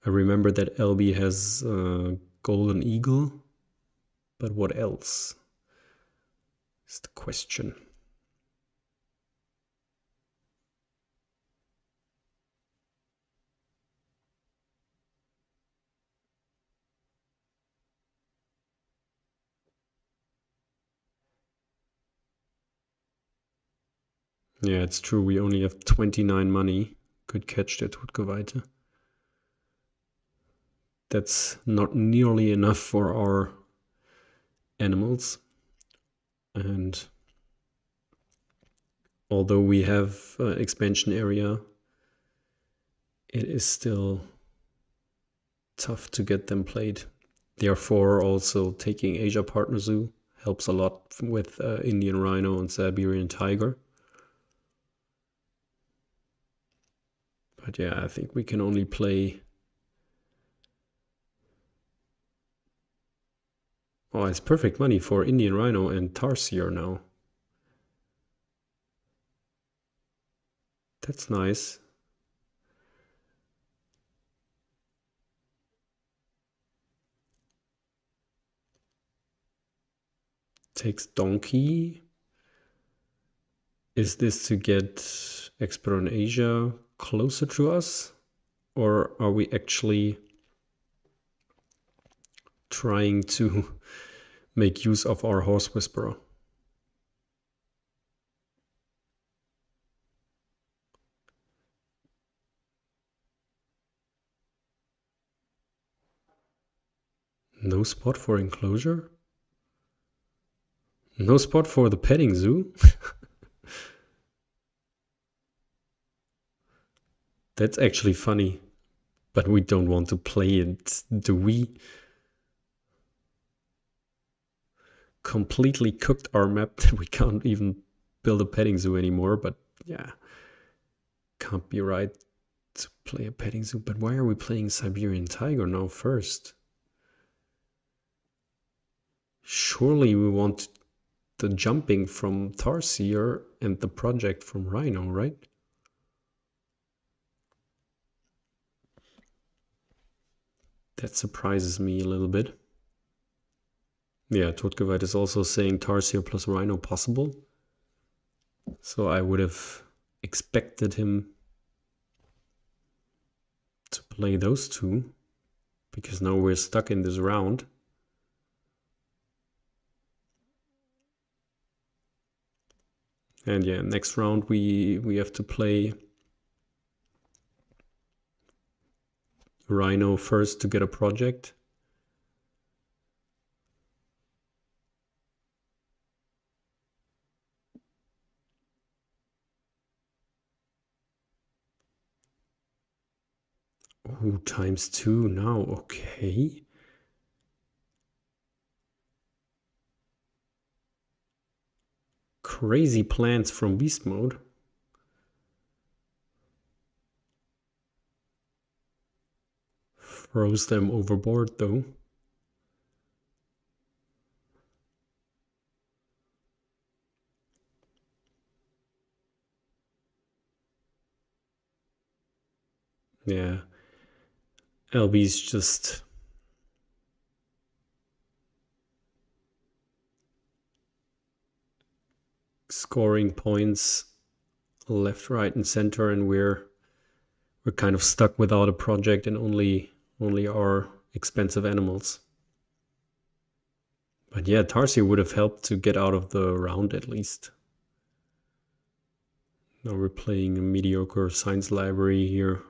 I remember that Helbiii has golden eagle, but what else is the question. Yeah, it's true. We only have 29 money. Good catch there, Tutgeweite. That's not nearly enough for our animals. And although we have expansion area, it is still tough to get them played. Therefore, also taking Asia Partner Zoo helps a lot with Indian rhino and Siberian tiger. But yeah, I think we can only play. Oh, it's perfect money for Indian rhino and tarsier now. That's nice. Takes donkey. Is this to get Expert in Asia closer to us? Or are we actually trying to make use of our horse whisperer? No spot for enclosure? No spot for the petting zoo? That's actually funny. But we don't want to play it, do we? Completely cooked our map that we can't even build a petting zoo anymore. But yeah, can't be right to play a petting zoo. But why are we playing Siberian tiger now first? Surely we want the jumping from tarsier and the project from rhino, right? That surprises me a little bit. Yeah, Totgeweit is also saying tarsier plus rhino possible. So I would have expected him to play those two, because now we're stuck in this round. And yeah, next round we have to play rhino first to get a project. Oh, ×2 now, okay. Crazy plans from beast mode. Throws them overboard though. Yeah. Helbii's just scoring points left, right, and center, and we're kind of stuck without a project and only our expensive animals. But yeah, Tarsier would have helped to get out of the round at least. Now we're playing a mediocre science library here.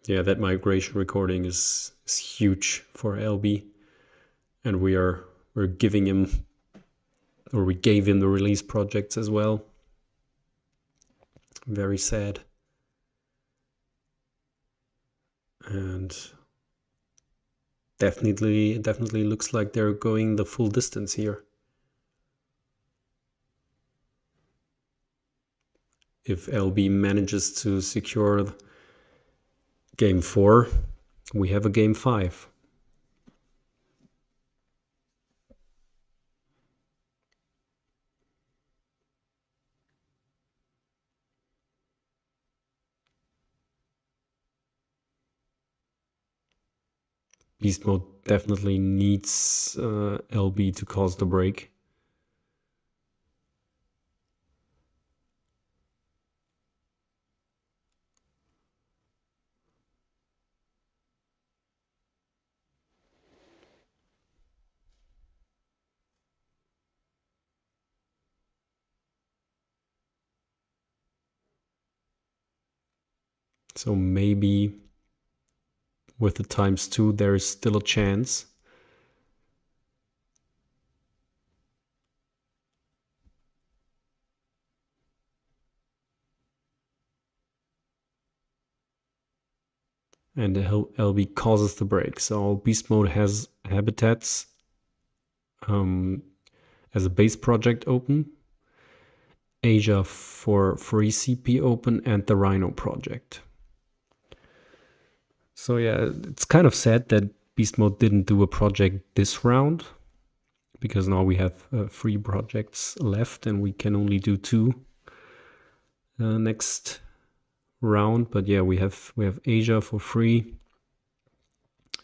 Yeah, that migration recording is huge for Helbiii, and we're giving him, or we gave him, the release projects as well. Very sad. And definitely looks like they're going the full distance here. If Helbiii manages to secure game 4, we have a game 5. Beast mode definitely needs Helbiii to cause the break. So maybe with the ×2 there is still a chance. And the Helbiii causes the break. So beast mode has habitats as a base project open, Asia for free CP open, and the Rhino project. So yeah, it's kind of sad that beast mode didn't do a project this round, because now we have 3 projects left and we can only do 2 next round. But yeah, we have Asia for free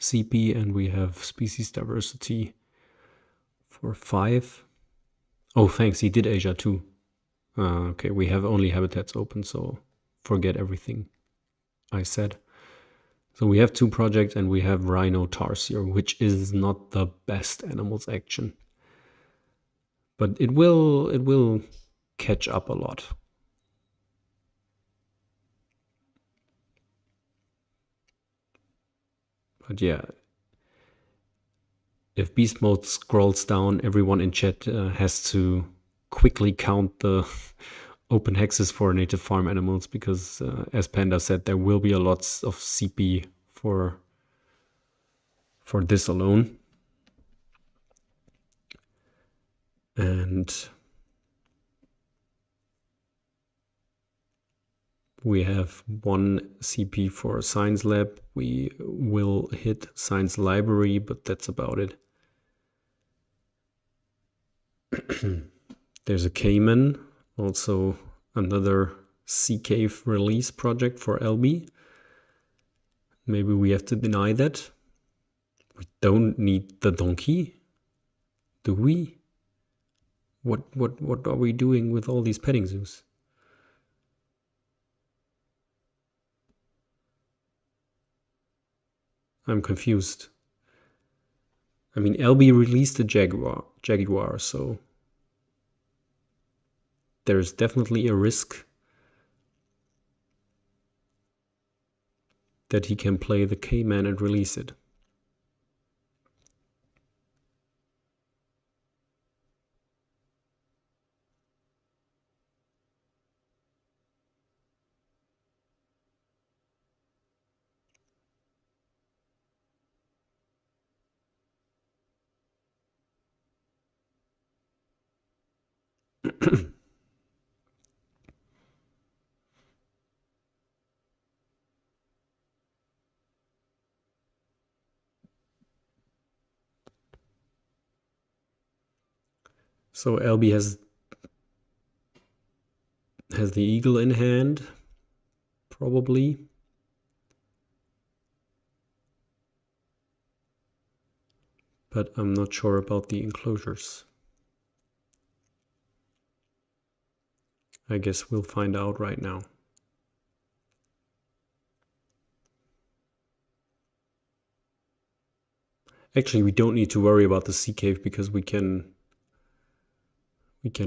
CP, and we have species diversity for 5. Oh, thanks, he did Asia too. Okay, we have only habitats open, so forget everything I said. So we have 2 projects and we have Rhino Tarsier, which is not the best animals action. But it will catch up a lot. But yeah, if beast mode scrolls down, everyone in chat has to quickly count the open hexes for native farm animals, because as Panda said, there will be a lot of CP for this alone. And we have 1 CP for science lab. We will hit science library, but that's about it. There's a Cayman, also another sea cave release project for Helbiii. Maybe we have to deny that. We don't need the donkey, do we? What are we doing with all these petting zoos? I'm confused. I mean, Helbiii released a Jaguar, so there's definitely a risk that he can play the Cayman and release it. So Helbiii has the eagle in hand, probably. But I'm not sure about the enclosures. I guess we'll find out right now. Actually, we don't need to worry about the sea cave, because we can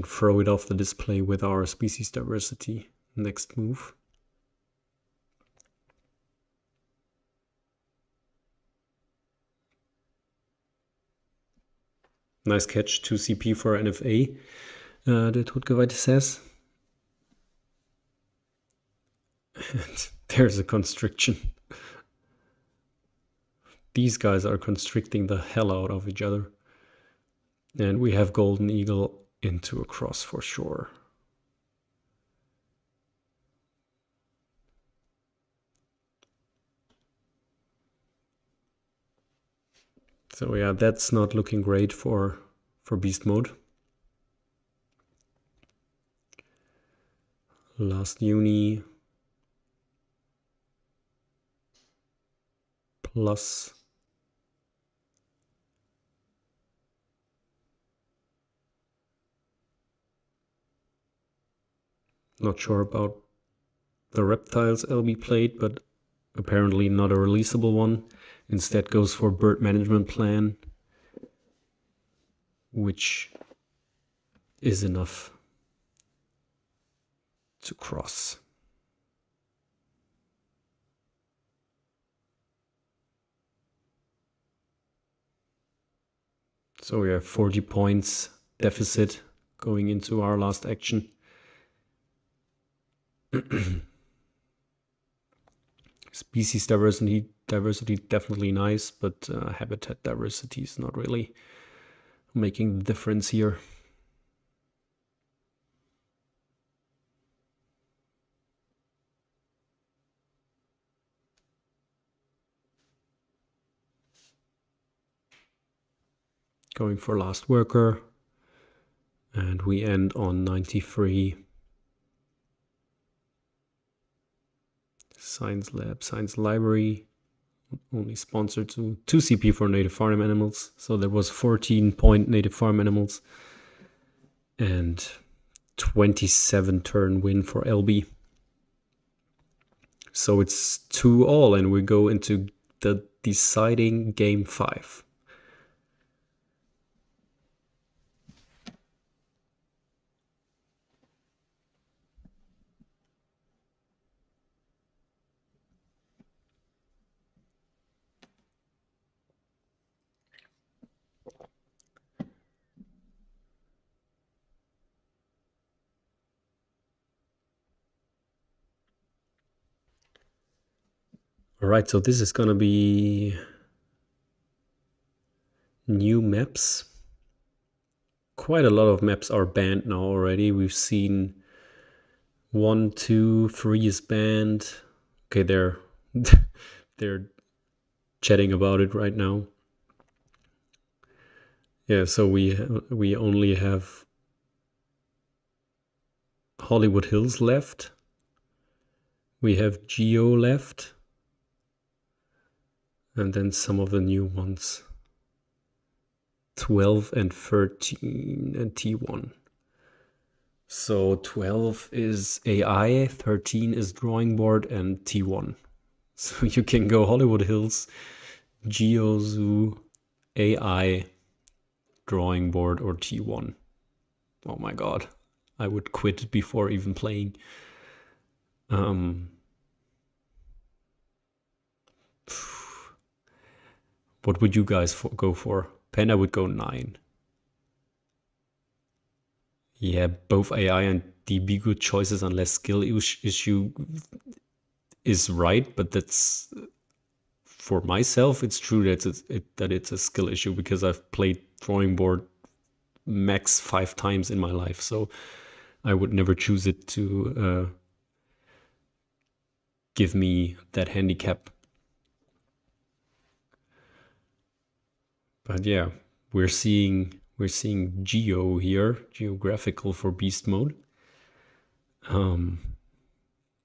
throw it off the display with our species diversity next move. Nice catch, 2 CP for NFA, der Todgeweihte says. And there's a constriction. These guys are constricting the hell out of each other. And we have Golden Eagle into a cross for sure. So yeah, that's not looking great for beast mode. Last uni plus not sure about the reptiles LB played, but apparently not a releasable one. Instead goes for bird management plan, which is enough to cross. So we have 40 points deficit going into our last action. Species diversity definitely nice, but habitat diversity is not really making the difference here. Going for last worker, and we end on 93. Science lab, science library, only sponsored to 2 CP for native farm animals. So there was 14 point native farm animals and 27 turn win for LB. So it's 2-all, and we go into the deciding game 5. All right, so this is gonna be new maps. Quite a lot of maps are banned now already. We've seen 1, 2, 3 is banned. Okay, they're chatting about it right now. Yeah, so we only have Hollywood Hills left. We have Geo left. And then some of the new ones. 12 and 13 and T1. So 12 is AI, 13 is drawing board, and T1. So you can go Hollywood Hills, Geo Zoo, AI, drawing board, or T1. Oh my god. I would quit before even playing. What would you guys go for? Panda would go 9. Yeah, both AI and DB good choices unless skill issue is right, but that's for myself. It's true that it's a skill issue because I've played drawing board max 5 times in my life, so I would never choose it to give me that handicap. But yeah, we're seeing geo here, geographical for beast mode.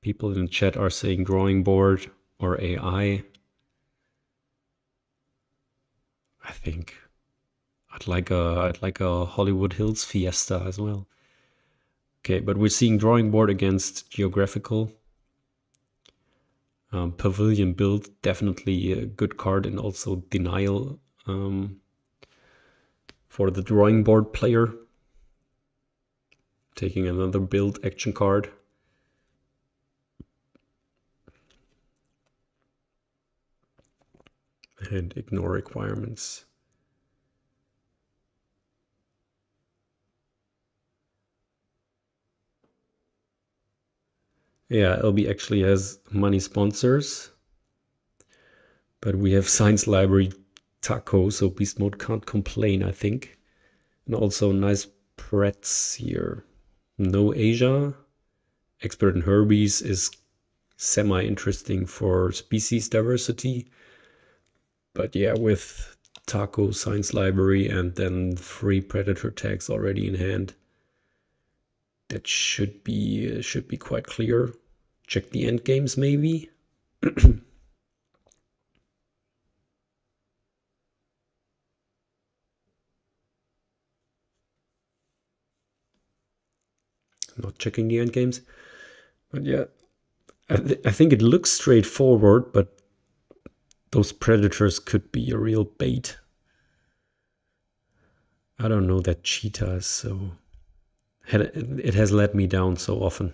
People in the chat are saying drawing board or AI. I think I'd like a Hollywood Hills Fiesta as well. Okay, but we're seeing drawing board against geographical. Pavilion build, definitely a good card, and also denial for the drawing board player. Taking another build action card. And ignore requirements. Yeah, LB actually has money sponsors, but we have Science Library Taco, so Beast Mode can't complain, I think. And also nice Pretz here. No Asia. Expert in Herbiis is semi-interesting for species diversity. But yeah, with Taco, Science Library, and then 3 predator tags already in hand, that should be quite clear. Check the end games maybe. Not checking the end games, but yeah, I think it looks straightforward, but those predators could be a real bait. I don't know that cheetah is so... It has let me down so often.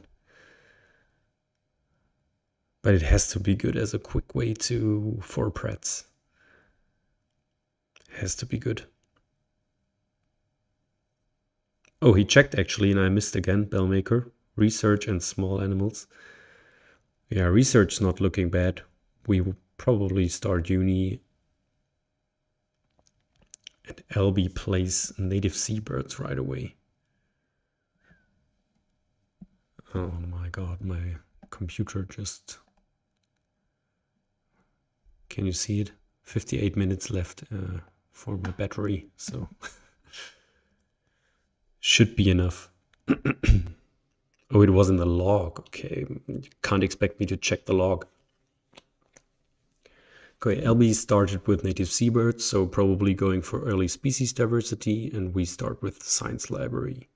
But it has to be good as a quick way for prets. Has to be good. Oh, he checked actually, and I missed again. Bellmaker, research and small animals. Yeah, research not looking bad. We will probably start uni. And LB plays native seabirds right away. Oh my god, my computer just... Can you see it? 58 minutes left for my battery, so should be enough. Oh, it was in the log. Okay, you can't expect me to check the log. Okay, LB started with native seabirds, so probably going for early species diversity, and we start with the science library.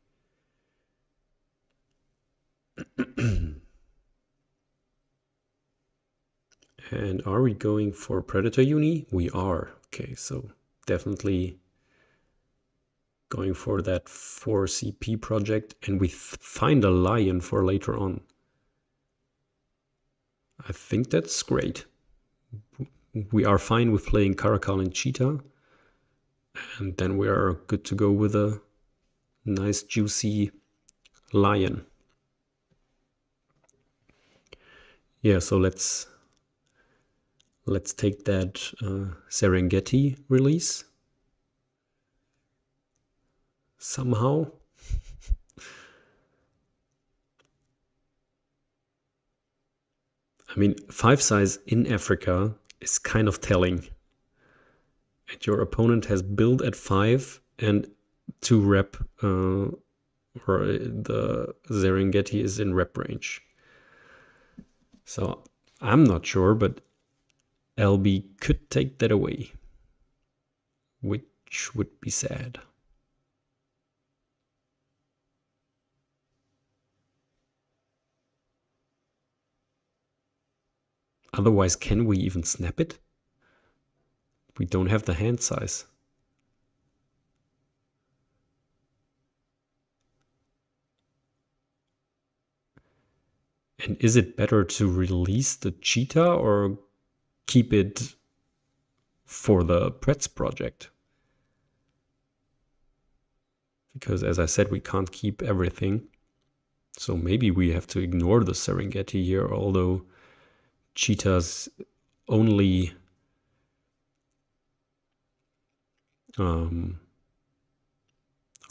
And are we going for predator uni? We are. Okay, so definitely going for that 4CP project, and we find a lion for later on. I think that's great. We are fine with playing caracal and cheetah, and then we are good to go with a nice juicy lion. Yeah, so let's take that Serengeti release somehow. I mean, 5 size in Africa is kind of telling. And your opponent has built at 5 and 2 rep, or the Serengeti is in rep range. So I'm not sure, but LB could take that away, which would be sad. Otherwise, can we even snap it? We don't have the hand size. And is it better to release the cheetah or keep it for the Pretz project? Because as I said, we can't keep everything. So maybe we have to ignore the Serengeti here, although cheetah's only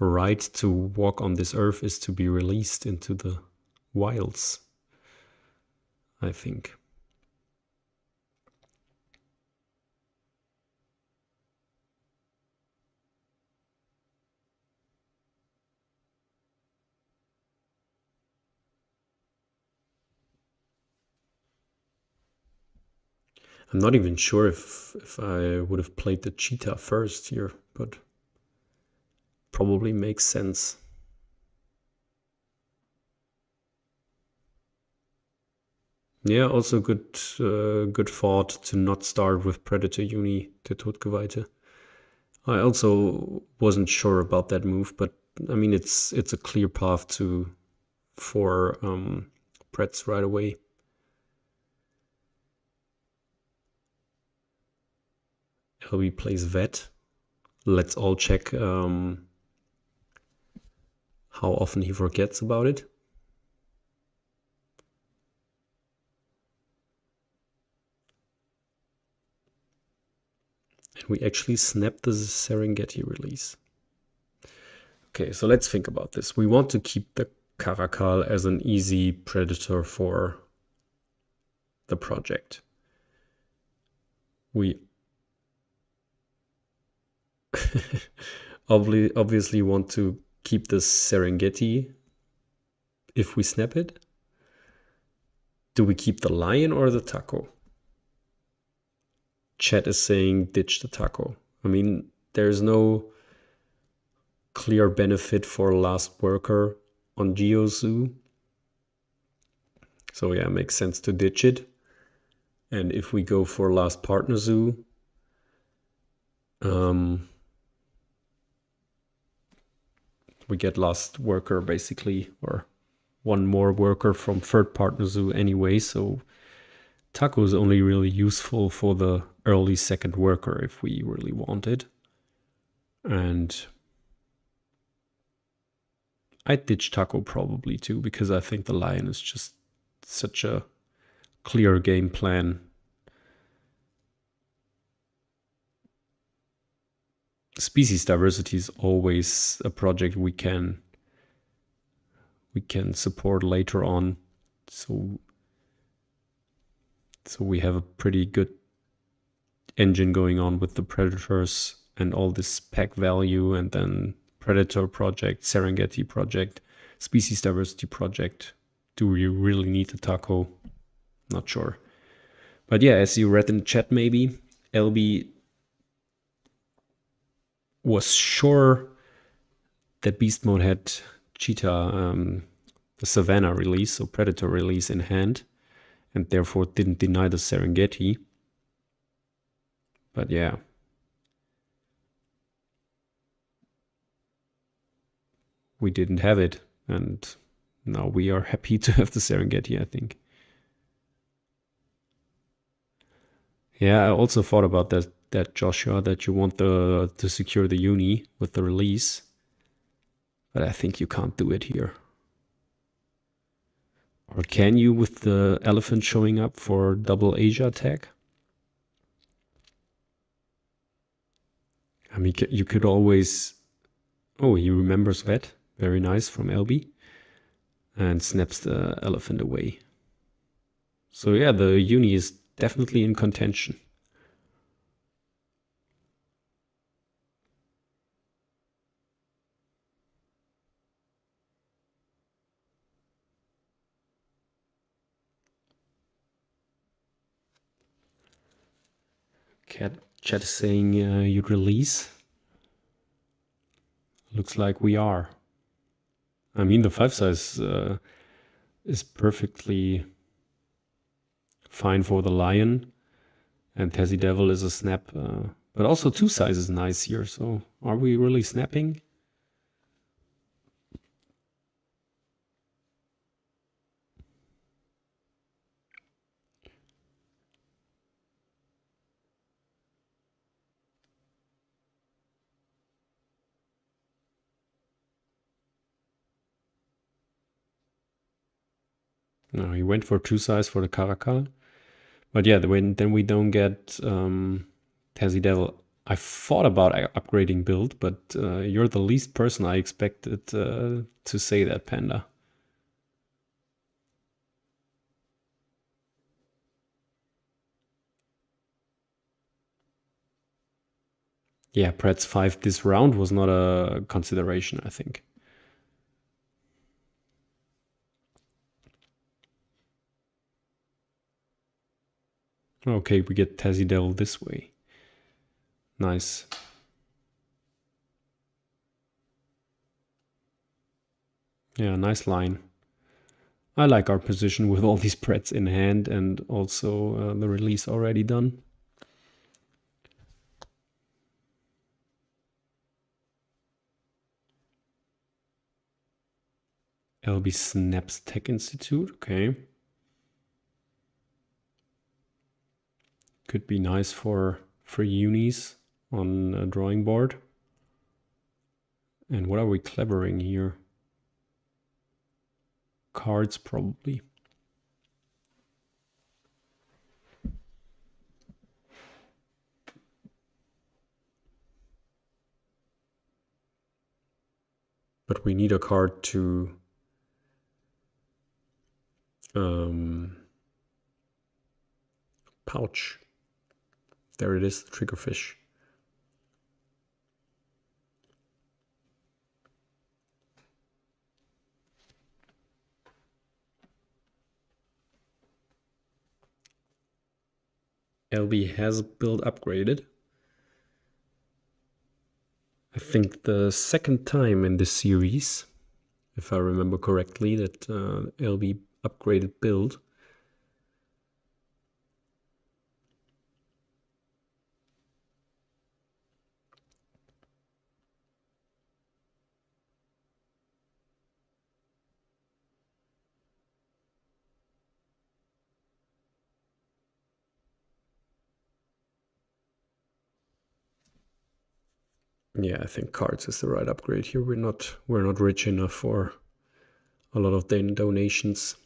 right to walk on this earth is to be released into the wilds, I think. I'm not even sure if I would have played the cheetah first here, but probably makes sense. Yeah, also good thought to not start with Predator Uni, der Todgeweihte. I also wasn't sure about that move, but I mean it's a clear path for Pretz right away. LB plays vet. Let's all check how often he forgets about it. We actually snapped the Serengeti release. Okay, so let's think about this. We want to keep the Caracal as an easy predator for the project. We obviously want to keep the Serengeti if we snap it. Do we keep the lion or the taco? Chat is saying ditch the taco. I mean, there's no clear benefit for last worker on GeoZoo. So yeah, it makes sense to ditch it. And if we go for last partner zoo, we get last worker basically, or one more worker from third partner zoo anyway. So taco is only really useful for the early second worker if we really want it. And I'd ditch taco probably too, because I think the lion is just such a clear game plan. Species diversity is always a project we can support later on. So we have a pretty good engine going on with the predators and all this pack value, and then predator project, Serengeti project, species diversity project. Do we really need a taco? Not sure. But yeah, as you read in the chat, maybe Helbiii was sure that beast mode had cheetah, the Savannah release, so predator release in hand, and therefore didn't deny the Serengeti. But yeah, we didn't have it, and now we are happy to have the Serengeti, I think. Yeah, I also thought about that Joshua, that you want to secure the uni with the release, but I think you can't do it here. Or can you with the elephant showing up for double Asia attack? I mean, you could always... Oh, he remembers that. Very nice from Helbiii. And snaps the elephant away. So yeah, the uni is definitely in contention. Chat is saying you'd release. Looks like we are. I mean, the 5 size is perfectly fine for the lion, and Tassie Devil is a snap. But also 2 size is nice here, so are we really snapping? No, he went for 2 size for the Caracal. But yeah, then we don't get Tassie Devil. I thought about upgrading build, but you're the least person I expected to say that, Panda. Yeah, Pretz 5 this round was not a consideration, I think. Okay, we get Tassie Devil this way. Nice. Yeah, nice line. I like our position with all these Pretz in hand and also the release already done. Helbiii snaps Tech Institute, okay. Could be nice for free unis on a drawing board. And what are we clevering here? Cards, probably. But we need a card to pouch. There it is, the triggerfish. Helbiii has build upgraded. I think the second time in this series, if I remember correctly, that Helbiii upgraded build. Yeah, I think cards is the right upgrade here. We're not rich enough for a lot of donations.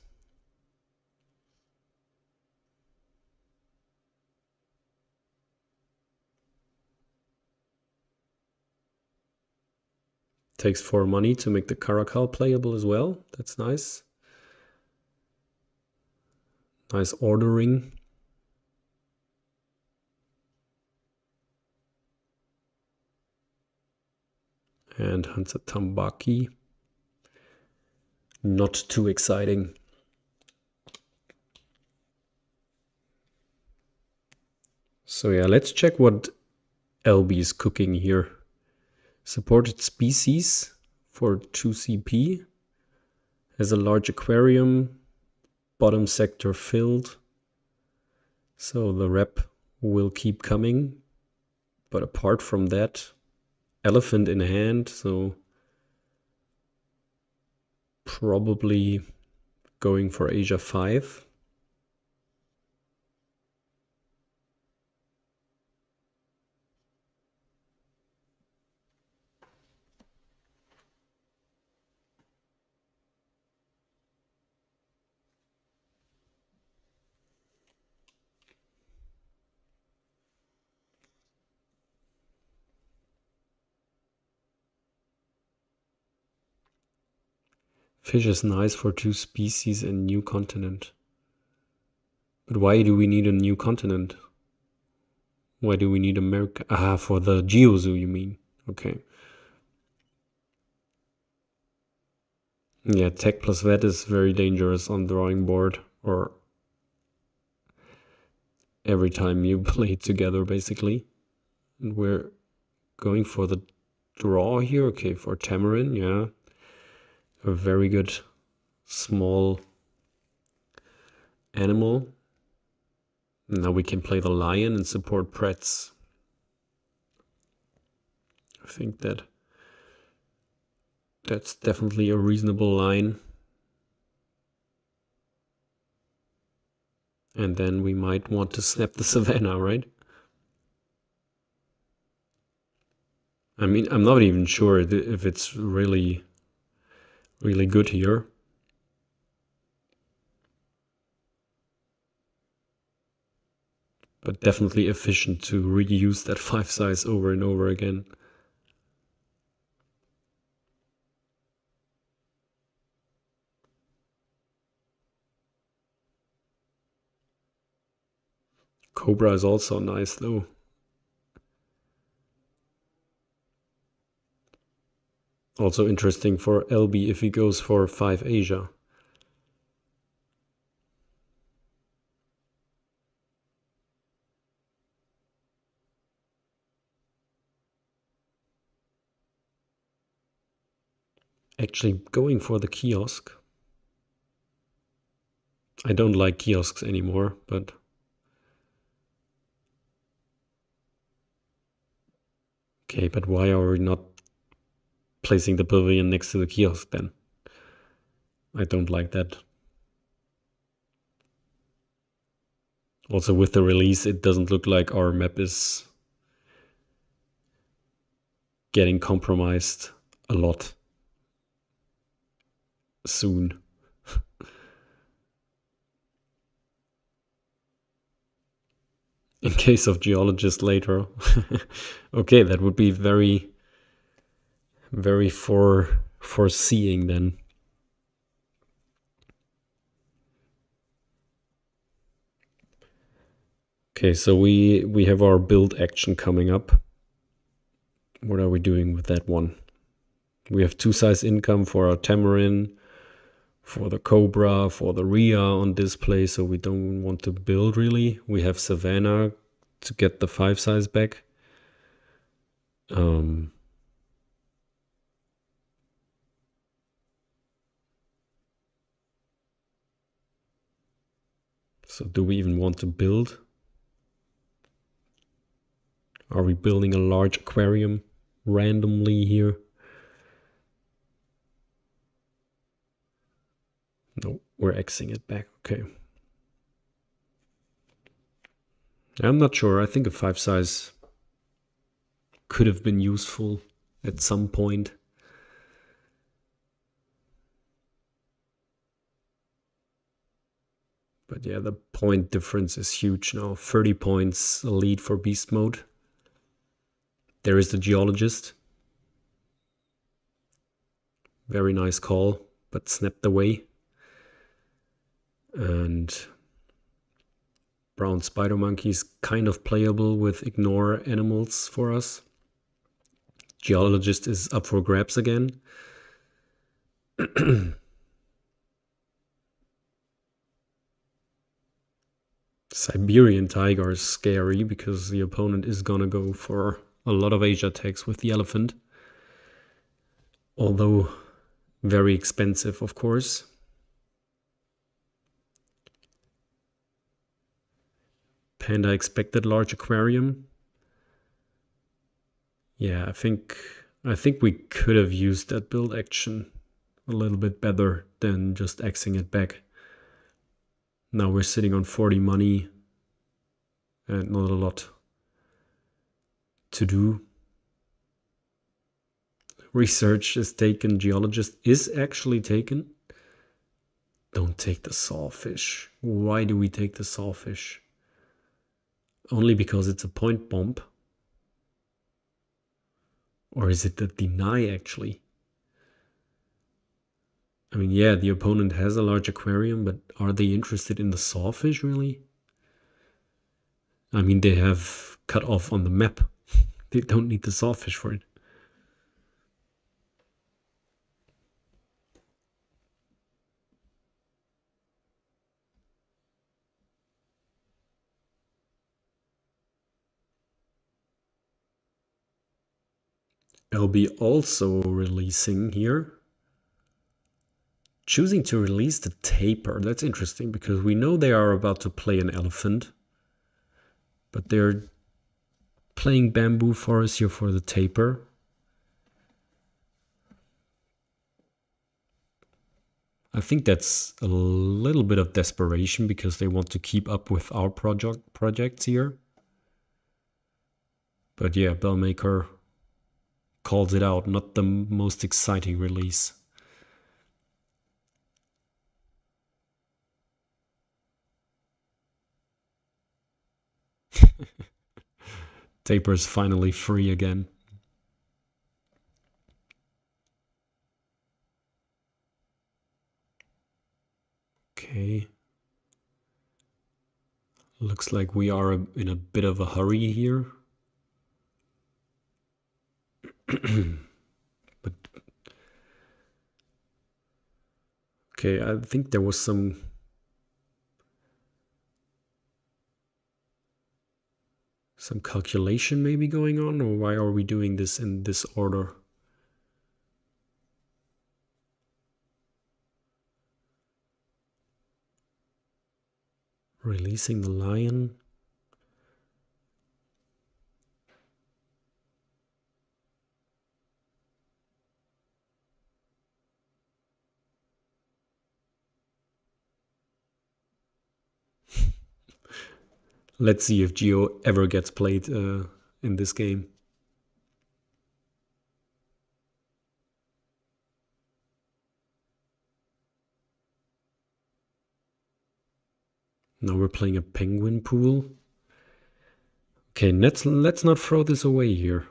Takes 4 money to make the Caracal playable as well. That's nice. Nice ordering. And Hansa Tambaki. Not too exciting. So yeah, let's check what Helbiii is cooking here. Supported species for 2 CP. Has a large aquarium. Bottom sector filled. So the rep will keep coming. But apart from that, elephant in hand, so probably going for Asia 5. Fish is nice for 2 species and new continent. But why do we need a new continent? Why do we need America? Ah, for the Geozoo, you mean? Okay. Yeah, tech plus vet is very dangerous on drawing board, or every time you play it together, basically. And we're going for the draw here. Okay, for Tamarin, yeah. A very good small animal. Now we can play the lion and support Pretz. I think that's definitely a reasonable line. And then we might want to snap the Savannah, right? I mean, I'm not even sure if it's really good here. But definitely efficient to reuse that 5 size over and over again. Cobra is also nice though. Also interesting for Helbiii if he goes for 5 Asia. Actually going for the kiosk. I don't like kiosks anymore, but okay, but why are we not placing the pavilion next to the kiosk then? I don't like that. Also with the release, it doesn't look like our map is getting compromised a lot soon. In case of geologist later. Okay, that would be very foreseeing then. Okay, so we have our build action coming up. What are we doing with that one? We have 2-size income for our Tamarin, for the Cobra, for the Rhea on display, so we don't want to build really. We have Savannah to get the 5-size back. So do we even want to build? Are we building a large aquarium randomly here? No, we're Xing it back. Okay. I'm not sure. I think a 5-size could have been useful at some point. But yeah, the point difference is huge now. 30 points lead for beast mode. There is the geologist. Very nice call, but snapped away. And brown spider monkey is kind of playable with ignore animals for us. Geologist is up for grabs again. Siberian tiger is scary because the opponent is gonna go for a lot of Asia attacks with the elephant. Although very expensive, of course. Panda expected large aquarium. Yeah, I think we could have used that build action a little bit better than just Xing it back. Now we're sitting on 40 money and not a lot to do. Research is taken, geologist is actually taken. Don't take the sawfish. Why do we take the sawfish? Only because it's a point bomb? Or is it the deny actually? I mean, yeah, the opponent has a large aquarium, but are they interested in the sawfish really? I mean, they have cut off on the map. They don't need the sawfish for it. Helbiii also releasing here. Choosing to release the taper. That's interesting because we know they are about to play an elephant. But they're playing bamboo forest here for the taper. I think that's a little bit of desperation because they want to keep up with our projects here. But yeah, Bellmaker calls it out, not the most exciting release. Taper's finally free again. Okay. Looks like we are in a bit of a hurry here. But okay, I think there was some calculation maybe going on, or why are we doing this in this order? Releasing the lion. Let's see if Geo ever gets played in this game. Now we're playing a penguin pool. Okay, let's not throw this away here.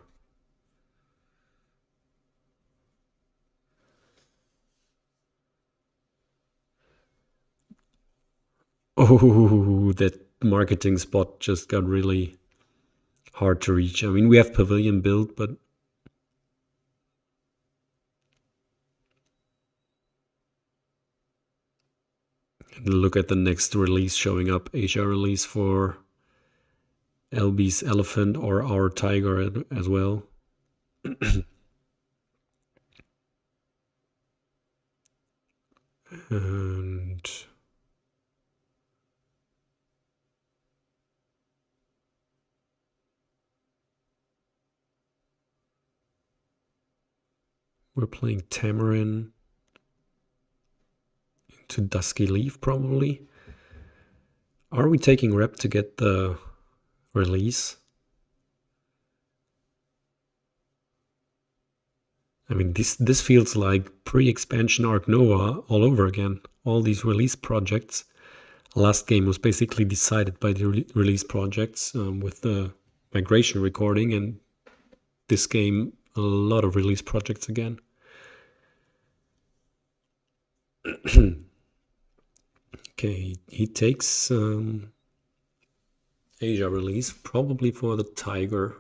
Oh, that marketing spot just got really hard to reach. I mean, we have Pavilion built, but look at the next release showing up. Asia release for Helbii's elephant or our tiger as well. And we're playing Tamarin into Dusky Leaf probably. Are we taking rep to get the release? I mean, this feels like pre-expansion Ark Nova all over again. All these release projects. Last game was basically decided by the release projects with the migration recording, and this game, a lot of release projects again. Okay, he takes Asia release, probably for the tiger,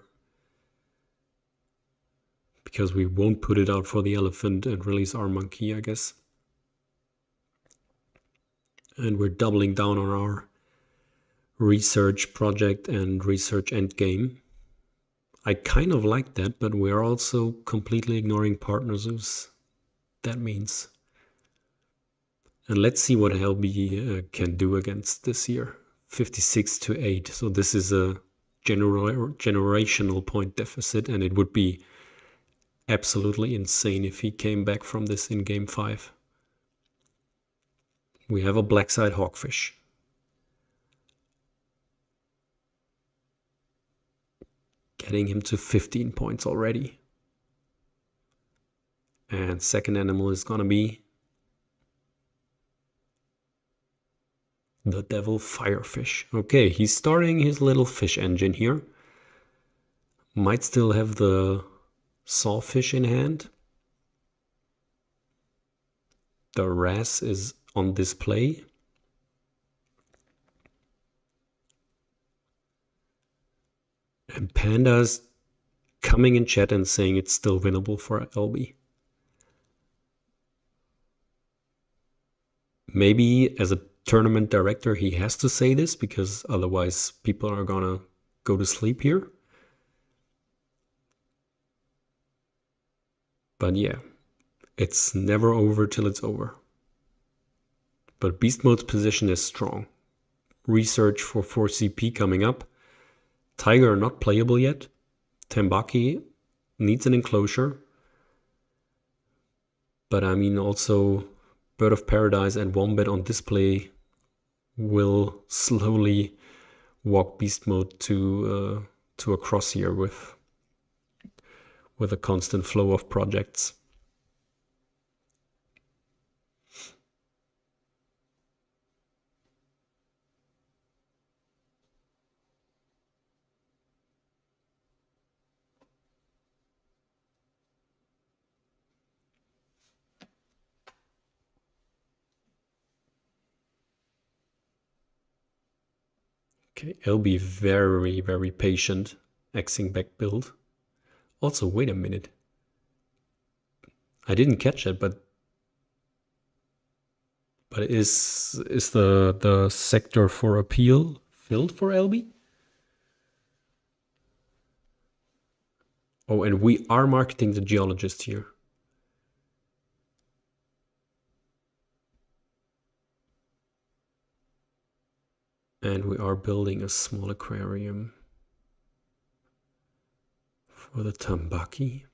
because we won't put it out for the elephant and release our monkey, I guess. And we're doubling down on our research project and research endgame. I kind of like that, but we're also completely ignoring partner Zeus. That means. And let's see what Helbiii can do against this year. 56 to 8. So this is a generational point deficit, and it would be absolutely insane if he came back from this in game 5. We have a black-side hawkfish. Getting him to 15 points already. And second animal is gonna be the devil firefish. Okay, he's starting his little fish engine here. Might still have the sawfish in hand. The wrasse is on display. And Panda's coming in chat and saying it's still winnable for Helbiii. Maybe as a tournament director he has to say this, because otherwise people are gonna go to sleep here. But yeah, it's never over till it's over. But Beast Mode's position is strong. Research for 4CP coming up. Tiger not playable yet. Tambaki needs an enclosure. But I mean also Bird of Paradise and Wombat on display will slowly walk Beast Mode to a crosshair with a constant flow of projects. Okay, I'll be very, very patient. Xing back build. Also, wait a minute. I didn't catch it, but is the sector for appeal filled for Helbiii? Oh, and we are marketing the geologist here. And we are building a small aquarium for the Tambaki.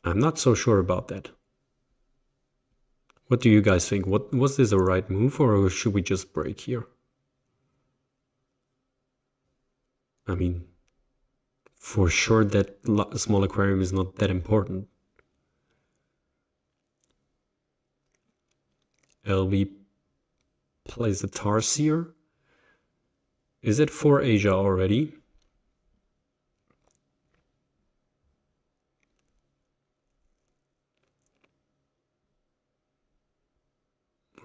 I'm not so sure about that. What do you guys think? Was this a right move, or should we just break here? I mean, for sure that small aquarium is not that important. Helbiii plays the Tarsier. Is it for Asia already?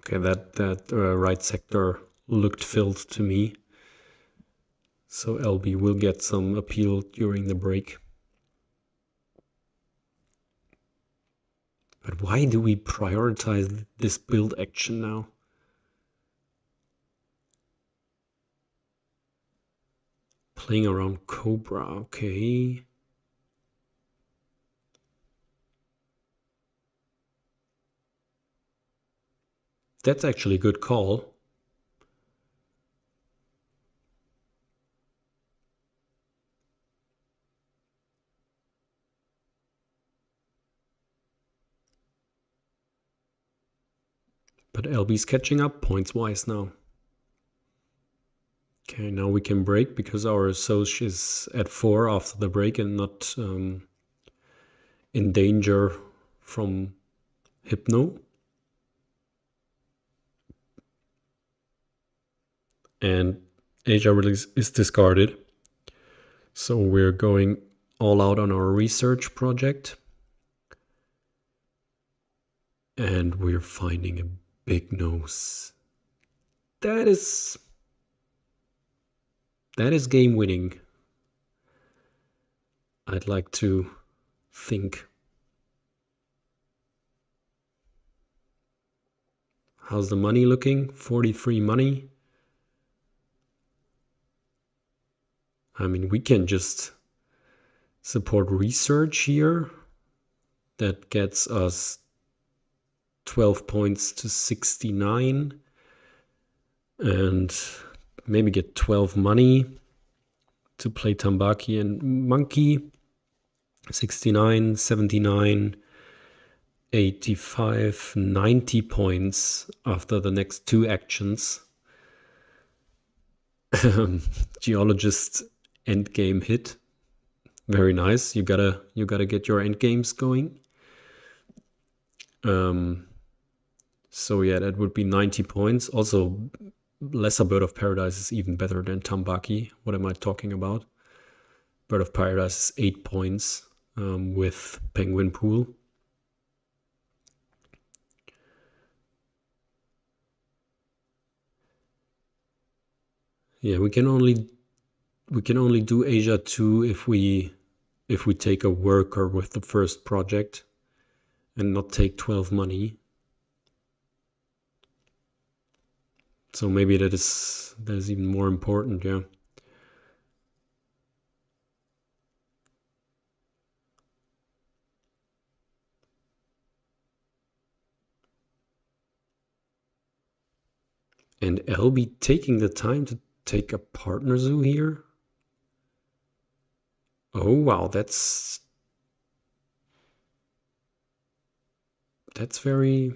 Okay, that right sector looked filled to me. So LB will get some appeal during the break. But why do we prioritize this build action now? Playing around Cobra, okay. That's actually a good call. But LB's catching up points-wise now. Okay, now we can break because our Soch is at 4 after the break and not in danger from Hypno. And Asia release is discarded. So we're going all out on our research project. And we're finding a big nose. That is game winning. I'd like to think. How's the money looking? 43 money. I mean, we can just support research here. That gets us 12 points to 69. And maybe get 12 money to play Tambaki and Monkey. 69, 79, 85, 90 points after the next 2 actions. Geologist endgame hit. Very nice. You gotta get your endgames going. So yeah, that would be 90 points. Also, Lesser Bird of Paradise is even better than Tambaki. What am I talking about? Bird of Paradise is 8 points with Penguin Pool. Yeah, we can only do Asia 2 if we take a worker with the first project and not take 12 money. So maybe that is even more important, yeah. And LB taking the time to take a partner zoo here? Oh wow, that's very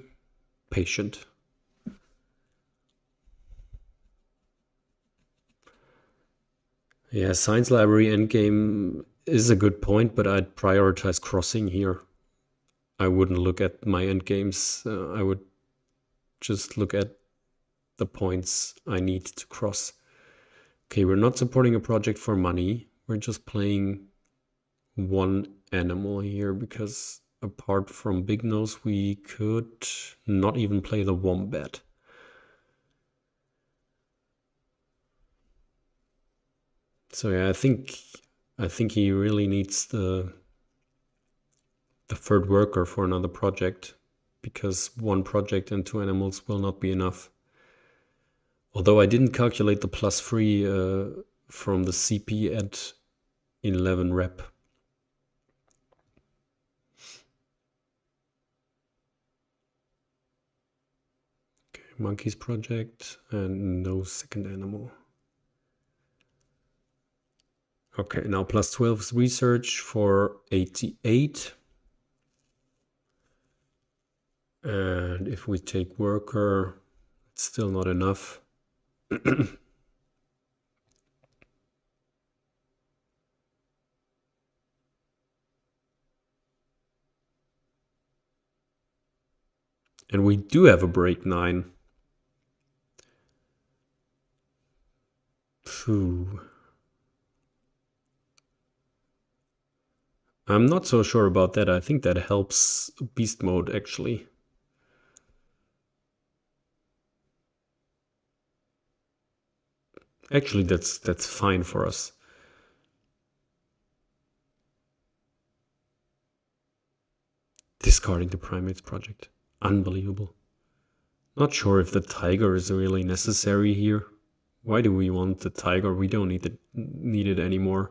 patient. Yeah, Science Library endgame is a good point, but I'd prioritize crossing here. I wouldn't look at my endgames. I would just look at the points I need to cross. Okay, we're not supporting a project for money. We're just playing one animal here because apart from Big Nose, we could not even play the Wombat. So yeah, I think he really needs the third worker for another project because one project and 2 animals will not be enough. Although I didn't calculate the +3 from the CP at 11 rep. Okay, Monkey's project and no second animal. Okay, now +12 is research for 88. And if we take worker, it's still not enough. And we do have a break 9. Phew. I'm not so sure about that. I think that helps beast mode actually. Actually, that's fine for us. Discarding the primates project. Unbelievable. Not sure if the tiger is really necessary here. Why do we want the tiger? We don't need it anymore.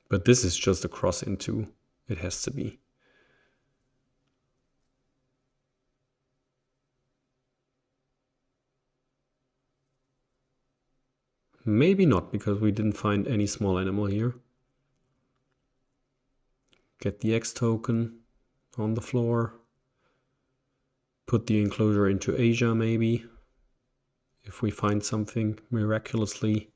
But this is just a cross into. It has to be. Maybe not, because we didn't find any small animal here. Get the X token on the floor. Put the enclosure into Asia, maybe. If we find something miraculously.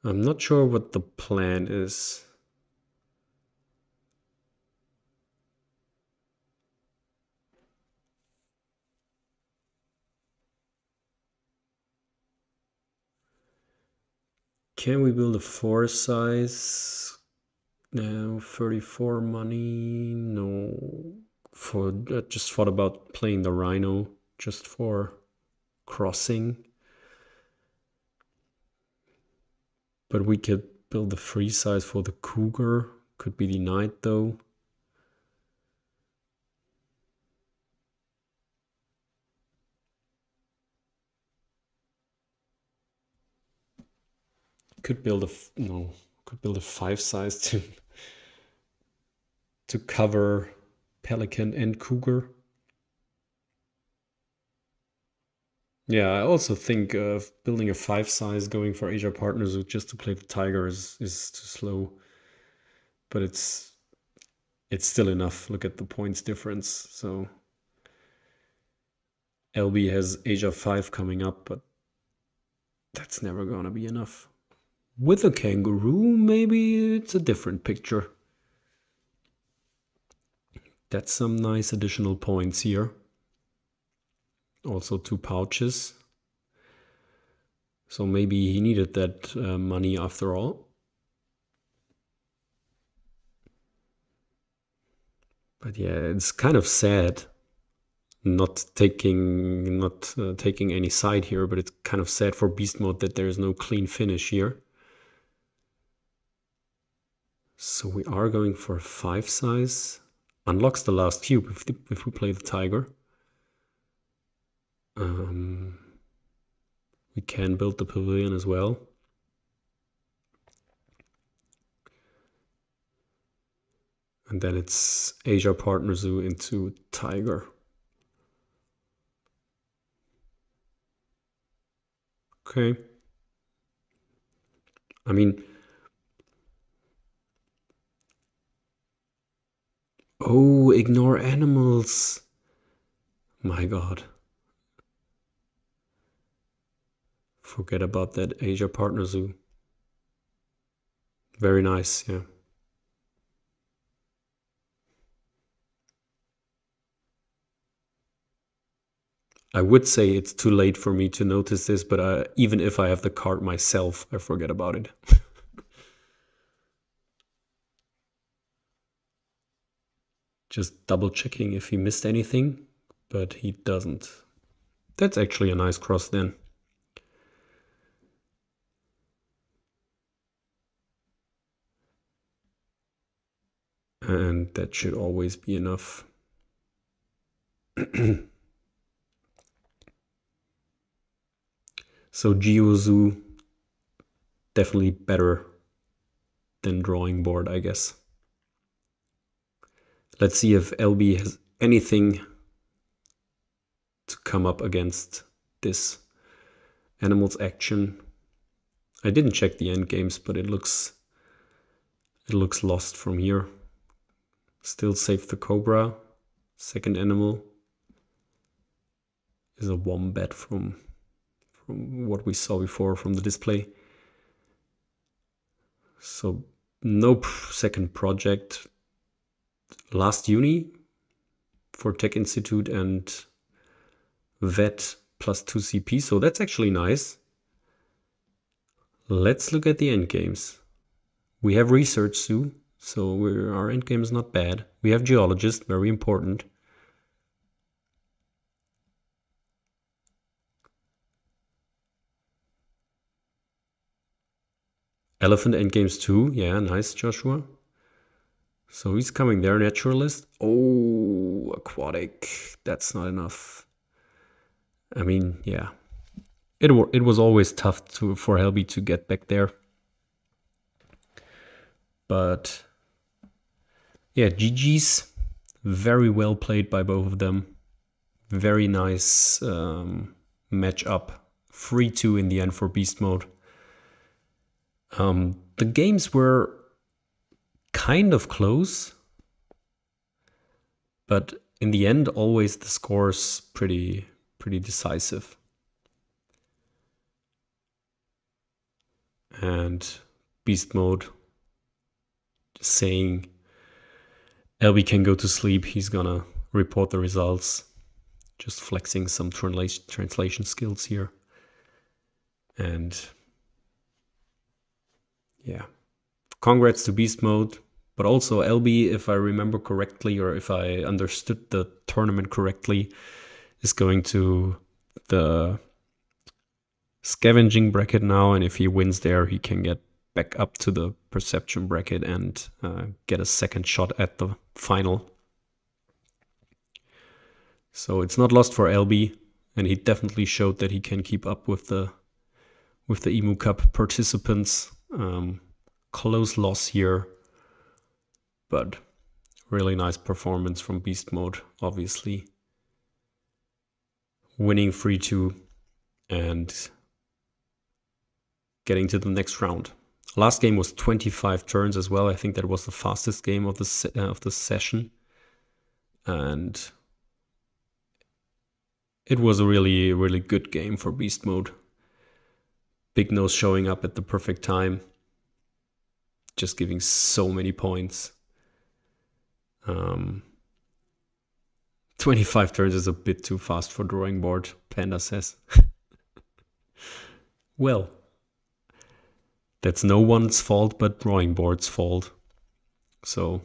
I'm not sure what the plan is. Can we build a 4 size? No, 34 money. No. For just thought about playing the rhino just for crossing. But we could build the 3 size for the cougar. Could be denied though. Could build a 5 size to cover pelican and cougar. Yeah, I also think of building a 5 size going for Asia Partners just to play the tiger is too slow. But it's still enough. Look at the points difference. So LB has Asia 5 coming up, but that's never gonna be enough. With a kangaroo, maybe it's a different picture. That's some nice additional points here. Also 2 pouches. So maybe he needed that money after all. But yeah, it's kind of sad not taking any side here, but it's kind of sad for beast mode that there is no clean finish here. So we are going for a 5 size. Unlocks the last cube if we play the tiger. We can build the pavilion as well. And then it's Asia Partner Zoo into tiger. Okay. I mean, oh, ignore animals. My God. Forget about that Asia Partner Zoo. Very nice, yeah. I would say it's too late for me to notice this, but even if I have the card myself, I forget about it. Just double checking if he missed anything, but he doesn't. That's actually a nice cross then. And that should always be enough. So GeoZoo, definitely better than drawing board, I guess. Let's see if LB has anything to come up against this animal's action. I didn't check the end games, but it looks lost from here. Still save the cobra. Second animal is a wombat from what we saw before from the display. So no second project. Last uni for Tech Institute and vet plus 2 CP. So that's actually nice. Let's look at the end games. We have research Zoo, so our end game is not bad. We have geologist, very important. Elephant endgames too. Yeah, nice, Joshua. So he's coming there, naturalist. Oh, aquatic. That's not enough. I mean, yeah. It was always tough for Helbiii to get back there. But yeah, GG's. Very well played by both of them. Very nice match up. 3-2 in the end for beast mode. The games were kind of close, but in the end, always the score's pretty decisive. And beast mode saying Helbiii can go to sleep. He's gonna report the results. Just flexing some translation skills here. And yeah, congrats to beast mode. But also Helbiii, if I remember correctly, or if I understood the tournament correctly, is going to the scavenging bracket now. And if he wins there, he can get back up to the perception bracket and get a second shot at the final. So it's not lost for Helbiii, and he definitely showed that he can keep up with the EMU Cup participants. Close loss here, but really nice performance from beast mode, obviously. Winning 3-2 and getting to the next round. Last game was 25 turns as well. I think that was the fastest game of the session. And it was a really, really good game for beast mode. Big Nose showing up at the perfect time. Just giving so many points. 25 turns is a bit too fast for drawing board, Panda says. Well, that's no one's fault but drawing board's fault. So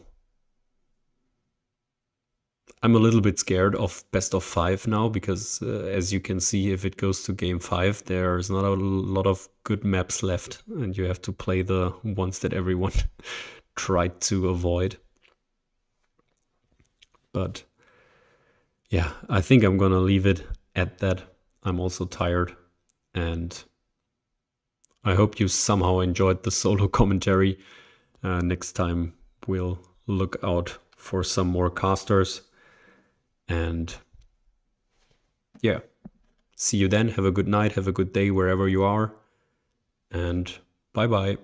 I'm a little bit scared of best of 5 now, because as you can see, if it goes to game 5, there's not a lot of good maps left, and you have to play the ones that everyone tried to avoid. But yeah, I think I'm gonna leave it at that. I'm also tired, and I hope you somehow enjoyed the solo commentary. Next time we'll look out for some more casters. And yeah, see you then. Have a good night, have a good day wherever you are, and bye bye.